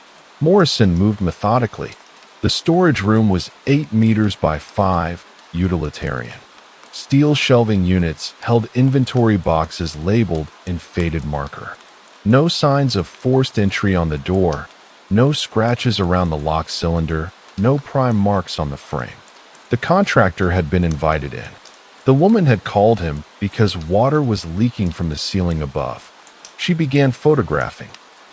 Morrison moved methodically. The storage room was 8 meters by 5, utilitarian. Steel shelving units held inventory boxes labeled in faded marker. No signs of forced entry on the door, no scratches around the lock cylinder, no prime marks on the frame. The contractor had been invited in. The woman had called him because water was leaking from the ceiling above. She began photographing.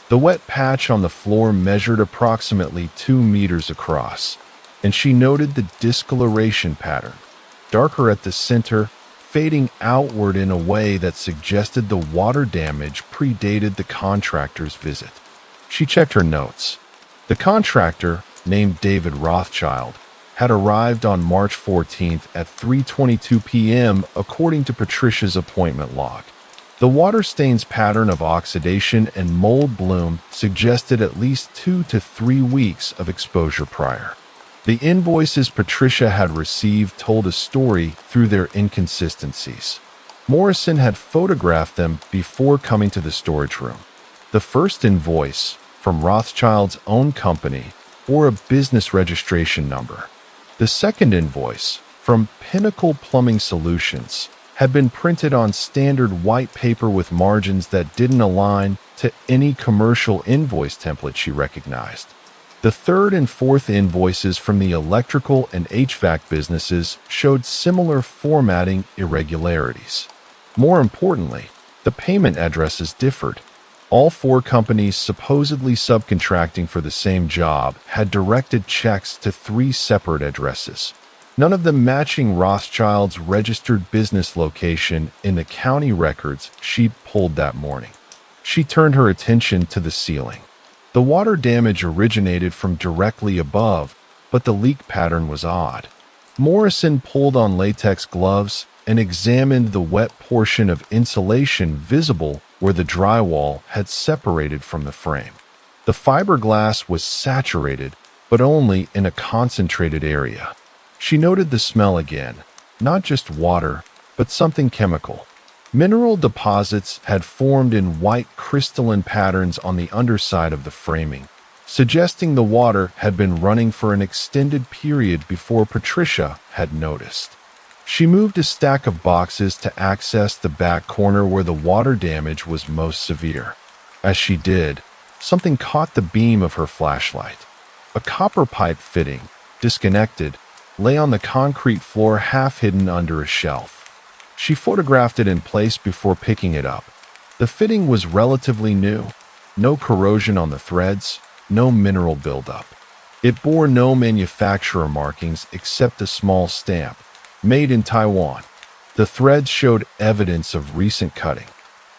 The wet patch on the floor measured approximately 2 meters across, and she noted the discoloration pattern, darker at the center, fading outward in a way that suggested the water damage predated the contractor's visit. She checked her notes. The contractor, named David Rothschild, had arrived on March 14th at 3:22 p.m. according to Patricia's appointment log. The water stain's pattern of oxidation and mold bloom suggested at least 2 to 3 weeks of exposure prior. The invoices Patricia had received told a story through their inconsistencies. Morrison had photographed them before coming to the storage room. The first invoice, from Rothschild's own company, bore a business registration number. The second invoice, from Pinnacle Plumbing Solutions, had been printed on standard white paper with margins that didn't align to any commercial invoice template she recognized. The third and fourth invoices from the electrical and HVAC businesses showed similar formatting irregularities. More importantly, the payment addresses differed. All 4 companies supposedly subcontracting for the same job had directed checks to 3 separate addresses, none of them matching Rothschild's registered business location in the county records she pulled that morning. She turned her attention to the ceiling. The water damage originated from directly above, but the leak pattern was odd. Morrison pulled on latex gloves and examined the wet portion of insulation visible where the drywall had separated from the frame. The fiberglass was saturated, but only in a concentrated area. She noted the smell again, not just water, but something chemical. Mineral deposits had formed in white crystalline patterns on the underside of the framing, suggesting the water had been running for an extended period before Patricia had noticed. She moved a stack of boxes to access the back corner where the water damage was most severe. As she did, something caught the beam of her flashlight. A copper pipe fitting, disconnected, lay on the concrete floor half hidden under a shelf. She photographed it in place before picking it up. The fitting was relatively new. No corrosion on the threads, no mineral buildup. It bore no manufacturer markings except a small stamp, made in Taiwan. The threads showed evidence of recent cutting.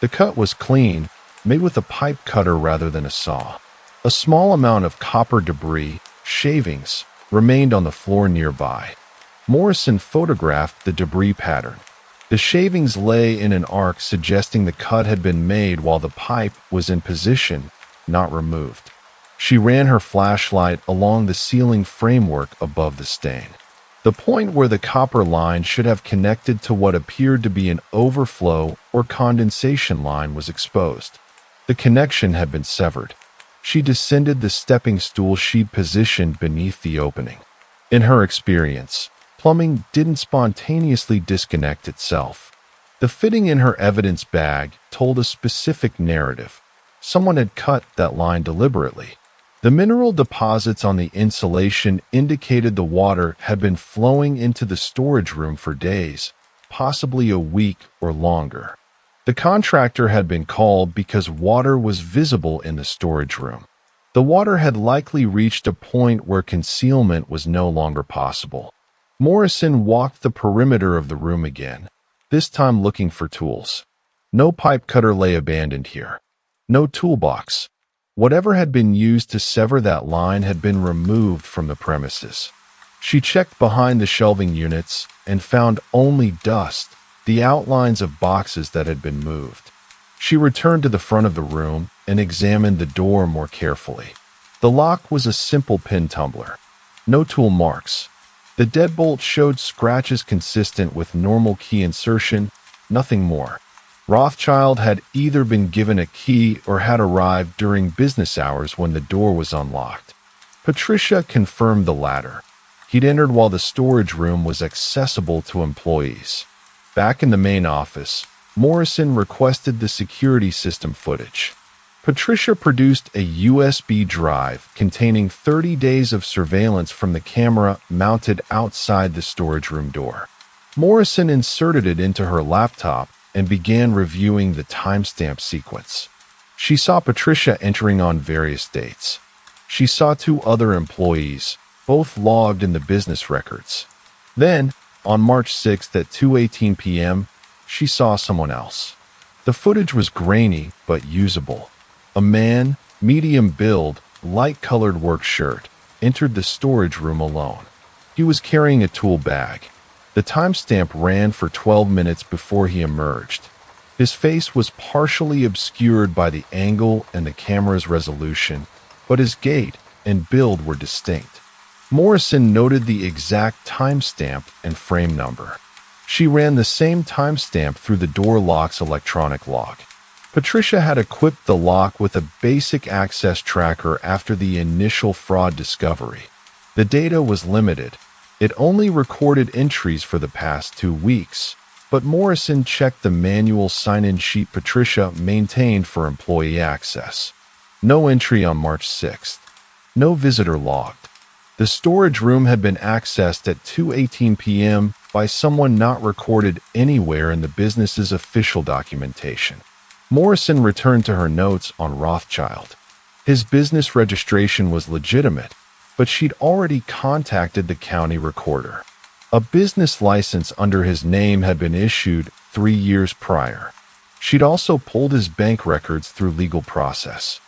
The cut was clean, made with a pipe cutter rather than a saw. A small amount of copper debris, shavings, remained on the floor nearby. Morrison photographed the debris pattern. The shavings lay in an arc suggesting the cut had been made while the pipe was in position, not removed. She ran her flashlight along the ceiling framework above the stain. The point where the copper line should have connected to what appeared to be an overflow or condensation line was exposed. The connection had been severed. She descended the stepping stool she'd positioned beneath the opening. In her experience, plumbing didn't spontaneously disconnect itself. The fitting in her evidence bag told a specific narrative. Someone had cut that line deliberately. The mineral deposits on the insulation indicated the water had been flowing into the storage room for days, possibly a week or longer. The contractor had been called because water was visible in the storage room. The water had likely reached a point where concealment was no longer possible. Morrison walked the perimeter of the room again, this time looking for tools. No pipe cutter lay abandoned here. No toolbox. Whatever had been used to sever that line had been removed from the premises. She checked behind the shelving units and found only dust, the outlines of boxes that had been moved. She returned to the front of the room and examined the door more carefully. The lock was a simple pin tumbler. No tool marks. The deadbolt showed scratches consistent with normal key insertion, nothing more. Rothschild had either been given a key or had arrived during business hours when the door was unlocked. Patricia confirmed the latter. He'd entered while the storage room was accessible to employees. Back in the main office, Morrison requested the security system footage. Patricia produced a USB drive containing 30 days of surveillance from the camera mounted outside the storage room door. Morrison inserted it into her laptop and began reviewing the timestamp sequence. She saw Patricia entering on various dates. She saw 2 other employees, both logged in the business records. Then, On March 6th at 2:18 p.m., she saw someone else. The footage was grainy but usable. A man, medium build, light-colored work shirt, entered the storage room alone. He was carrying a tool bag. The timestamp ran for 12 minutes before he emerged. His face was partially obscured by the angle and the camera's resolution, but his gait and build were distinct. Morrison noted the exact timestamp and frame number. She ran the same timestamp through the door lock's electronic lock. Patricia had equipped the lock with a basic access tracker after the initial fraud discovery. The data was limited. It only recorded entries for the past 2 weeks, but Morrison checked the manual sign-in sheet Patricia maintained for employee access. No entry on March 6th. No visitor logged. The storage room had been accessed at 2:18 p.m. by someone not recorded anywhere in the business's official documentation. Morrison returned to her notes on Rothschild. His business registration was legitimate, but she'd already contacted the county recorder. A business license under his name had been issued 3 years prior. She'd also pulled his bank records through legal process.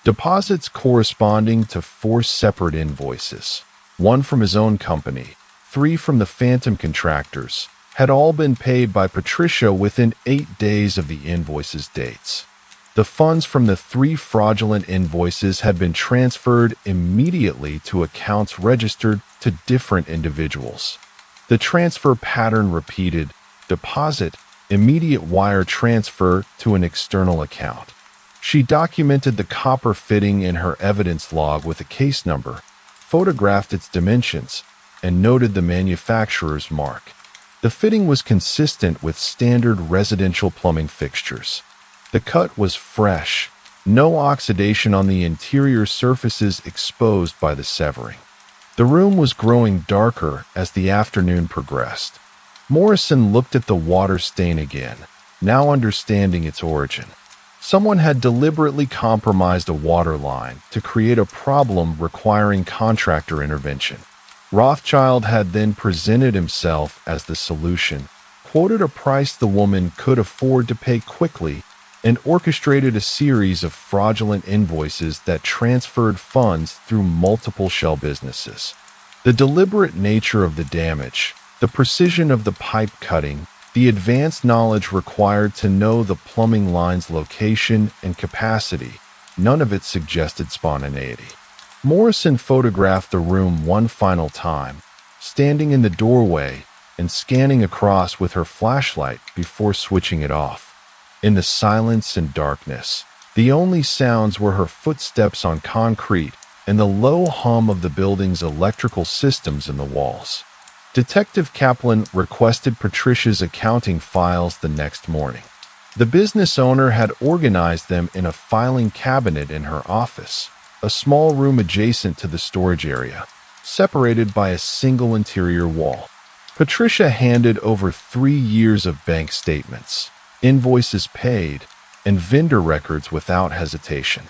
Deposits corresponding to 4 separate invoices, 1 from his own company, 3 from the phantom contractors, had all been paid by Patricia within 8 days of the invoices' dates. The funds from the 3 fraudulent invoices had been transferred immediately to accounts registered to different individuals. The transfer pattern repeated: deposit, immediate wire transfer to an external account. She documented the copper fitting in her evidence log with a case number, photographed its dimensions, and noted the manufacturer's mark. The fitting was consistent with standard residential plumbing fixtures. The cut was fresh, no oxidation on the interior surfaces exposed by the severing. The room was growing darker as the afternoon progressed. Morrison looked at the water stain again, now understanding its origin. Someone had deliberately compromised a water line to create a problem requiring contractor intervention. Rothschild had then presented himself as the solution, quoted a price the woman could afford to pay quickly, and orchestrated a series of fraudulent invoices that transferred funds through multiple shell businesses. The deliberate nature of the damage, the precision of the pipe cutting, the advanced knowledge required to know the plumbing line's location and capacity, none of it suggested spontaneity. Morrison photographed the room one final time, standing in the doorway and scanning across with her flashlight before switching it off. In the silence and darkness, the only sounds were her footsteps on concrete and the low hum of the building's electrical systems in the walls. Detective Kaplan requested Patricia's accounting files the next morning. The business owner had organized them in a filing cabinet in her office, a small room adjacent to the storage area, separated by a single interior wall. Patricia handed over 3 years of bank statements, invoices paid, and vendor records without hesitation.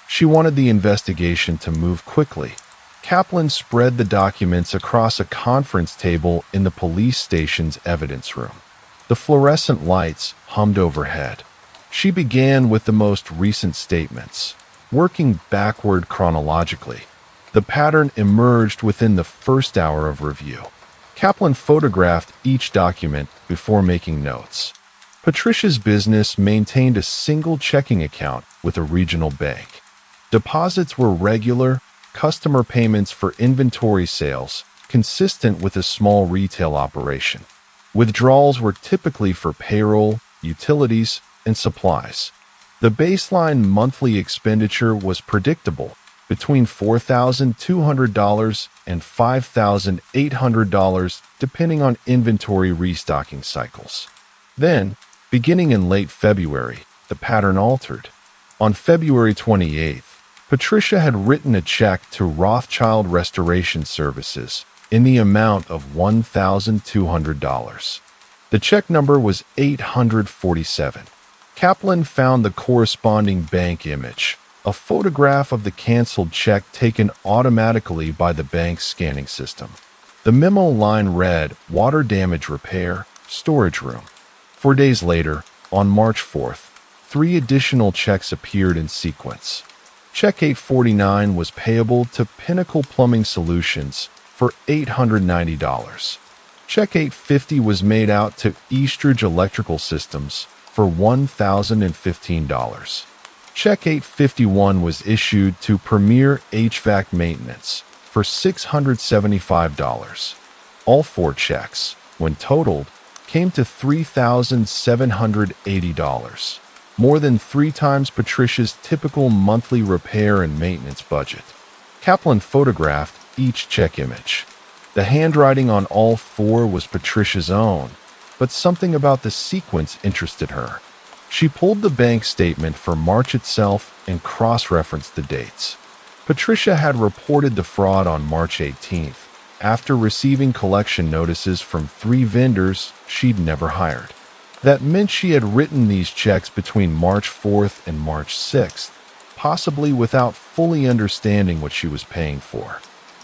She wanted the investigation to move quickly. Kaplan spread the documents across a conference table in the police station's evidence room. The fluorescent lights hummed overhead. She began with the most recent statements, working backward chronologically. The pattern emerged within the first hour of review. Kaplan photographed each document before making notes. Patricia's business maintained a single checking account with a regional bank. Deposits were regular, customer payments for inventory sales, consistent with a small retail operation. Withdrawals were typically for payroll, utilities, and supplies. The baseline monthly expenditure was predictable, between $4,200 and $5,800 depending on inventory restocking cycles. Then, beginning in late February, the pattern altered. On February 28th, Patricia had written a check to Rothschild Restoration Services in the amount of $1,200. The check number was 847. Kaplan found the corresponding bank image, a photograph of the canceled check taken automatically by the bank's scanning system. The memo line read, "Water damage repair, storage room." 4 days later, on March 4th, 3 additional checks appeared in sequence. Check 849 was payable to Pinnacle Plumbing Solutions for $890. Check 850 was made out to Eastridge Electrical Systems for $1,015. Check 851 was issued to Premier HVAC Maintenance for $675. All 4 checks, when totaled, came to $3,780, more than 3 times Patricia's typical monthly repair and maintenance budget. Kaplan photographed each check image. The handwriting on all 4 was Patricia's own, but something about the sequence interested her. She pulled the bank statement for March itself and cross-referenced the dates. Patricia had reported the fraud on March 18th, after receiving collection notices from 3 vendors she'd never hired. That meant she had written these checks between March 4th and March 6th, possibly without fully understanding what she was paying for.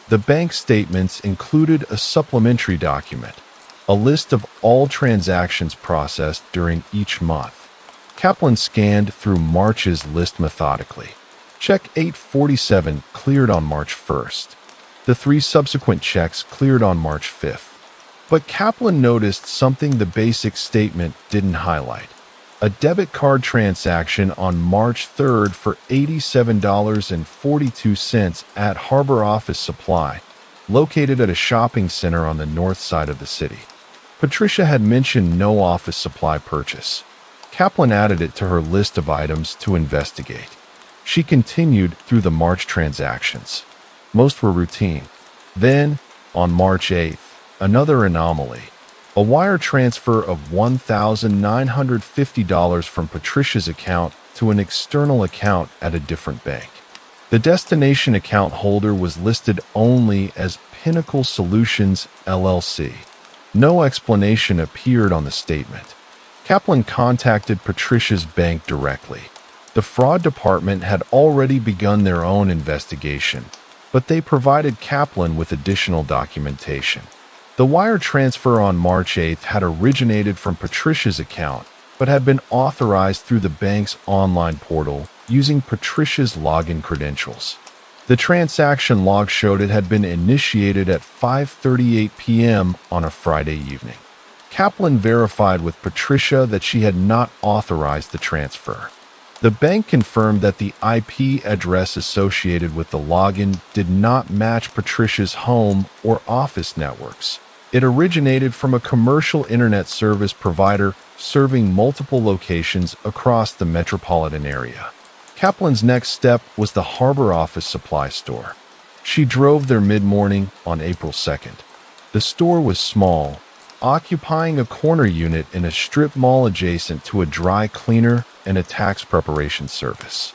The bank statements included a supplementary document, a list of all transactions processed during each month. Kaplan scanned through March's list methodically. Check 847 cleared on March 1st. The 3 subsequent checks cleared on March 5th. But Kaplan noticed something the basic statement didn't highlight. A debit card transaction on March 3rd for $87.42 at Harbor Office Supply, located at a shopping center on the north side of the city. Patricia had mentioned no office supply purchase. Kaplan added it to her list of items to investigate. She continued through the March transactions. Most were routine. Then, on March 8th, another anomaly. A wire transfer of $1,950 from Patricia's account to an external account at a different bank. The destination account holder was listed only as Pinnacle Solutions, LLC. No explanation appeared on the statement. Kaplan contacted Patricia's bank directly. The fraud department had already begun their own investigation, but they provided Kaplan with additional documentation. The wire transfer on March 8th had originated from Patricia's account, but had been authorized through the bank's online portal using Patricia's login credentials. The transaction log showed it had been initiated at 5:38 p.m. on a Friday evening. Kaplan verified with Patricia that she had not authorized the transfer. The bank confirmed that the IP address associated with the login did not match Patricia's home or office networks. It originated from a commercial internet service provider serving multiple locations across the metropolitan area. Kaplan's next step was the Harbor Office Supply Store. She drove there mid-morning on April 2nd. The store was small, occupying a corner unit in a strip mall adjacent to a dry cleaner and a tax preparation service.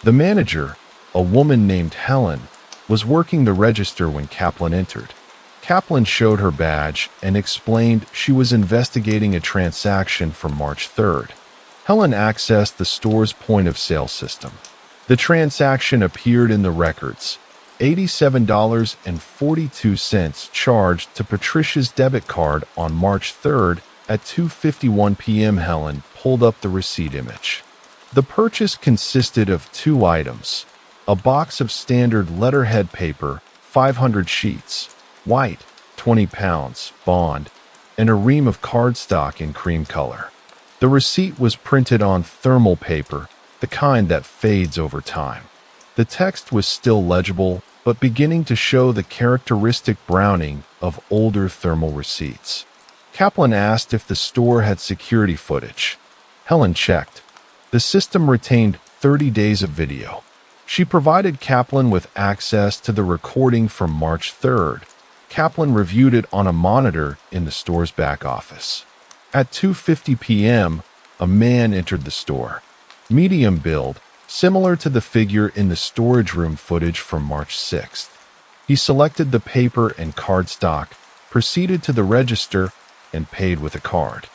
The manager, a woman named Helen, was working the register when Kaplan entered. Kaplan showed her badge and explained she was investigating a transaction from March 3rd. Helen accessed the store's point-of-sale system. The transaction appeared in the records. $87.42 charged to Patricia's debit card on March 3rd at 2:51 p.m. Helen pulled up the receipt image. The purchase consisted of 2 items: a box of standard letterhead paper, 500 sheets, white, 20 pounds, bond, and a ream of cardstock in cream color. The receipt was printed on thermal paper, the kind that fades over time. The text was still legible, but beginning to show the characteristic browning of older thermal receipts. Kaplan asked if the store had security footage. Helen checked. The system retained 30 days of video. She provided Kaplan with access to the recording from March 3rd. Kaplan reviewed it on a monitor in the store's back office. At 2:50 p.m., a man entered the store. Medium build, similar to the figure in the storage room footage from March 6th. He selected the paper and cardstock, proceeded to the register, and paid with a card.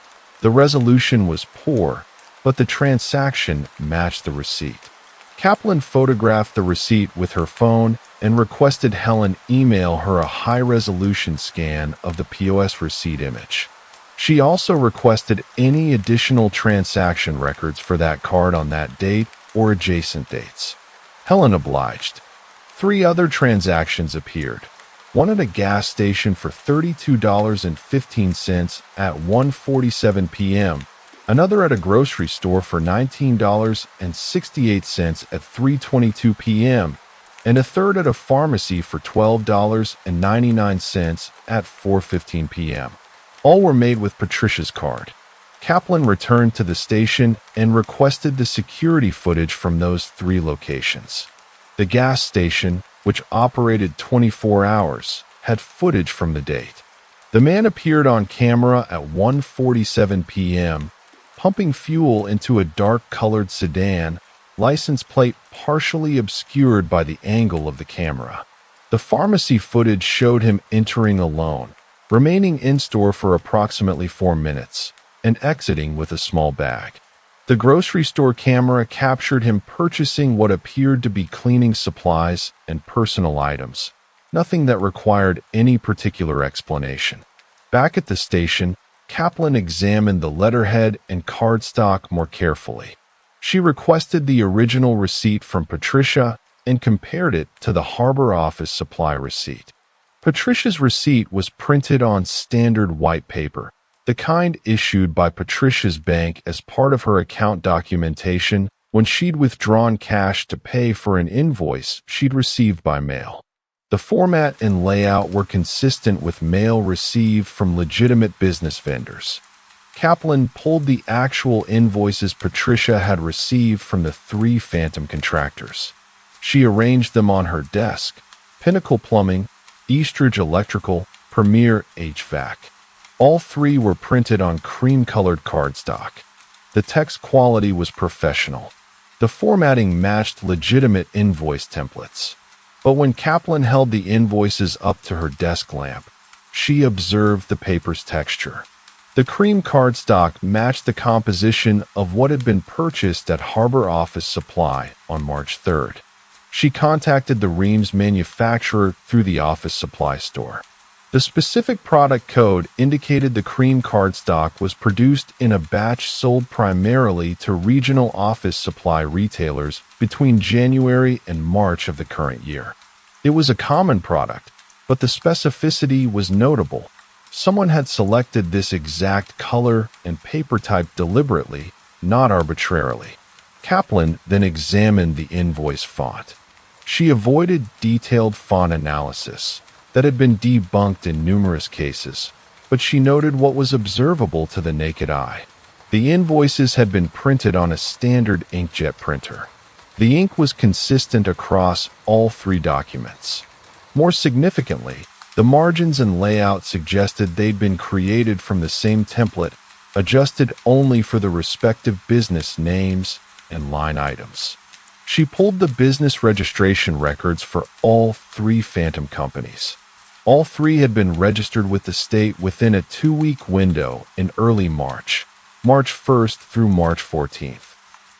The resolution was poor, but the transaction matched the receipt. Kaplan photographed the receipt with her phone and requested Helen email her a high-resolution scan of the POS receipt image. She also requested any additional transaction records for that card on that date or adjacent dates. Helen obliged. 3 other transactions appeared. One at a gas station for $32.15 at 1:47 p.m., another at a grocery store for $19.68 at 3:22 p.m., and a third at a pharmacy for $12.99 at 4:15 p.m. All were made with Patricia's card. Kaplan returned to the station and requested the security footage from those 3 locations. The gas station, which operated 24 hours, had footage from the date. The man appeared on camera at 1:47 p.m., pumping fuel into a dark-colored sedan, license plate partially obscured by the angle of the camera. The pharmacy footage showed him entering alone, remaining in store for approximately 4 minutes, and exiting with a small bag. The grocery store camera captured him purchasing what appeared to be cleaning supplies and personal items, nothing that required any particular explanation. Back at the station, Kaplan examined the letterhead and cardstock more carefully. She requested the original receipt from Patricia and compared it to the Harbor Office supply receipt. Patricia's receipt was printed on standard white paper, the kind issued by Patricia's bank as part of her account documentation when she'd withdrawn cash to pay for an invoice she'd received by mail. The format and layout were consistent with mail received from legitimate business vendors. Kaplan pulled the actual invoices Patricia had received from the 3 phantom contractors. She arranged them on her desk: Pinnacle Plumbing, Eastridge Electrical, Premier HVAC. All 3 were printed on cream-colored cardstock. The text quality was professional. The formatting matched legitimate invoice templates. But when Kaplan held the invoices up to her desk lamp, she observed the paper's texture. The cream cardstock matched the composition of what had been purchased at Harbor Office Supply on March 3rd. She contacted the Reams manufacturer through the office supply store. The specific product code indicated the cream cardstock was produced in a batch sold primarily to regional office supply retailers between January and March of the current year. It was a common product, but the specificity was notable. Someone had selected this exact color and paper type deliberately, not arbitrarily. Kaplan then examined the invoice font. She avoided detailed font analysis that had been debunked in numerous cases, but she noted what was observable to the naked eye. The invoices had been printed on a standard inkjet printer. The ink was consistent across all 3 documents. More significantly, the margins and layout suggested they'd been created from the same template, adjusted only for the respective business names and line items. She pulled the business registration records for all 3 phantom companies. All 3 had been registered with the state within a 2-week window in early March, March 1st through March 14th.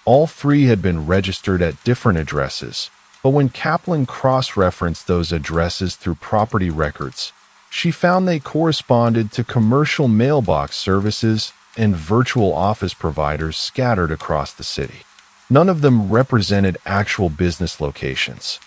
All 3 had been registered at different addresses, but when Kaplan cross-referenced those addresses through property records, she found they corresponded to commercial mailbox services and virtual office providers scattered across the city. None of them represented actual business locations.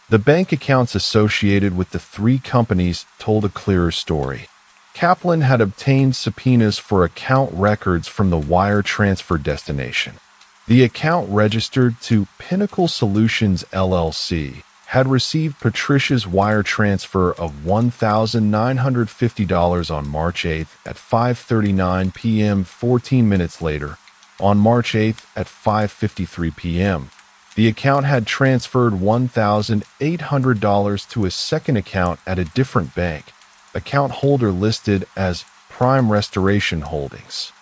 The bank accounts associated with the 3 companies told a clearer story. Kaplan had obtained subpoenas for account records from the wire transfer destination. The account registered to Pinnacle Solutions LLC had received Patricia's wire transfer of $1,950 on March 8th at 5:39 p.m. 14 minutes later. On March 8th at 5:53 p.m., the account had transferred $1,800 to a second account at a different bank, account holder listed as Prime Restoration Holdings.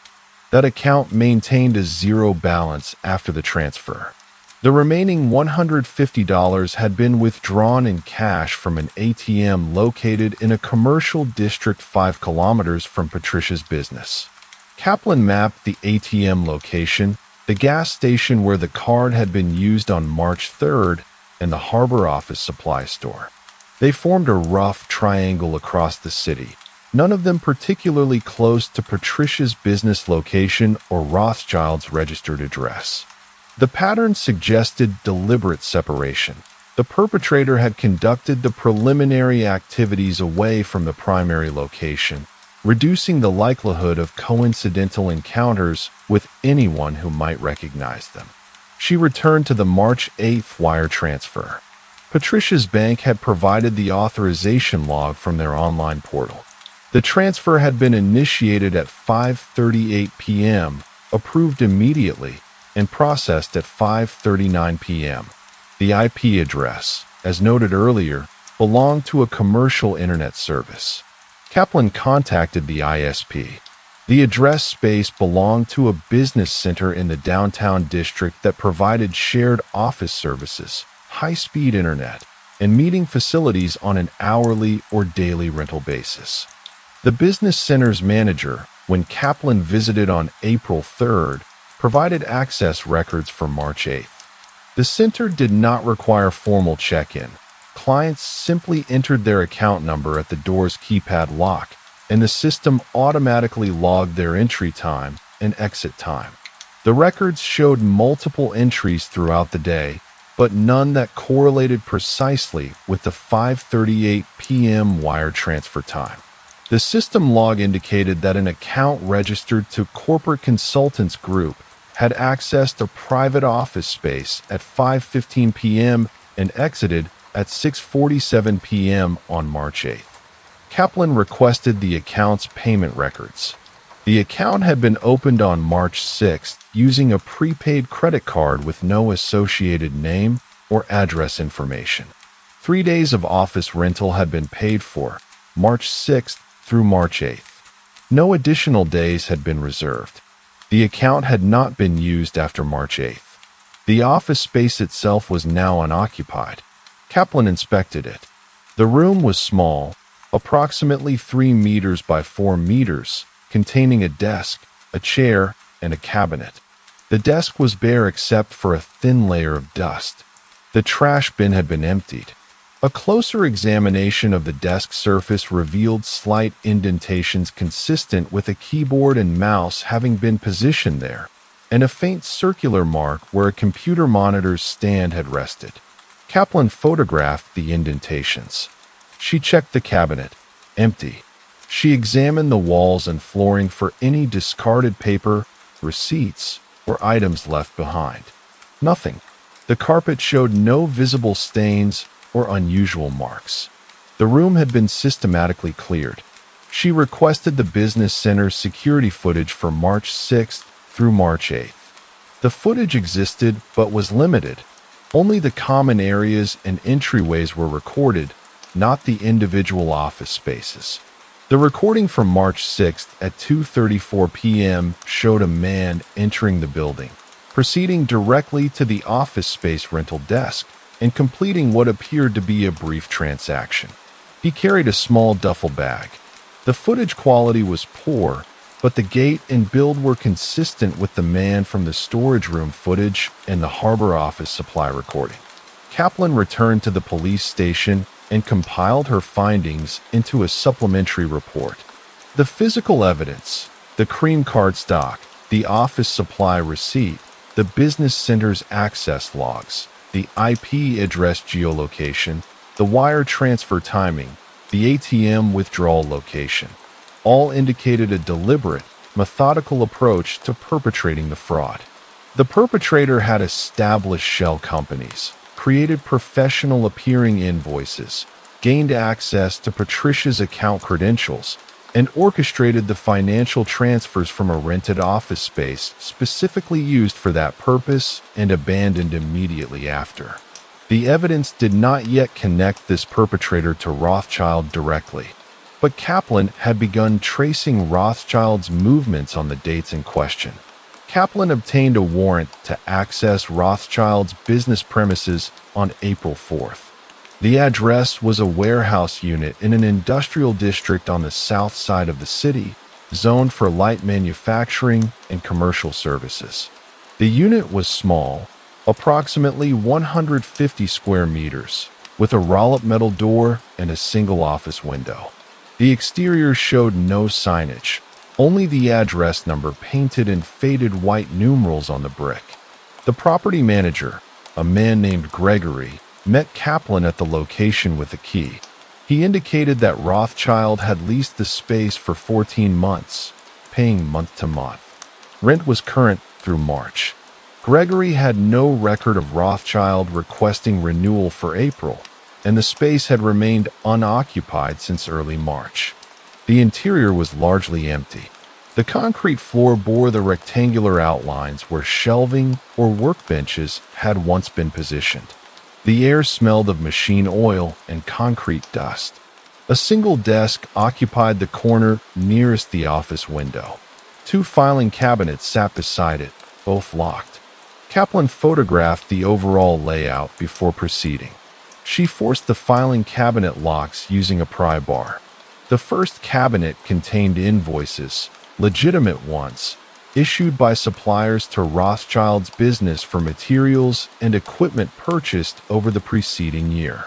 That account maintained a 0 balance after the transfer. The remaining $150 had been withdrawn in cash from an ATM located in a commercial district 5 kilometers from Patricia's business. Kaplan mapped the ATM location the gas station where the card had been used on March 3rd, and the harbor office supply store. They formed a rough triangle across the city, none of them particularly close to Patricia's business location or Rothschild's registered address. The pattern suggested deliberate separation. The perpetrator had conducted the preliminary activities away from the primary location, reducing the likelihood of coincidental encounters with anyone who might recognize them. She returned to the March 8th wire transfer. Patricia's bank had provided the authorization log from their online portal. The transfer had been initiated at 5:38 p.m., approved immediately, and processed at 5:39 p.m. The IP address, as noted earlier, belonged to a commercial internet service. Kaplan contacted the ISP. The address space belonged to a business center in the downtown district that provided shared office services, high-speed internet, and meeting facilities on an hourly or daily rental basis. The business center's manager, when Kaplan visited on April 3rd, provided access records for March 8th. The center did not require formal check-in. Clients simply entered their account number at the door's keypad lock, and the system automatically logged their entry time and exit time. The records showed multiple entries throughout the day, but none that correlated precisely with the 5:38 p.m. wire transfer time. The system log indicated that an account registered to Corporate Consultants Group had accessed a private office space at 5:15 p.m. and exited at 6:47 p.m. on March 8th. Kaplan requested the account's payment records. The account had been opened on March 6th using a prepaid credit card with no associated name or address information. 3 days of office rental had been paid for, March 6th through March 8th. No additional days had been reserved. The account had not been used after March 8th. The office space itself was now unoccupied. Kaplan inspected it. The room was small, approximately 3 meters by 4 meters, containing a desk, a chair, and a cabinet. The desk was bare except for a thin layer of dust. The trash bin had been emptied. A closer examination of the desk surface revealed slight indentations consistent with a keyboard and mouse having been positioned there, and a faint circular mark where a computer monitor's stand had rested. Kaplan photographed the indentations. She checked the cabinet. Empty. She examined the walls and flooring for any discarded paper, receipts, or items left behind. Nothing. The carpet showed no visible stains or unusual marks. The room had been systematically cleared. She requested the business center's security footage for March 6th through March 8th. The footage existed but was limited. Only the common areas and entryways were recorded, not the individual office spaces. The recording from March 6th at 2:34 p.m. showed a man entering the building, proceeding directly to the office space rental desk, and completing what appeared to be a brief transaction. He carried a small duffel bag. The footage quality was poor, but the gait and build were consistent with the man from the storage room footage and the harbor office supply recording. Kaplan returned to the police station and compiled her findings into a supplementary report. The physical evidence, the cream card stock, the office supply receipt, the business center's access logs, the IP address geolocation, the wire transfer timing, the ATM withdrawal location, all indicated a deliberate, methodical approach to perpetrating the fraud. The perpetrator had established shell companies, created professional appearing invoices, gained access to Patricia's account credentials, and orchestrated the financial transfers from a rented office space specifically used for that purpose and abandoned immediately after. The evidence did not yet connect this perpetrator to Rothschild directly, but Kaplan had begun tracing Rothschild's movements on the dates in question. Kaplan obtained a warrant to access Rothschild's business premises on April 4th. The address was a warehouse unit in an industrial district on the south side of the city, zoned for light manufacturing and commercial services. The unit was small, approximately 150 square meters, with a roll-up metal door and a single office window. The exterior showed no signage, only the address number painted in faded white numerals on the brick. The property manager, a man named Gregory, met Kaplan at the location with a key. He indicated that Rothschild had leased the space for 14 months, paying month to month. Rent was current through March. Gregory had no record of Rothschild requesting renewal for April, and the space had remained unoccupied since early March. The interior was largely empty. The concrete floor bore the rectangular outlines where shelving or workbenches had once been positioned. The air smelled of machine oil and concrete dust. A single desk occupied the corner nearest the office window. 2 filing cabinets sat beside it, both locked. Kaplan photographed the overall layout before proceeding. She forced the filing cabinet locks using a pry bar. The first cabinet contained invoices, legitimate ones, issued by suppliers to Rothschild's business for materials and equipment purchased over the preceding year.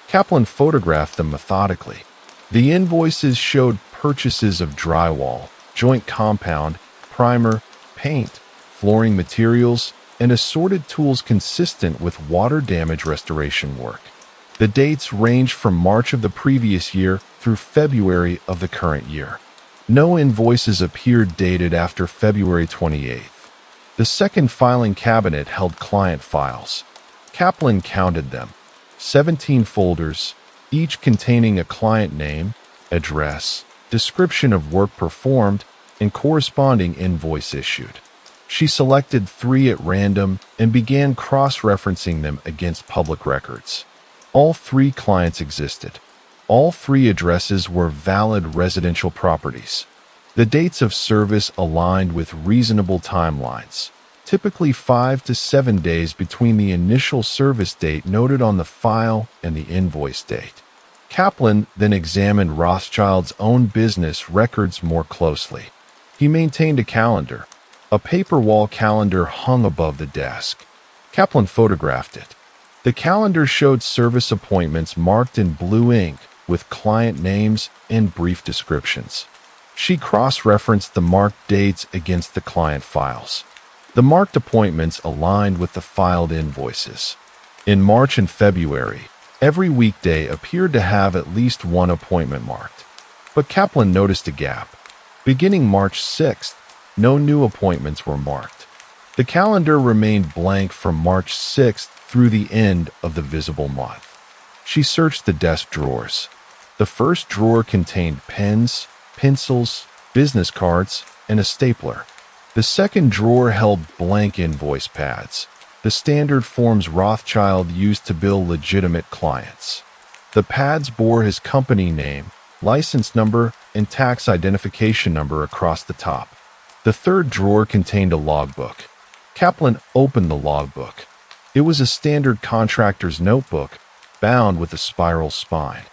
Kaplan photographed them methodically. The invoices showed purchases of drywall, joint compound, primer, paint, flooring materials, and assorted tools consistent with water damage restoration work. The dates ranged from March of the previous year through February of the current year. No invoices appeared dated after February 28th. The second filing cabinet held client files. Kaplan counted them. 17 folders, each containing a client name, address, description of work performed, and corresponding invoice issued. She selected 3 at random and began cross-referencing them against public records. All 3 clients existed. All 3 addresses were valid residential properties. The dates of service aligned with reasonable timelines, typically 5 to 7 days between the initial service date noted on the file and the invoice date. Kaplan then examined Rothschild's own business records more closely. He maintained a calendar. A paper wall calendar hung above the desk. Kaplan photographed it. The calendar showed service appointments marked in blue ink with client names and brief descriptions. She cross-referenced the marked dates against the client files. The marked appointments aligned with the filed invoices. In March and February, every weekday appeared to have at least 1 appointment marked. But Kaplan noticed a gap. Beginning March 6th, no new appointments were marked. The calendar remained blank from March 6th through the end of the visible month. She searched the desk drawers. The first drawer contained pens, pencils, business cards, and a stapler. The second drawer held blank invoice pads, the standard forms Rothschild used to bill legitimate clients. The pads bore his company name, license number, and tax identification number across the top. The third drawer contained a logbook. Kaplan opened the logbook. It was a standard contractor's notebook, bound with a spiral spine.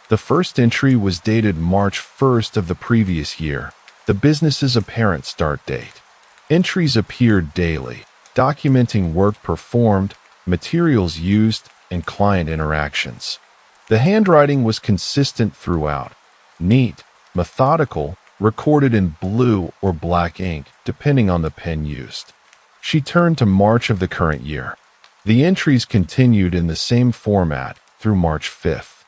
The first entry was dated March 1st of the previous year, the business's apparent start date. Entries appeared daily, documenting work performed, materials used, and client interactions. The handwriting was consistent throughout, neat, methodical, recorded in blue or black ink, depending on the pen used. She turned to March of the current year. The entries continued in the same format through March 5th.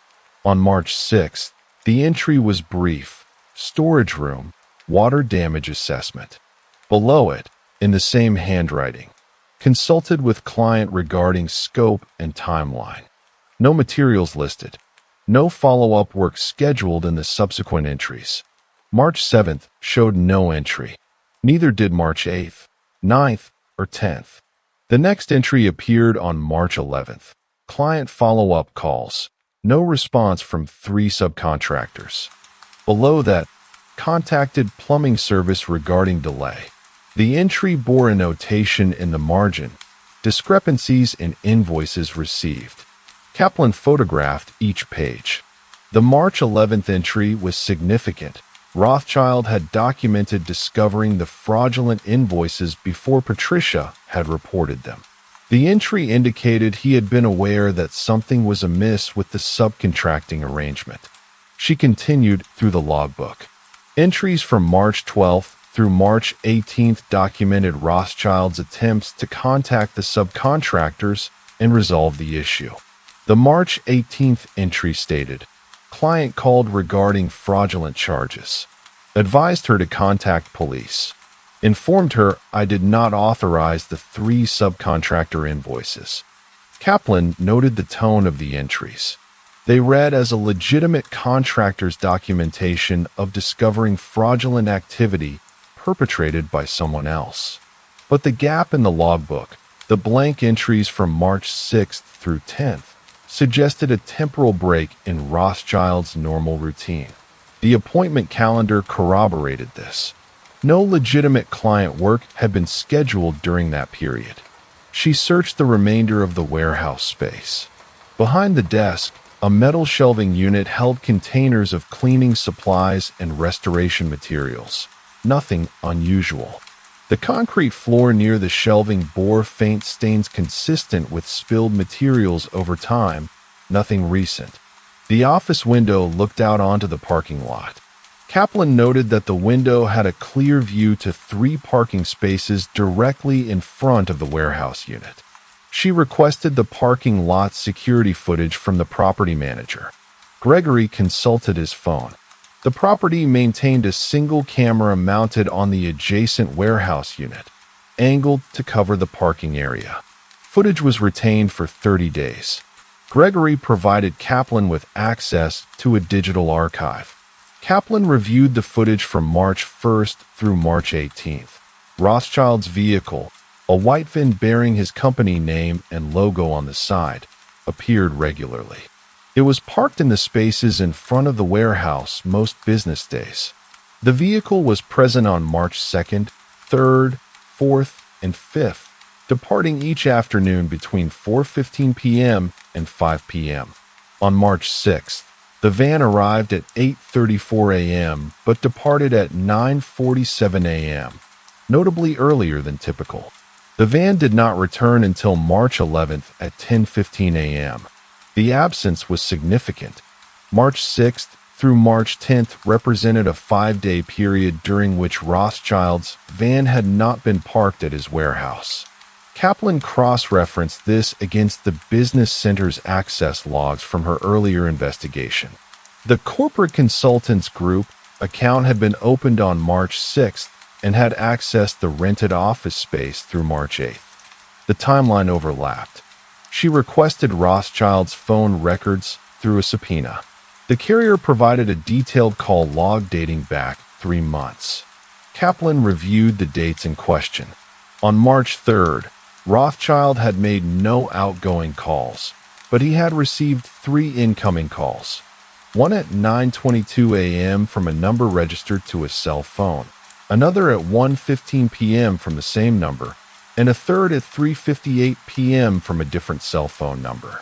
On March 6th, the entry was brief: storage room, water damage assessment. Below it, in the same handwriting, consulted with client regarding scope and timeline. No materials listed. No follow-up work scheduled in the subsequent entries. March 7th showed no entry. Neither did March 8th, 9th, or 10th. The next entry appeared on March 11th. Client follow-up calls. No response from 3 subcontractors. Below that, contacted plumbing service regarding delay. The entry bore a notation in the margin: discrepancies in invoices received. Kaplan photographed each page. The March 11th entry was significant. Rothschild had documented discovering the fraudulent invoices before Patricia had reported them. The entry indicated he had been aware that something was amiss with the subcontracting arrangement. She continued through the logbook. Entries from March 12th through March 18th documented Rothschild's attempts to contact the subcontractors and resolve the issue. The March 18th entry stated, "Client called regarding fraudulent charges. Advised her to contact police. Informed her I did not authorize the 3 subcontractor invoices." Kaplan noted the tone of the entries. They read as a legitimate contractor's documentation of discovering fraudulent activity perpetrated by someone else. But the gap in the logbook, the blank entries from March 6th through 10th, suggested a temporal break in Rothschild's normal routine. The appointment calendar corroborated this. No legitimate client work had been scheduled during that period. She searched the remainder of the warehouse space. Behind the desk, a metal shelving unit held containers of cleaning supplies and restoration materials. Nothing unusual. The concrete floor near the shelving bore faint stains consistent with spilled materials over time. Nothing recent. The office window looked out onto the parking lot. Kaplan noted that the window had a clear view to 3 parking spaces directly in front of the warehouse unit. She requested the parking lot security footage from the property manager. Gregory consulted his phone. The property maintained a single camera mounted on the adjacent warehouse unit, angled to cover the parking area. Footage was retained for 30 days. Gregory provided Kaplan with access to a digital archive. Kaplan reviewed the footage from March 1st through March 18th. Rothschild's vehicle, a white van bearing his company name and logo on the side, appeared regularly. It was parked in the spaces in front of the warehouse most business days. The vehicle was present on March 2nd, 3rd, 4th, and 5th, departing each afternoon between 4:15 p.m. and 5 p.m. On March 6th, the van arrived at 8:34 a.m. but departed at 9:47 a.m., notably earlier than typical. The van did not return until March 11th at 10:15 a.m. The absence was significant. March 6th through March 10th represented a 5-day period during which Rothschild's van had not been parked at his warehouse. Kaplan cross-referenced this against the business center's access logs from her earlier investigation. The corporate consultants group account had been opened on March 6th and had accessed the rented office space through March 8th. The timeline overlapped. She requested Rothschild's phone records through a subpoena. The carrier provided a detailed call log dating back 3 months. Kaplan reviewed the dates in question. On March 3rd, Rothschild had made no outgoing calls, but he had received 3 incoming calls. One at 9:22 a.m. from a number registered to a cell phone, another at 1:15 p.m. from the same number, and a third at 3:58 p.m. from a different cell phone number.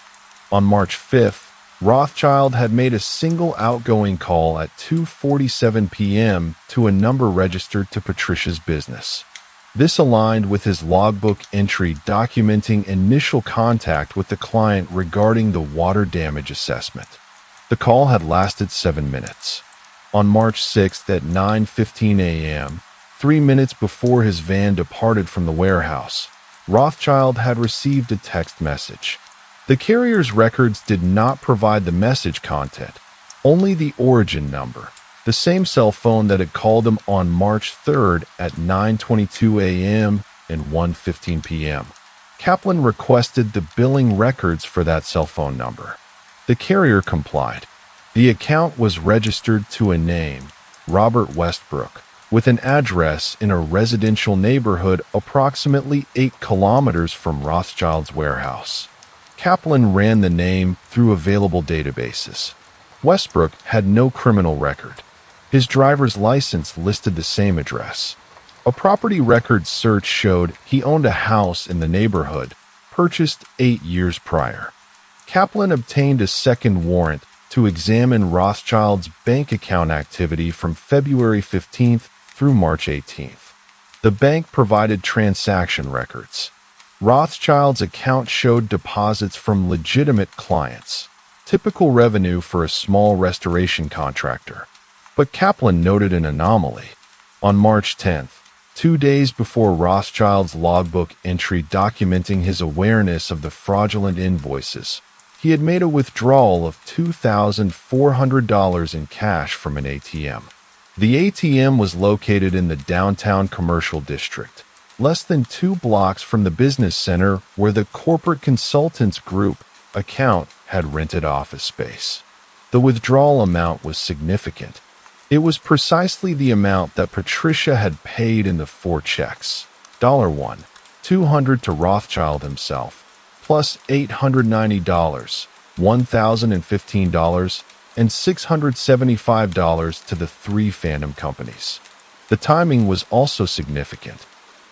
On March 5th, Rothschild had made a single outgoing call at 2:47 p.m. to a number registered to Patricia's business. This aligned with his logbook entry documenting initial contact with the client regarding the water damage assessment. The call had lasted 7 minutes. On March 6th at 9:15 a.m., 3 minutes before his van departed from the warehouse, Rothschild had received a text message. The carrier's records did not provide the message content, only the origin number, the same cell phone that had called him on March 3rd at 9:22 a.m. and 1:15 p.m. Kaplan requested the billing records for that cell phone number. The carrier complied. The account was registered to a name, Robert Westbrook, with an address in a residential neighborhood approximately 8 kilometers from Rothschild's warehouse. Kaplan ran the name through available databases. Westbrook had no criminal record. His driver's license listed the same address. A property records search showed he owned a house in the neighborhood, purchased 8 years prior. Kaplan obtained a second warrant to examine Rothschild's bank account activity from February 15th through March 18th. The bank provided transaction records. Rothschild's account showed deposits from legitimate clients, typical revenue for a small restoration contractor. But Kaplan noted an anomaly. On March 10th, 2 days before Rothschild's logbook entry documenting his awareness of the fraudulent invoices, he had made a withdrawal of $2,400 in cash from an ATM. The ATM was located in the downtown commercial district, less than 2 blocks from the business center where the corporate consultants group account had rented office space. The withdrawal amount was significant. It was precisely the amount that Patricia had paid in the 4 checks. $1, $200 to Rothschild himself, plus $890, $1,015, and $675 to the 3 Phantom companies. The timing was also significant.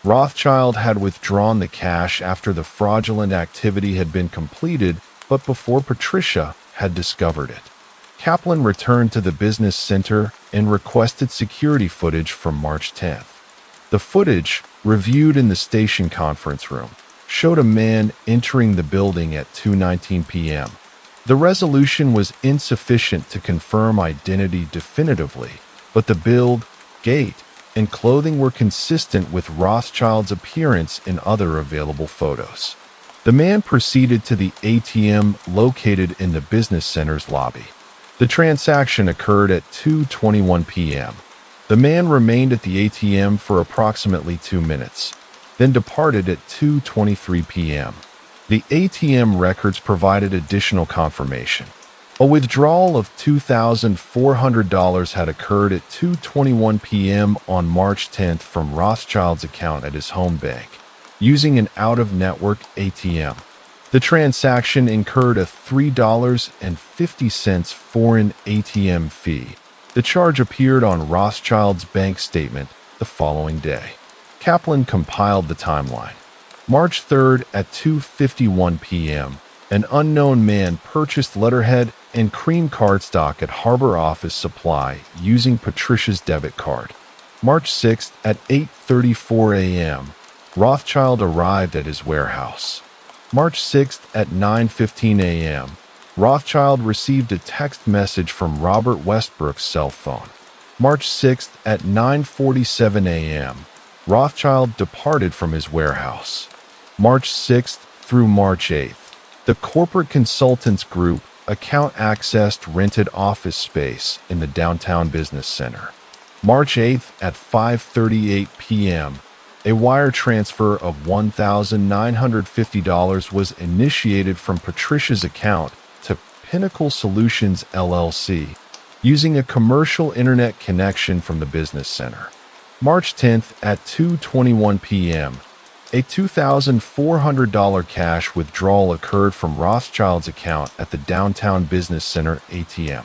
Rothschild had withdrawn the cash after the fraudulent activity had been completed, but before Patricia had discovered it. Kaplan returned to the business center and requested security footage from March 10th. The footage, reviewed in the station conference room, showed a man entering the building at 2:19 p.m. The resolution was insufficient to confirm identity definitively, but the build, gait, and clothing were consistent with Rothschild's appearance in other available photos. The man proceeded to the ATM located in the business center's lobby. The transaction occurred at 2:21 p.m. The man remained at the ATM for approximately 2 minutes, then departed at 2:23 p.m. The ATM records provided additional confirmation. A withdrawal of $2,400 had occurred at 2:21 p.m. on March 10th from Rothschild's account at his home bank, using an out-of-network ATM. The transaction incurred a $3.50 foreign ATM fee. The charge appeared on Rothschild's bank statement the following day. Kaplan compiled the timeline. March 3rd at 2:51 p.m., an unknown man purchased letterhead and cream cardstock at Harbor Office Supply using Patricia's debit card. March 6th at 8:34 a.m., Rothschild arrived at his warehouse. March 6th at 9:15 a.m., Rothschild received a text message from Robert Westbrook's cell phone. March 6th at 9:47 a.m., Rothschild departed from his warehouse. March 6th through March 8th, the corporate consultants group account accessed rented office space in the downtown business center. March 8th at 5:38 p.m., a wire transfer of $1,950 was initiated from Patricia's account to Pinnacle Solutions LLC, using a commercial internet connection from the business center. March 10th at 2:21 p.m., a $2,400 cash withdrawal occurred from Rothschild's account at the downtown business center ATM.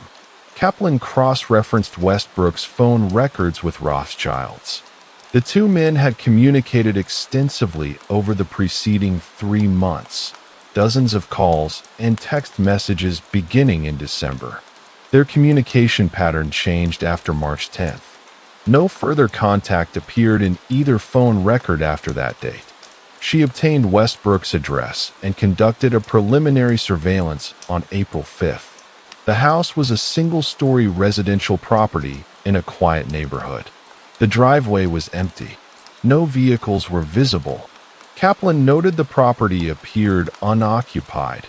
Kaplan cross-referenced Westbrook's phone records with Rothschild's. The 2 men had communicated extensively over the preceding 3 months, dozens of calls and text messages beginning in December. Their communication pattern changed after March 10th. No further contact appeared in either phone record after that date. She obtained Westbrook's address and conducted a preliminary surveillance on April 5th. The house was a single-story residential property in a quiet neighborhood. The driveway was empty. No vehicles were visible. Kaplan noted the property appeared unoccupied.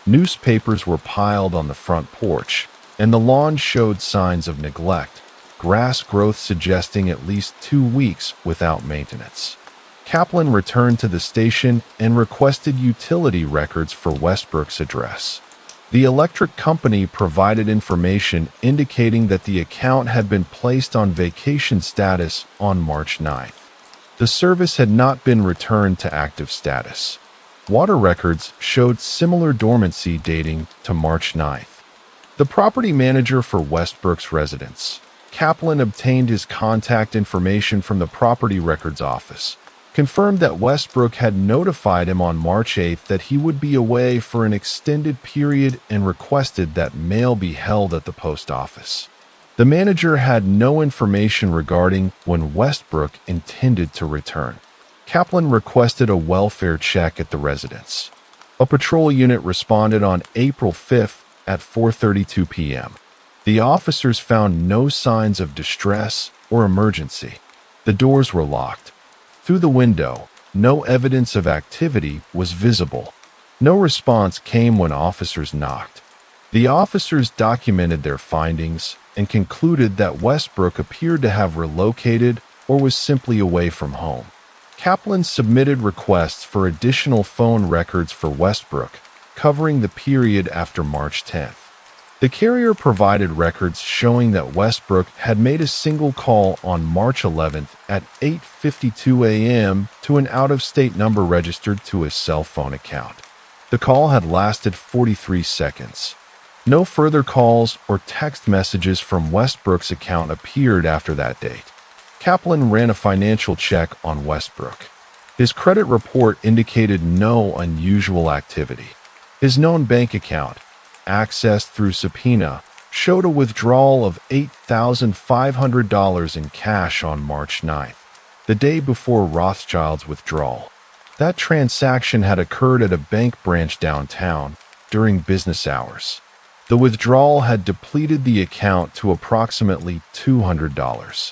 Newspapers were piled on the front porch, and the lawn showed signs of neglect, grass growth suggesting at least 2 weeks without maintenance. Kaplan returned to the station and requested utility records for Westbrook's address. The electric company provided information indicating that the account had been placed on vacation status on March 9th. The service had not been returned to active status. Water records showed similar dormancy dating to March 9th. The property manager for Westbrook's residence, Kaplan obtained his contact information from the property records office, confirmed that Westbrook had notified him on March 8th that he would be away for an extended period and requested that mail be held at the post office. The manager had no information regarding when Westbrook intended to return. Kaplan requested a welfare check at the residence. A patrol unit responded on April 5th at 4:32 p.m. The officers found no signs of distress or emergency. The doors were locked. Through the window, no evidence of activity was visible. No response came when officers knocked. The officers documented their findings and concluded that Westbrook appeared to have relocated or was simply away from home. Kaplan submitted requests for additional phone records for Westbrook, covering the period after March 10th. The carrier provided records showing that Westbrook had made a single call on March 11th at 8:52 a.m. to an out-of-state number registered to his cell phone account. The call had lasted 43 seconds. No further calls or text messages from Westbrook's account appeared after that date. Kaplan ran a financial check on Westbrook. His credit report indicated no unusual activity. His known bank account, accessed through subpoena, showed a withdrawal of $8,500 in cash on March 9th, the day before Rothschild's withdrawal. That transaction had occurred at a bank branch downtown during business hours. The withdrawal had depleted the account to approximately $200.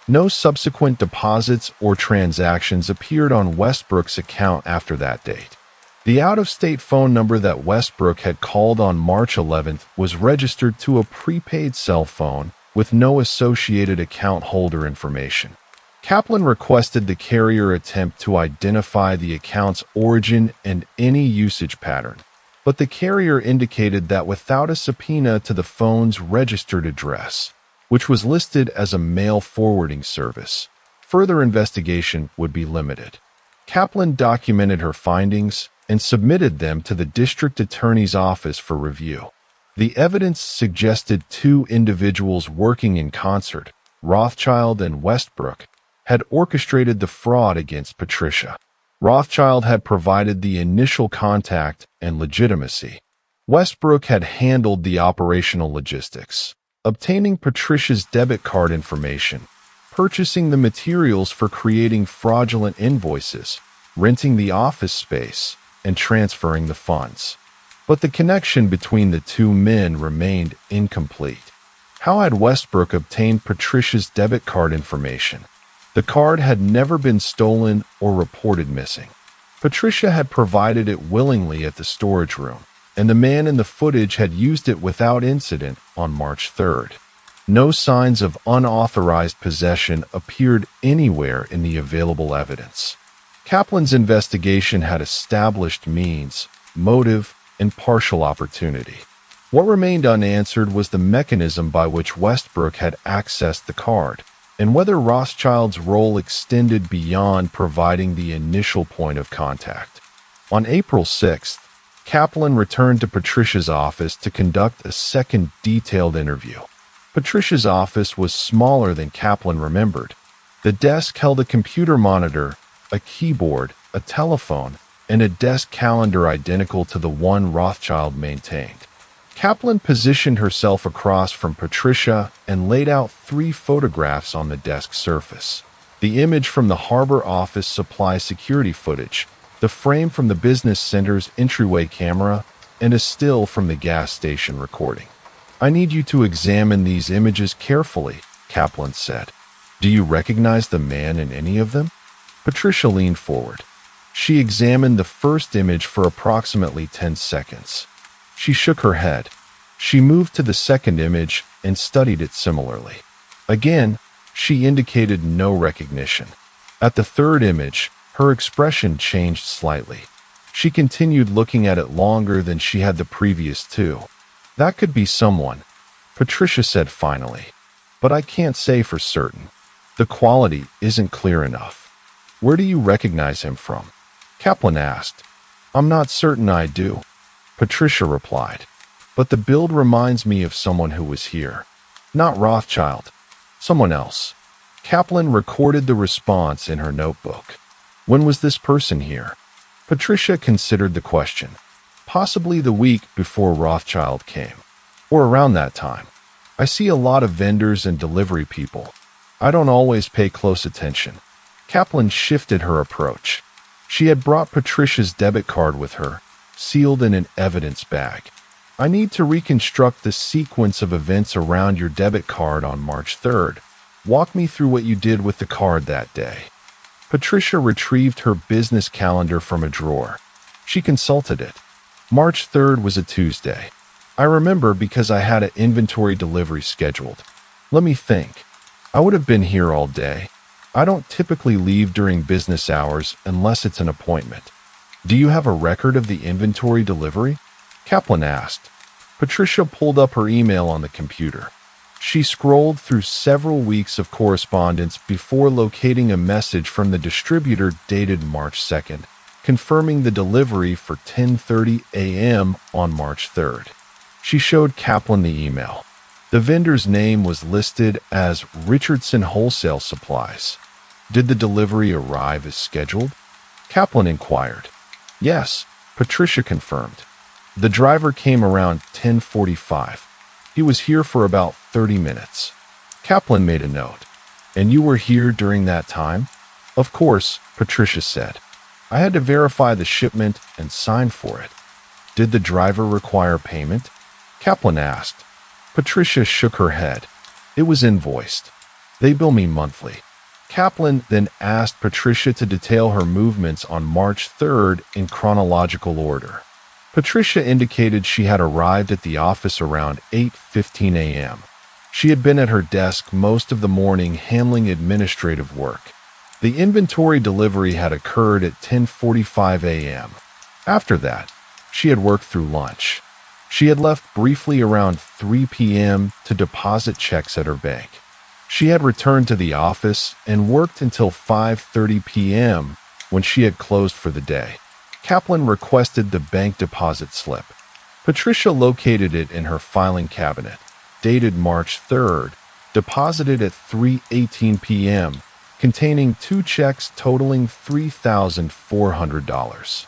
No subsequent deposits or transactions appeared on Westbrook's account after that date. The out-of-state phone number that Westbrook had called on March 11th was registered to a prepaid cell phone with no associated account holder information. Kaplan requested the carrier attempt to identify the account's origin and any usage pattern, but the carrier indicated that without a subpoena to the phone's registered address, which was listed as a mail forwarding service, further investigation would be limited. Kaplan documented her findings and submitted them to the district attorney's office for review. The evidence suggested two individuals working in concert, Rothschild and Westbrook, had orchestrated the fraud against Patricia. Rothschild had provided the initial contact and legitimacy. Westbrook had handled the operational logistics, obtaining Patricia's debit card information, purchasing the materials for creating fraudulent invoices, renting the office space, and transferring the funds. But the connection between the two men remained incomplete. How had Westbrook obtained Patricia's debit card information? The card had never been stolen or reported missing. Patricia had provided it willingly at the storage room, and the man in the footage had used it without incident on March 3rd. No signs of unauthorized possession appeared anywhere in the available evidence. Kaplan's investigation had established means, motive, and partial opportunity. What remained unanswered was the mechanism by which Westbrook had accessed the card, and whether Rothschild's role extended beyond providing the initial point of contact. On April 6th, Kaplan returned to Patricia's office to conduct a second detailed interview. Patricia's office was smaller than Kaplan remembered. The desk held a computer monitor, a keyboard, a telephone, and a desk calendar identical to the one Rothschild maintained. Kaplan positioned herself across from Patricia and laid out 3 photographs on the desk surface. The image from the Harbor office supply security footage, the frame from the business center's entryway camera, and a still from the gas station recording. "I need you to examine these images carefully," Kaplan said. "Do you recognize the man in any of them?" Patricia leaned forward. She examined the first image for approximately 10 seconds. She shook her head. She moved to the second image and studied it similarly. Again, she indicated no recognition. At the third image, her expression changed slightly. She continued looking at it longer than she had the previous 2. "That could be someone," Patricia said finally, "but I can't say for certain. The quality isn't clear enough." "Where do you recognize him from?" Kaplan asked. "I'm not certain I do," Patricia replied, "but the build reminds me of someone who was here. Not Rothschild, someone else." Kaplan recorded the response in her notebook. When was this person here? Patricia considered the question. Possibly the week before Rothschild came, or around that time. I see a lot of vendors and delivery people. I don't always pay close attention. Kaplan shifted her approach. She had brought Patricia's debit card with her, sealed in an evidence bag. I need to reconstruct the sequence of events around your debit card on March 3rd. Walk me through what you did with the card that day. Patricia retrieved her business calendar from a drawer. She consulted it. March 3rd was a Tuesday. I remember because I had an inventory delivery scheduled. Let me think. I would have been here all day. I don't typically leave during business hours unless it's an appointment. Do you have a record of the inventory delivery? Kaplan asked. Patricia pulled up her email on the computer. She scrolled through several weeks of correspondence before locating a message from the distributor dated March 2nd, confirming the delivery for 10:30 a.m. on March 3rd. She showed Kaplan the email. The vendor's name was listed as Richardson Wholesale Supplies. Did the delivery arrive as scheduled? Kaplan inquired. Yes, Patricia confirmed. The driver came around 10:45. He was here for about 30 minutes. Kaplan made a note. And you were here during that time? Of course, Patricia said. I had to verify the shipment and sign for it. Did the driver require payment? Kaplan asked. Patricia shook her head. It was invoiced. They bill me monthly. Kaplan then asked Patricia to detail her movements on March 3rd in chronological order. Patricia indicated she had arrived at the office around 8:15 a.m. She had been at her desk most of the morning handling administrative work. The inventory delivery had occurred at 10:45 a.m. After that, she had worked through lunch. She had left briefly around 3 p.m. to deposit checks at her bank. She had returned to the office and worked until 5:30 p.m. when she had closed for the day. Kaplan requested the bank deposit slip. Patricia located it in her filing cabinet, dated March 3rd, deposited at 3:18 p.m., containing 2 checks totaling $3,400.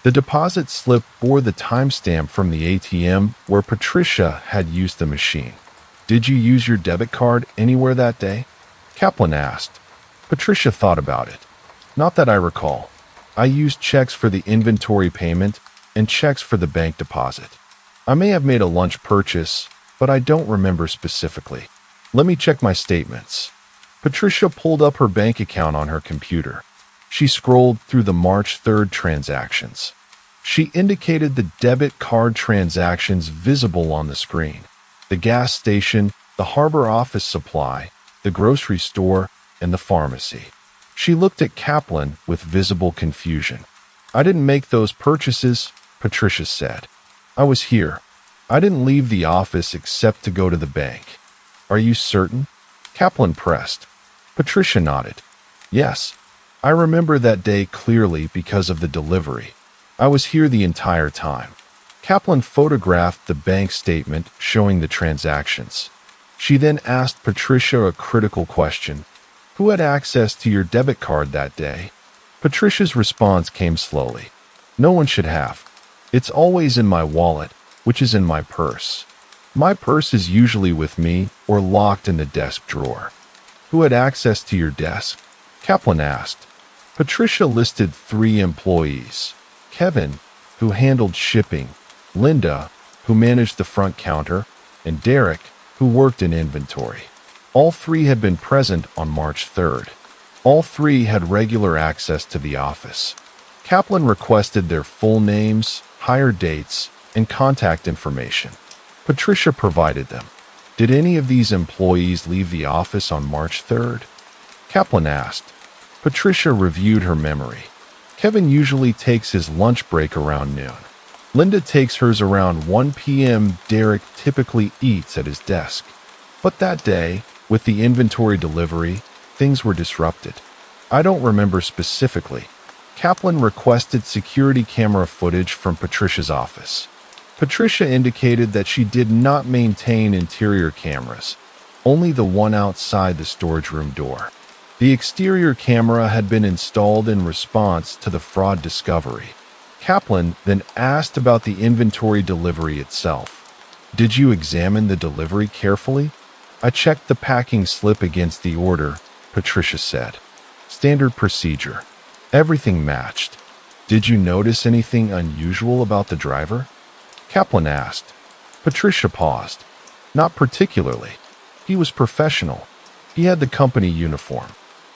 The deposit slip bore the timestamp from the ATM where Patricia had used the machine. Did you use your debit card anywhere that day? Kaplan asked. Patricia thought about it. Not that I recall. I used checks for the inventory payment and checks for the bank deposit. I may have made a lunch purchase, but I don't remember specifically. Let me check my statements. Patricia pulled up her bank account on her computer. She scrolled through the March 3rd transactions. She indicated the debit card transactions visible on the screen. The gas station, the harbor office supply, the grocery store, and the pharmacy. She looked at Kaplan with visible confusion. I didn't make those purchases, Patricia said. I was here. I didn't leave the office except to go to the bank. Are you certain? Kaplan pressed. Patricia nodded. Yes. I remember that day clearly because of the delivery. I was here the entire time. Kaplan photographed the bank statement showing the transactions. She then asked Patricia a critical question. Who had access to your debit card that day? Patricia's response came slowly. No one should have. It's always in my wallet, which is in my purse. My purse is usually with me or locked in the desk drawer. Who had access to your desk? Kaplan asked. Patricia listed 3 employees. Kevin, who handled shipping, Linda, who managed the front counter, and Derek, who worked in inventory. All 3 had been present on March 3rd. All 3 had regular access to the office. Kaplan requested their full names, hire dates, and contact information. Patricia provided them. Did any of these employees leave the office on March 3rd? Kaplan asked. Patricia reviewed her memory. Kevin usually takes his lunch break around noon. Linda takes hers around 1 p.m. Derek typically eats at his desk. But that day, with the inventory delivery, things were disrupted. I don't remember specifically. Kaplan requested security camera footage from Patricia's office. Patricia indicated that she did not maintain interior cameras, only the one outside the storage room door. The exterior camera had been installed in response to the fraud discovery. Kaplan then asked about the inventory delivery itself. "Did you examine the delivery carefully?" "I checked the packing slip against the order," Patricia said. "Standard procedure. Everything matched." "Did you notice anything unusual about the driver?" Kaplan asked. Patricia paused. "Not particularly. He was professional. He had the company uniform.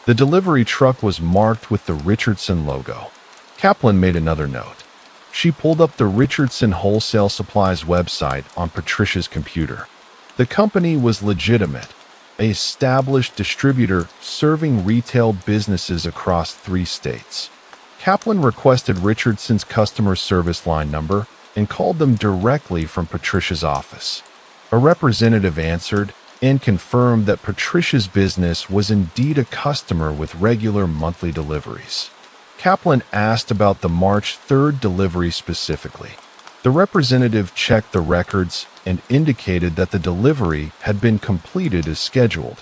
The delivery truck was marked with the Richardson logo." Kaplan made another note. She pulled up the Richardson Wholesale Supplies website on Patricia's computer. The company was legitimate, an established distributor serving retail businesses across 3 states. Kaplan requested Richardson's customer service line number and called them directly from Patricia's office. A representative answered and confirmed that Patricia's business was indeed a customer with regular monthly deliveries. Kaplan asked about the March 3rd delivery specifically. The representative checked the records and indicated that the delivery had been completed as scheduled.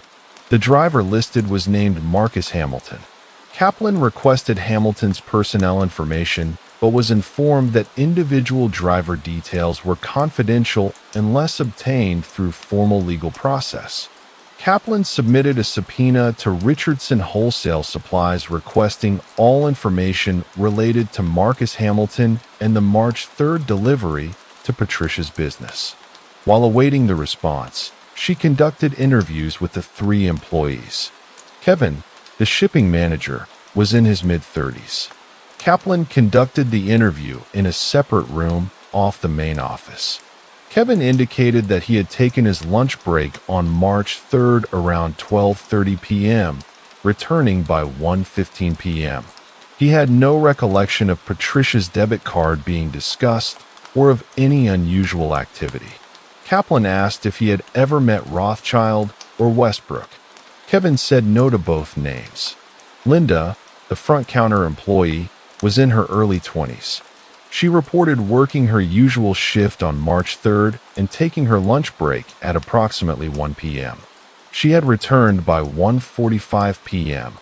The driver listed was named Marcus Hamilton. Kaplan requested Hamilton's personnel information, but was informed that individual driver details were confidential unless obtained through formal legal process. Kaplan submitted a subpoena to Richardson Wholesale Supplies requesting all information related to Marcus Hamilton and the March 3rd delivery to Patricia's business. While awaiting the response, she conducted interviews with the 3 employees. Kevin, the shipping manager, was in his mid-30s. Kaplan conducted the interview in a separate room off the main office. Kevin indicated that he had taken his lunch break on March 3rd around 12:30 p.m., returning by 1:15 p.m. He had no recollection of Patricia's debit card being discussed or of any unusual activity. Kaplan asked if he had ever met Rothschild or Westbrook. Kevin said no to both names. Linda, the front counter employee, was in her early 20s. She reported working her usual shift on March 3rd and taking her lunch break at approximately 1 p.m. She had returned by 1:45 p.m.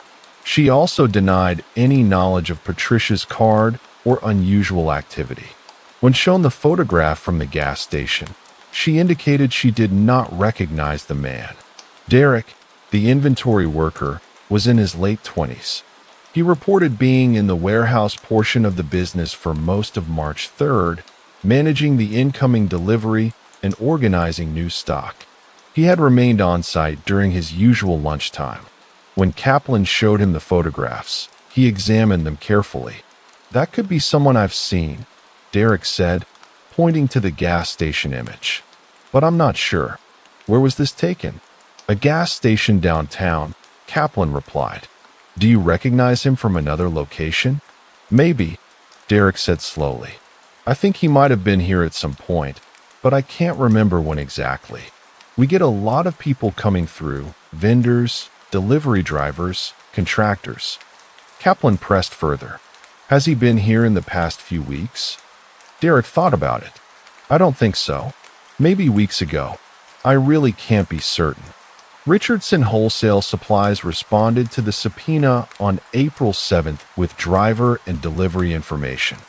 She also denied any knowledge of Patricia's card or unusual activity. When shown the photograph from the gas station, she indicated she did not recognize the man. Derek, the inventory worker, was in his late 20s. He reported being in the warehouse portion of the business for most of March 3rd, managing the incoming delivery and organizing new stock. He had remained on site during his usual lunchtime. When Kaplan showed him the photographs, he examined them carefully. "That could be someone I've seen," Derek said, pointing to the gas station image. "But I'm not sure. Where was this taken?" "A gas station downtown," Kaplan replied. "Do you recognize him from another location?" "Maybe," Derek said slowly. "I think he might have been here at some point, but I can't remember when exactly. We get a lot of people coming through, vendors, delivery drivers, contractors." Kaplan pressed further. "Has he been here in the past few weeks?" Derek thought about it. "I don't think so. Maybe weeks ago. I really can't be certain." Richardson Wholesale Supplies responded to the subpoena on April 7th with driver and delivery information.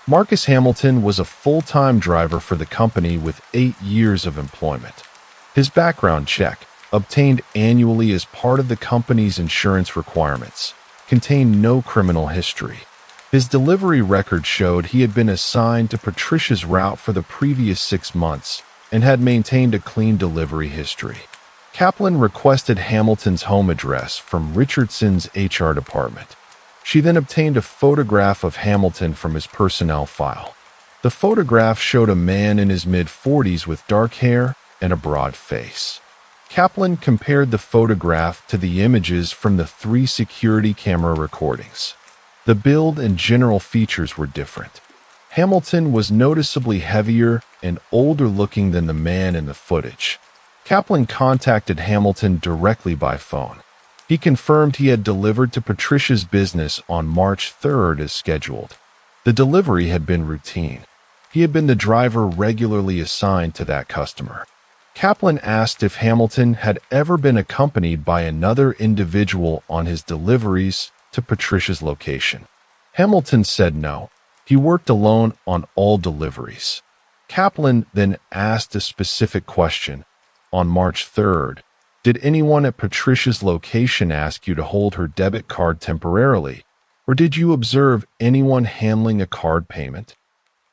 Marcus Hamilton was a full-time driver for the company with 8 years of employment. His background check, obtained annually as part of the company's insurance requirements, contained no criminal history. His delivery record showed he had been assigned to Patricia's route for the previous 6 months and had maintained a clean delivery history. Kaplan requested Hamilton's home address from Richardson's HR department. She then obtained a photograph of Hamilton from his personnel file. The photograph showed a man in his mid-40s with dark hair and a broad face. Kaplan compared the photograph to the images from the 3 security camera recordings. The build and general features were different. Hamilton was noticeably heavier and older looking than the man in the footage. Kaplan contacted Hamilton directly by phone. He confirmed he had delivered to Patricia's business on March 3rd as scheduled. The delivery had been routine. He had been the driver regularly assigned to that customer. Kaplan asked if Hamilton had ever been accompanied by another individual on his deliveries to Patricia's location. Hamilton said no. He worked alone on all deliveries. Kaplan then asked a specific question. On March 3rd, did anyone at Patricia's location ask you to hold her debit card temporarily, or did you observe anyone handling a card payment?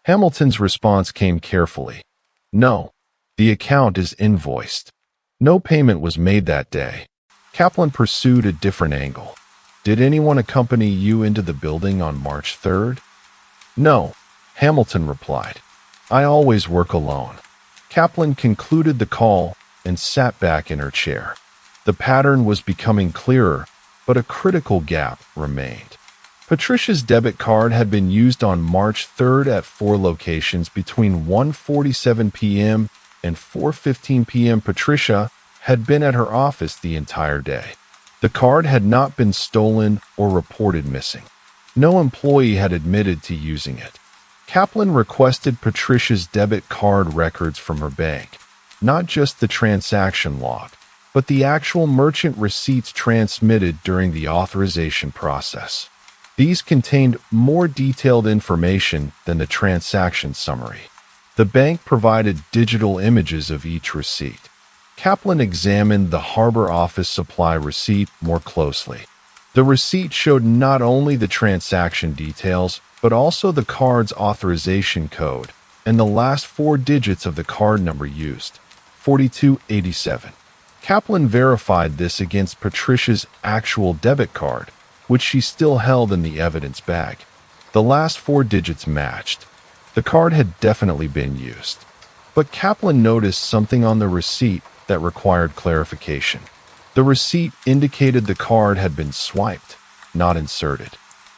Hamilton's response came carefully. No, the account is invoiced. No payment was made that day. Kaplan pursued a different angle. Did anyone accompany you into the building on March 3rd? No, Hamilton replied. I always work alone. Kaplan concluded the call and sat back in her chair. The pattern was becoming clearer, but a critical gap remained. Patricia's debit card had been used on March 3rd at 4 locations between 1:47 p.m. and 4:15 p.m. Patricia had been at her office the entire day. The card had not been stolen or reported missing. No employee had admitted to using it. Kaplan requested Patricia's debit card records from her bank, not just the transaction log, but the actual merchant receipts transmitted during the authorization process. These contained more detailed information than the transaction summary. The bank provided digital images of each receipt. Kaplan examined the Harbor Office Supply receipt more closely. The receipt showed not only the transaction details, but also the card's authorization code and the last 4 digits of the card number used, 4287. Kaplan verified this against Patricia's actual debit card, which she still held in the evidence bag. The last 4 digits matched. The card had definitely been used. But Kaplan noticed something on the receipt that required clarification. The receipt indicated the card had been swiped, not inserted.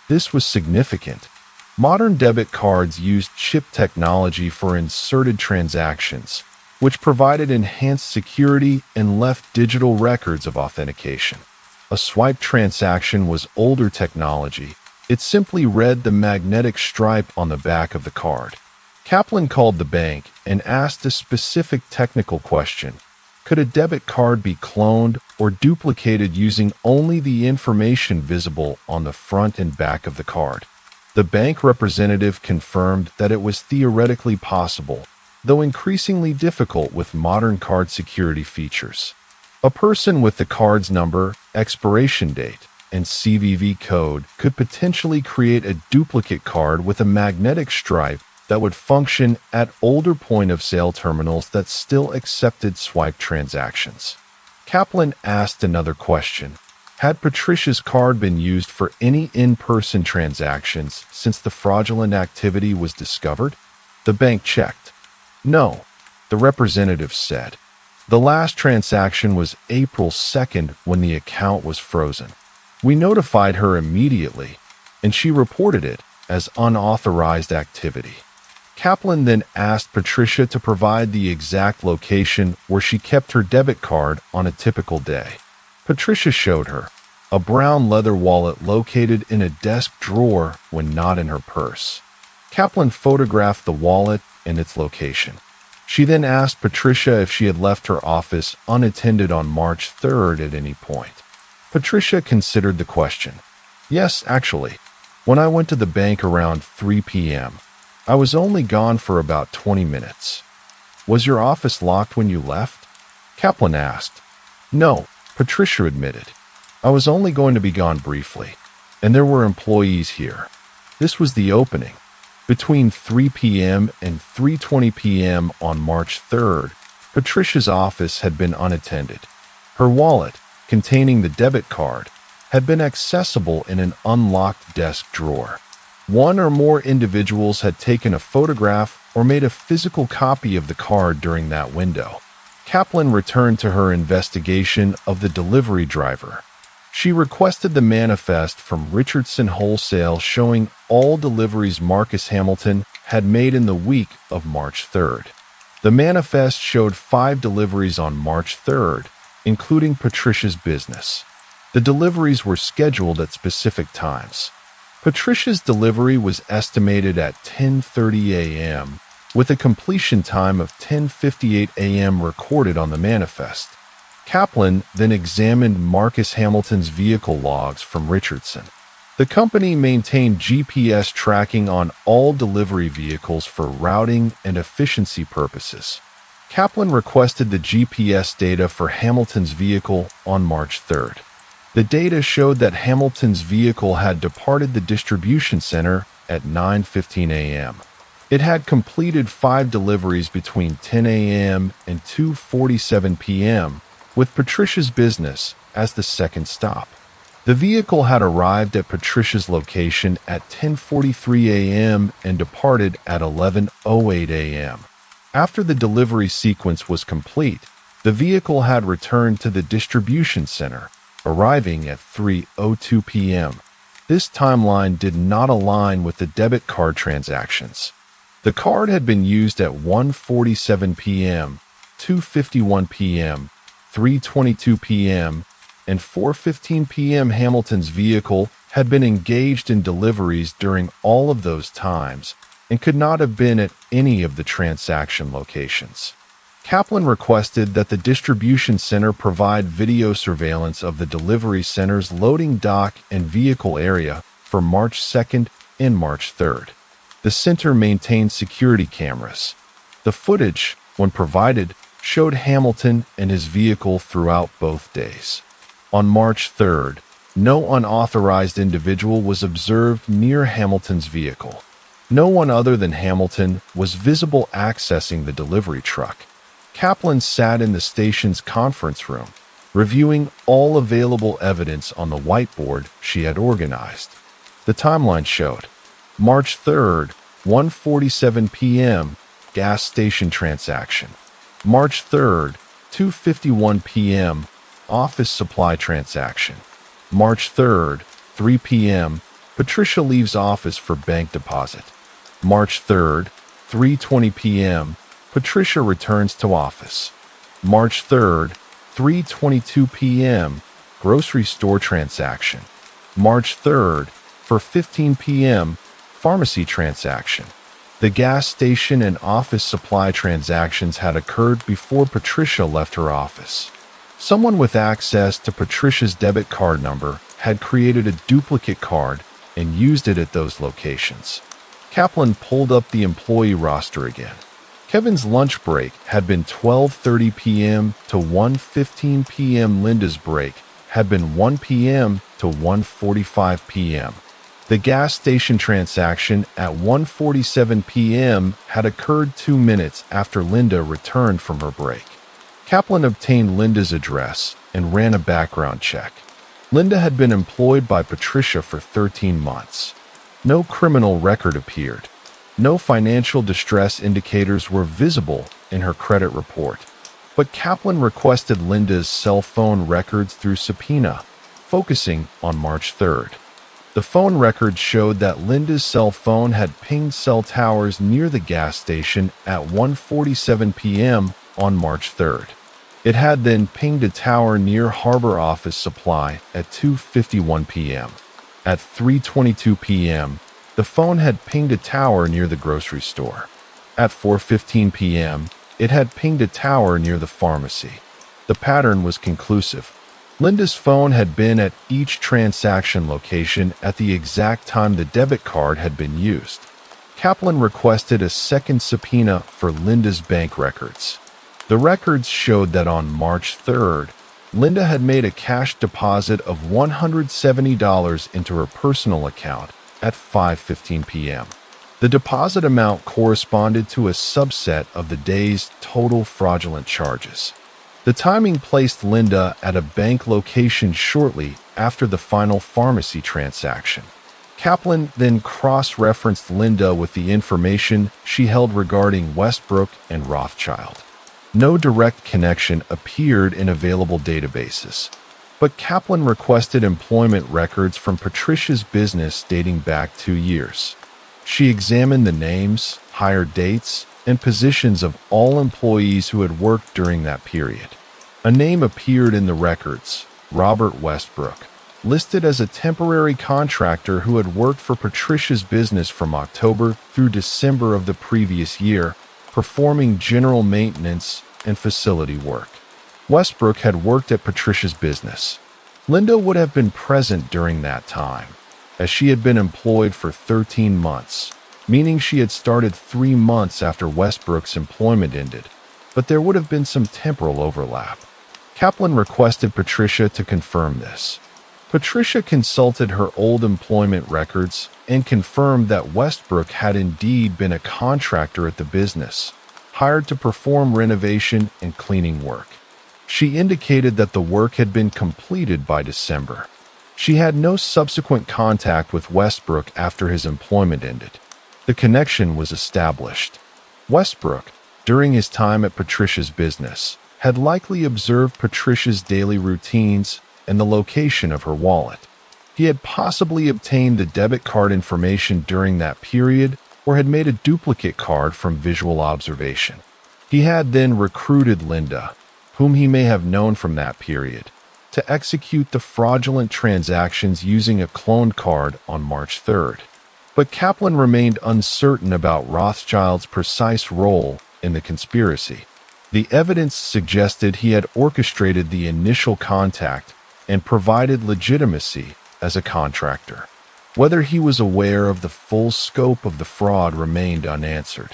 This was significant. Modern debit cards used chip technology for inserted transactions, which provided enhanced security and left digital records of authentication. A swipe transaction was older technology. It simply read the magnetic stripe on the back of the card. Kaplan called the bank and asked a specific technical question. Could a debit card be cloned or duplicated using only the information visible on the front and back of the card? The bank representative confirmed that it was theoretically possible, though increasingly difficult with modern card security features. A person with the card's number, expiration date, and CVV code could potentially create a duplicate card with a magnetic stripe that would function at older point-of-sale terminals that still accepted swipe transactions. Kaplan asked another question. Had Patricia's card been used for any in-person transactions since the fraudulent activity was discovered? The bank checked. No, the representative said. The last transaction was April 2nd when the account was frozen. We notified her immediately, and she reported it as unauthorized activity. Kaplan then asked Patricia to provide the exact location where she kept her debit card on a typical day. Patricia showed her a brown leather wallet located in a desk drawer when not in her purse. Kaplan photographed the wallet and its location. She then asked Patricia if she had left her office unattended on March 3rd at any point. Patricia considered the question. Yes, actually. When I went to the bank around 3 p.m., I was only gone for about 20 minutes. Was your office locked when you left? Kaplan asked. No, Patricia admitted. I was only going to be gone briefly, and there were employees here. This was the opening. Between 3 p.m. and 3:20 p.m. on March 3rd, Patricia's office had been unattended. Her wallet, containing the debit card, had been accessible in an unlocked desk drawer. One or more individuals had taken a photograph or made a physical copy of the card during that window. Kaplan returned to her investigation of the delivery driver. She requested the manifest from Richardson Wholesale showing all deliveries Marcus Hamilton had made in the week of March 3rd. The manifest showed 5 deliveries on March 3rd, including Patricia's business. The deliveries were scheduled at specific times. Patricia's delivery was estimated at 10:30 a.m., with a completion time of 10:58 a.m. recorded on the manifest. Kaplan then examined Marcus Hamilton's vehicle logs from Richardson. The company maintained GPS tracking on all delivery vehicles for routing and efficiency purposes. Kaplan requested the GPS data for Hamilton's vehicle on March 3rd. The data showed that Hamilton's vehicle had departed the distribution center at 9:15 a.m. It had completed 5 deliveries between 10 a.m. and 2:47 p.m., with Patricia's business as the second stop. The vehicle had arrived at Patricia's location at 10:43 a.m. and departed at 11:08 a.m. After the delivery sequence was complete, the vehicle had returned to the distribution center, arriving at 3:02 p.m. This timeline did not align with the debit card transactions. The card had been used at 1:47 p.m., 2:51 p.m., 3:22 p.m., and 4:15 p.m. Hamilton's vehicle had been engaged in deliveries during all of those times and could not have been at any of the transaction locations. Kaplan requested that the distribution center provide video surveillance of the delivery center's loading dock and vehicle area for March 2nd and March 3rd. The center maintained security cameras. The footage, when provided, showed Hamilton and his vehicle throughout both days. On March 3rd, no unauthorized individual was observed near Hamilton's vehicle. No one other than Hamilton was visible accessing the delivery truck. Kaplan sat in the station's conference room, reviewing all available evidence on the whiteboard she had organized. The timeline showed March 3rd, 1:47 p.m., gas station transaction. March 3rd, 2:51 p.m., office supply transaction. March 3rd, 3 p.m., Patricia leaves office for bank deposit. March 3rd, 3:20 p.m., Patricia returns to office. March 3rd, 3:22 p.m., grocery store transaction. March 3rd, 4:15 p.m., pharmacy transaction. The gas station and office supply transactions had occurred before Patricia left her office. Someone with access to Patricia's debit card number had created a duplicate card and used it at those locations. Kaplan pulled up the employee roster again. Kevin's lunch break had been 12:30 p.m. to 1:15 p.m. Linda's break had been 1 p.m. to 1:45 p.m. The gas station transaction at 1:47 p.m. had occurred 2 minutes after Linda returned from her break. Kaplan obtained Linda's address and ran a background check. Linda had been employed by Patricia for 13 months. No criminal record appeared. No financial distress indicators were visible in her credit report. But Kaplan requested Linda's cell phone records through subpoena, focusing on March 3rd. The phone records showed that Linda's cell phone had pinged cell towers near the gas station at 1:47 p.m. on March 3rd. It had then pinged a tower near Harbor Office Supply at 2:51 p.m. At 3:22 p.m., the phone had pinged a tower near the grocery store. At 4:15 p.m., it had pinged a tower near the pharmacy. The pattern was conclusive. Linda's phone had been at each transaction location at the exact time the debit card had been used. Kaplan requested a second subpoena for Linda's bank records. The records showed that on March 3rd, Linda had made a cash deposit of $170 into her personal account at 5:15 p.m. The deposit amount corresponded to a subset of the day's total fraudulent charges. The timing placed Linda at a bank location shortly after the final pharmacy transaction. Kaplan then cross-referenced Linda with the information she held regarding Westbrook and Rothschild. No direct connection appeared in available databases, but Kaplan requested employment records from Patricia's business dating back 2 years. She examined the names, hire dates, and positions of all employees who had worked during that period. A name appeared in the records, Robert Westbrook, listed as a temporary contractor who had worked for Patricia's business from October through December of the previous year performing general maintenance and facility work. Westbrook had worked at Patricia's business. Linda would have been present during that time, as she had been employed for 13 months, meaning she had started 3 months after Westbrook's employment ended, but there would have been some temporal overlap. Kaplan requested Patricia to confirm this. Patricia consulted her old employment records and confirmed that Westbrook had indeed been a contractor at the business, hired to perform renovation and cleaning work. She indicated that the work had been completed by December. She had no subsequent contact with Westbrook after his employment ended. The connection was established. Westbrook, during his time at Patricia's business, had likely observed Patricia's daily routines and the location of her wallet. He had possibly obtained the debit card information during that period or had made a duplicate card from visual observation. He had then recruited Linda, whom he may have known from that period, to execute the fraudulent transactions using a cloned card on March 3rd. But Kaplan remained uncertain about Rothschild's precise role in the conspiracy. The evidence suggested he had orchestrated the initial contact and provided legitimacy as a contractor. Whether he was aware of the full scope of the fraud remained unanswered.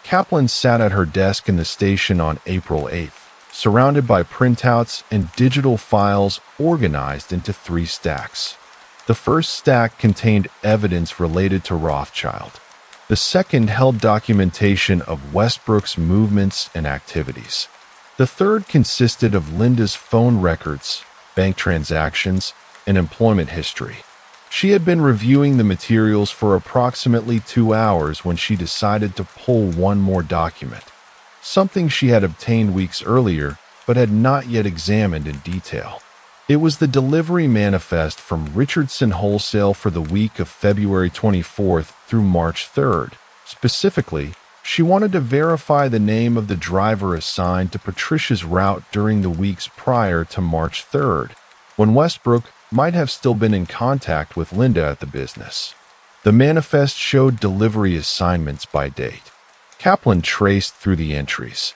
Kaplan sat at her desk in the station on April 8th, surrounded by printouts and digital files organized into 3 stacks. The first stack contained evidence related to Rothschild. The second held documentation of Westbrook's movements and activities. The third consisted of Linda's phone records, bank transactions, and employment history. She had been reviewing the materials for approximately 2 hours when she decided to pull one more document, something she had obtained weeks earlier but had not yet examined in detail. It was the delivery manifest from Richardson Wholesale for the week of February 24th through March 3rd. Specifically, she wanted to verify the name of the driver assigned to Patricia's route during the weeks prior to March 3rd, when Westbrook might have still been in contact with Linda at the business. The manifest showed delivery assignments by date. Kaplan traced through the entries.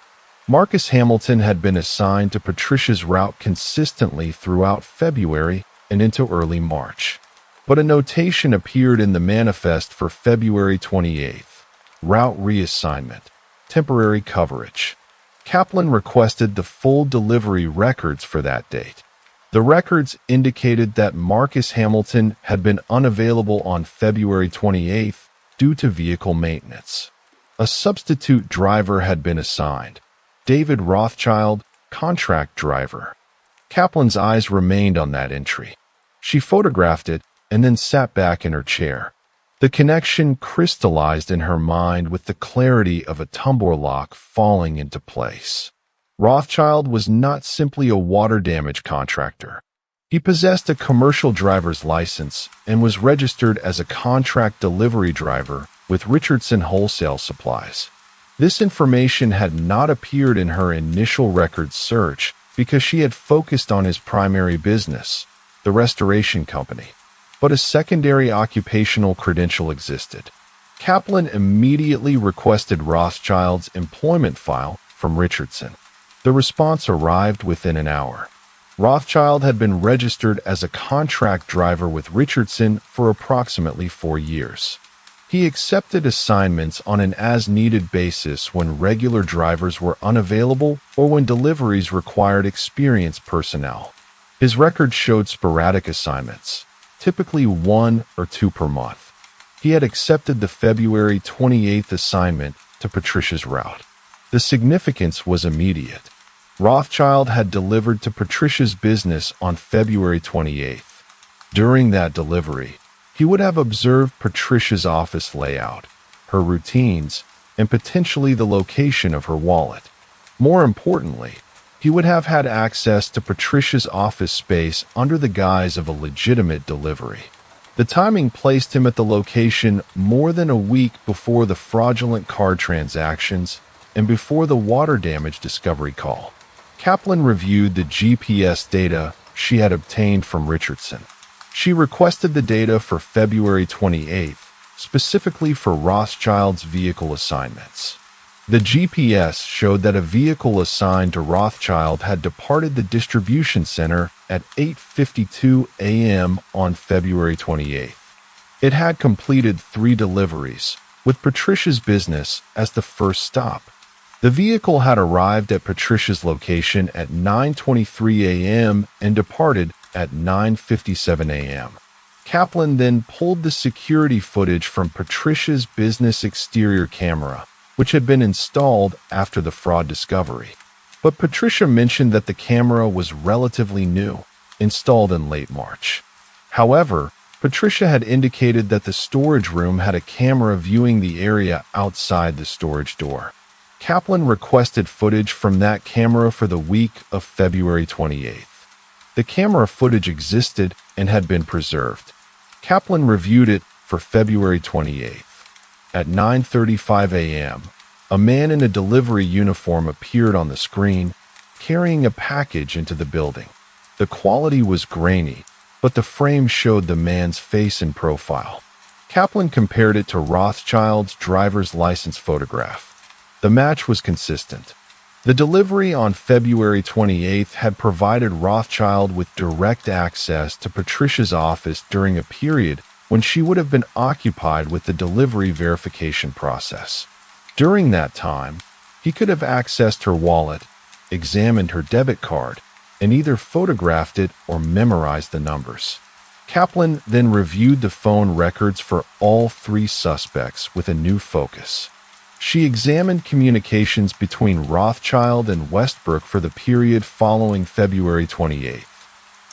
Marcus Hamilton had been assigned to Patricia's route consistently throughout February and into early March. But a notation appeared in the manifest for February 28th. Route reassignment. Temporary coverage. Kaplan requested the full delivery records for that date. The records indicated that Marcus Hamilton had been unavailable on February 28th due to vehicle maintenance. A substitute driver had been assigned. David Rothschild, contract driver. Kaplan's eyes remained on that entry. She photographed it and then sat back in her chair. The connection crystallized in her mind with the clarity of a tumbler lock falling into place. Rothschild was not simply a water damage contractor. He possessed a commercial driver's license and was registered as a contract delivery driver with Richardson Wholesale Supplies. This information had not appeared in her initial records search because she had focused on his primary business, the restoration company. But a secondary occupational credential existed. Kaplan immediately requested Rothschild's employment file from Richardson. The response arrived within an hour. Rothschild had been registered as a contract driver with Richardson for approximately 4 years. He accepted assignments on an as-needed basis when regular drivers were unavailable or when deliveries required experienced personnel. His record showed sporadic assignments, typically 1 or 2 per month. He had accepted the February 28th assignment to Patricia's route. The significance was immediate. Rothschild had delivered to Patricia's business on February 28th. During that delivery, he would have observed Patricia's office layout, her routines, and potentially the location of her wallet. More importantly, he would have had access to Patricia's office space under the guise of a legitimate delivery. The timing placed him at the location more than a week before the fraudulent card transactions and before the water damage discovery call. Kaplan reviewed the GPS data she had obtained from Richardson. She requested the data for February 28th, specifically for Rothschild's vehicle assignments. The GPS showed that a vehicle assigned to Rothschild had departed the distribution center at 8:52 a.m. on February 28th. It had completed 3 deliveries, with Patricia's business as the first stop. The vehicle had arrived at Patricia's location at 9:23 a.m. and departed at 9:57 a.m. Kaplan then pulled the security footage from Patricia's business exterior camera, which had been installed after the fraud discovery. But Patricia mentioned that the camera was relatively new, installed in late March. However, Patricia had indicated that the storage room had a camera viewing the area outside the storage door. Kaplan requested footage from that camera for the week of February 28th. The camera footage existed and had been preserved. Kaplan reviewed it for February 28th. At 9:35 a.m., a man in a delivery uniform appeared on the screen, carrying a package into the building. The quality was grainy, but the frame showed the man's face in profile. Kaplan compared it to Rothschild's driver's license photograph. The match was consistent. The delivery on February 28th had provided Rothschild with direct access to Patricia's office during a period when she would have been occupied with the delivery verification process. During that time, he could have accessed her wallet, examined her debit card, and either photographed it or memorized the numbers. Kaplan then reviewed the phone records for all 3 suspects with a new focus. She examined communications between Rothschild and Westbrook for the period following February 28th.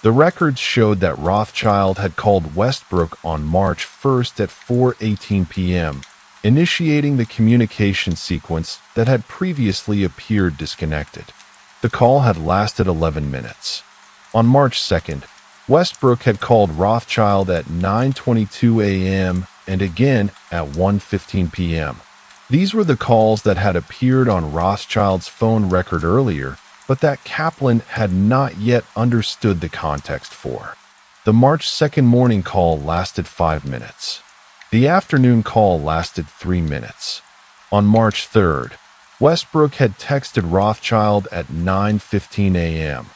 The records showed that Rothschild had called Westbrook on March 1st at 4:18 p.m., initiating the communication sequence that had previously appeared disconnected. The call had lasted 11 minutes. On March 2nd, Westbrook had called Rothschild at 9:22 a.m. and again at 1:15 p.m. These were the calls that had appeared on Rothschild's phone record earlier, but that Kaplan had not yet understood the context for. The March 2nd morning call lasted 5 minutes. The afternoon call lasted 3 minutes. On March 3rd, Westbrook had texted Rothschild at 9:15 a.m.,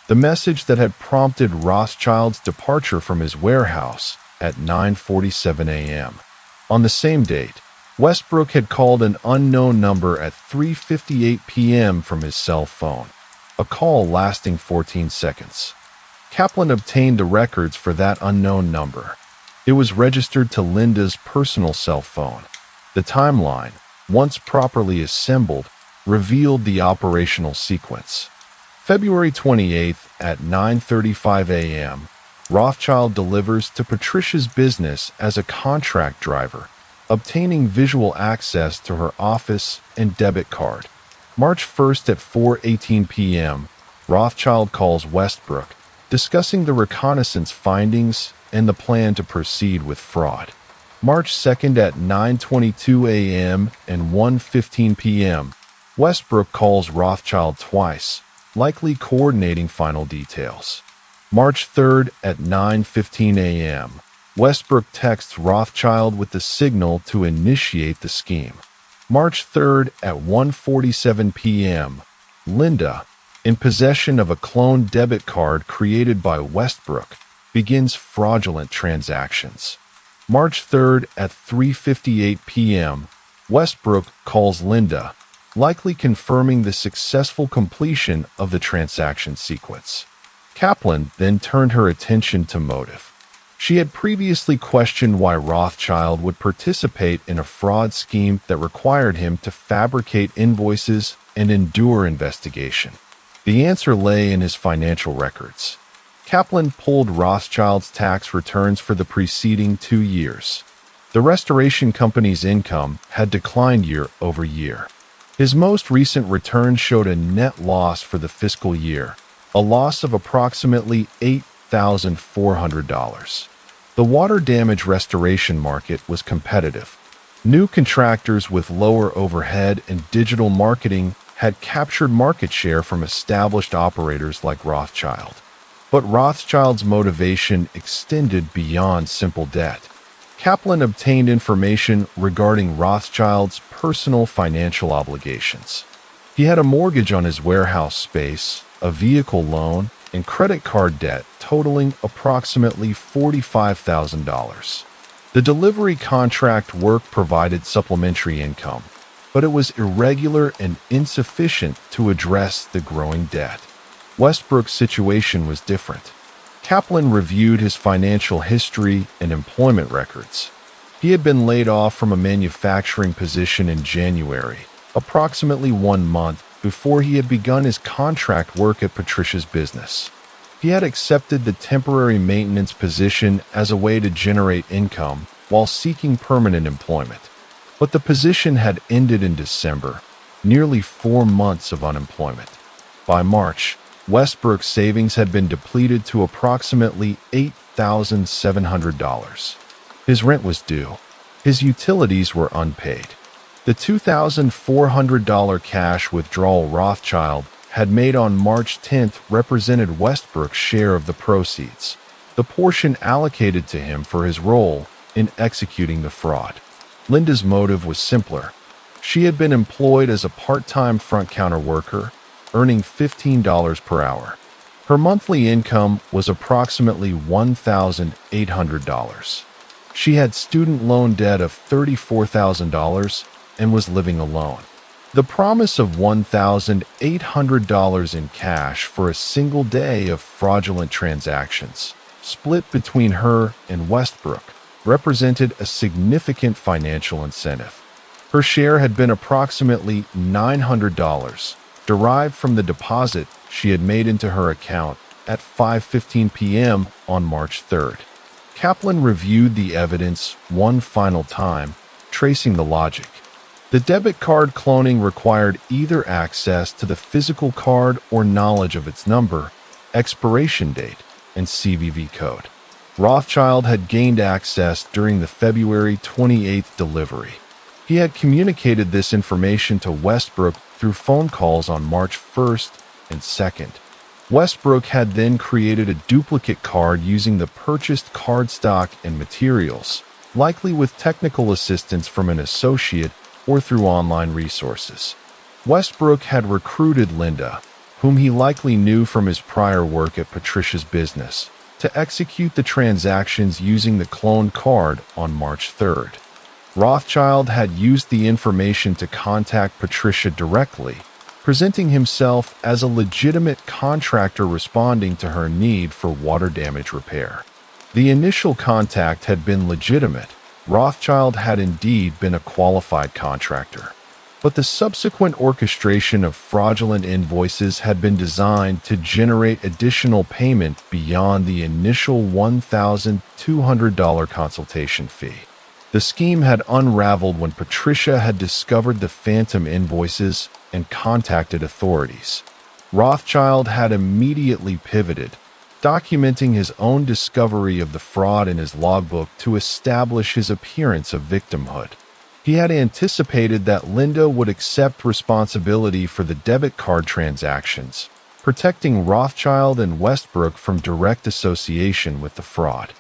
the message that had prompted Rothschild's departure from his warehouse at 9:47 a.m. On the same date, Westbrook had called an unknown number at 3:58 p.m. from his cell phone, a call lasting 14 seconds. Kaplan obtained the records for that unknown number. It was registered to Linda's personal cell phone. The timeline, once properly assembled, revealed the operational sequence. February 28th at 9:35 a.m., Rothschild delivers to Patricia's business as a contract driver, obtaining visual access to her office and debit card. March 1st at 4:18 p.m., Rothschild calls Westbrook, discussing the reconnaissance findings and the plan to proceed with fraud. March 2nd at 9:22 a.m. and 1:15 p.m., Westbrook calls Rothschild twice, likely coordinating final details. March 3rd at 9:15 a.m., Westbrook texts Rothschild with the signal to initiate the scheme. March 3rd at 1:47 p.m., Linda, in possession of a cloned debit card created by Westbrook, begins fraudulent transactions. March 3rd at 3:58 p.m., Westbrook calls Linda, likely confirming the successful completion of the transaction sequence. Kaplan then turned her attention to motive. She had previously questioned why Rothschild would participate in a fraud scheme that required him to fabricate invoices and endure investigation. The answer lay in his financial records. Kaplan pulled Rothschild's tax returns for the preceding 2 years. The restoration company's income had declined year over year. His most recent return showed a net loss for the fiscal year, a loss of approximately $8,400. The water damage restoration market was competitive. New contractors with lower overhead and digital marketing had captured market share from established operators like Rothschild. But Rothschild's motivation extended beyond simple debt. Kaplan obtained information regarding Rothschild's personal financial obligations. He had a mortgage on his warehouse space, a vehicle loan, and credit card debt totaling approximately $45,000. The delivery contract work provided supplementary income, but it was irregular and insufficient to address the growing debt. Westbrook's situation was different. Kaplan reviewed his financial history and employment records. He had been laid off from a manufacturing position in January, approximately 1 month before he had begun his contract work at Patricia's business. He had accepted the temporary maintenance position as a way to generate income while seeking permanent employment. But the position had ended in December, nearly 4 months of unemployment. By March, Westbrook's savings had been depleted to approximately $8,700. His rent was due. His utilities were unpaid. The $2,400 cash withdrawal Rothschild had made on March 10th represented Westbrook's share of the proceeds, the portion allocated to him for his role in executing the fraud. Linda's motive was simpler. She had been employed as a part-time front counter worker, earning $15 per hour. Her monthly income was approximately $1,800. She had student loan debt of $34,000 and was living alone. The promise of $1,800 in cash for a single day of fraudulent transactions, split between her and Westbrook, represented a significant financial incentive. Her share had been approximately $900, derived from the deposit she had made into her account at 5:15 p.m. on March 3rd. Kaplan reviewed the evidence one final time, tracing the logic. The debit card cloning required either access to the physical card or knowledge of its number, expiration date, and CVV code. Rothschild had gained access during the February 28th delivery. He had communicated this information to Westbrook through phone calls on March 1st and 2nd. Westbrook had then created a duplicate card using the purchased cardstock and materials, likely with technical assistance from an associate or through online resources. Westbrook had recruited Linda, whom he likely knew from his prior work at Patricia's business, to execute the transactions using the cloned card on March 3rd. Rothschild had used the information to contact Patricia directly, presenting himself as a legitimate contractor responding to her need for water damage repair. The initial contact had been legitimate. Rothschild had indeed been a qualified contractor. But the subsequent orchestration of fraudulent invoices had been designed to generate additional payment beyond the initial $1,200 consultation fee. The scheme had unraveled when Patricia had discovered the phantom invoices and contacted authorities. Rothschild had immediately pivoted, documenting his own discovery of the fraud in his logbook to establish his appearance of victimhood. He had anticipated that Linda would accept responsibility for the debit card transactions, protecting Rothschild and Westbrook from direct association with the fraud.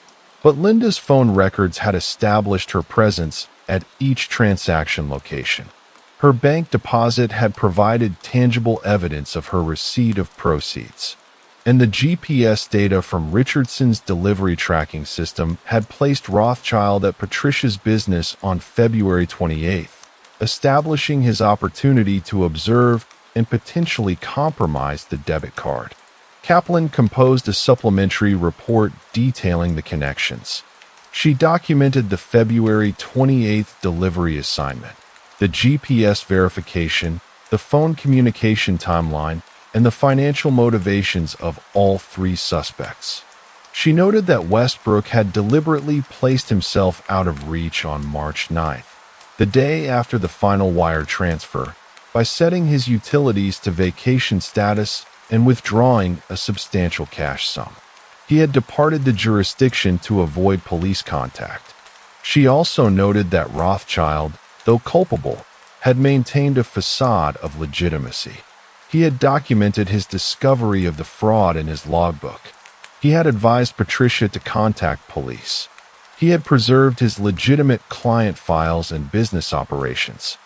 But Linda's phone records had established her presence at each transaction location. Her bank deposit had provided tangible evidence of her receipt of proceeds, and the GPS data from Richardson's delivery tracking system had placed Rothschild at Patricia's business on February 28th, establishing his opportunity to observe and potentially compromise the debit card. Kaplan composed a supplementary report detailing the connections. She documented the February 28th delivery assignment, the GPS verification, the phone communication timeline, and the financial motivations of all 3 suspects. She noted that Westbrook had deliberately placed himself out of reach on March 9th, the day after the final wire transfer, by setting his utilities to vacation status and withdrawing a substantial cash sum. He had departed the jurisdiction to avoid police contact. She also noted that Rothschild, though culpable, had maintained a facade of legitimacy. He had documented his discovery of the fraud in his logbook. He had advised Patricia to contact police. He had preserved his legitimate client files and business operations.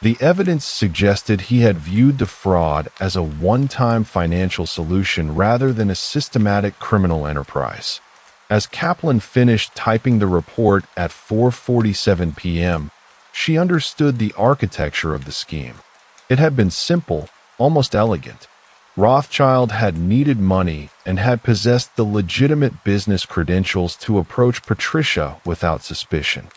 The evidence suggested he had viewed the fraud as a one-time financial solution rather than a systematic criminal enterprise. As Kaplan finished typing the report at 4:47 p.m., she understood the architecture of the scheme. It had been simple, almost elegant. Rothschild had needed money and had possessed the legitimate business credentials to approach Patricia without suspicion.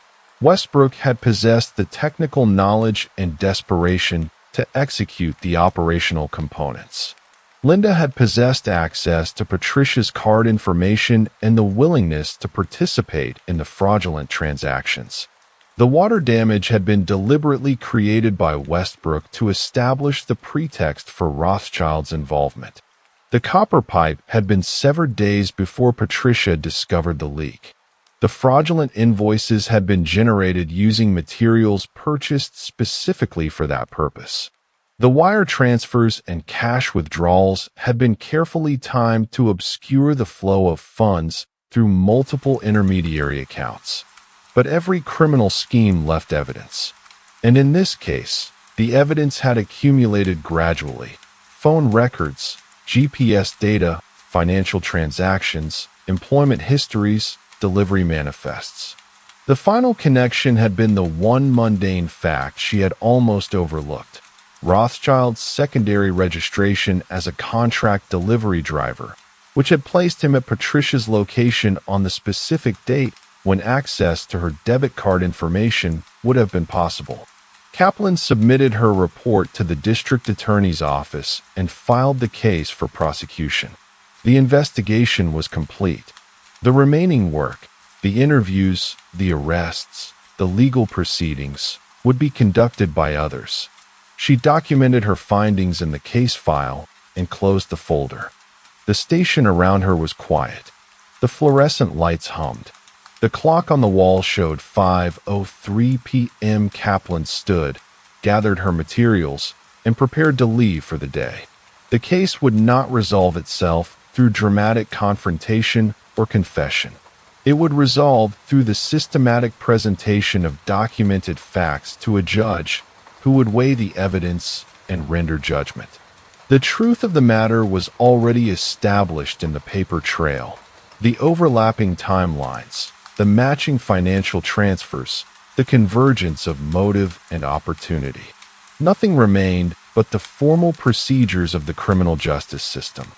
Westbrook had possessed the technical knowledge and desperation to execute the operational components. Linda had possessed access to Patricia's card information and the willingness to participate in the fraudulent transactions. The water damage had been deliberately created by Westbrook to establish the pretext for Rothschild's involvement. The copper pipe had been severed days before Patricia discovered the leak. The fraudulent invoices had been generated using materials purchased specifically for that purpose. The wire transfers and cash withdrawals had been carefully timed to obscure the flow of funds through multiple intermediary accounts. But every criminal scheme left evidence. And in this case, the evidence had accumulated gradually. Phone records, GPS data, financial transactions, employment histories, delivery manifests. The final connection had been the one mundane fact she had almost overlooked: Rothschild's secondary registration as a contract delivery driver, which had placed him at Patricia's location on the specific date when access to her debit card information would have been possible. Kaplan submitted her report to the district attorney's office and filed the case for prosecution. The investigation was complete. The remaining work, the interviews, the arrests, the legal proceedings, would be conducted by others. She documented her findings in the case file and closed the folder. The station around her was quiet. The fluorescent lights hummed. The clock on the wall showed 5:03 p.m. Kaplan stood, gathered her materials, and prepared to leave for the day. The case would not resolve itself through dramatic confrontation or confession. It would resolve through the systematic presentation of documented facts to a judge who would weigh the evidence and render judgment. The truth of the matter was already established in the paper trail. The overlapping timelines, the matching financial transfers, the convergence of motive and opportunity. Nothing remained but the formal procedures of the criminal justice system.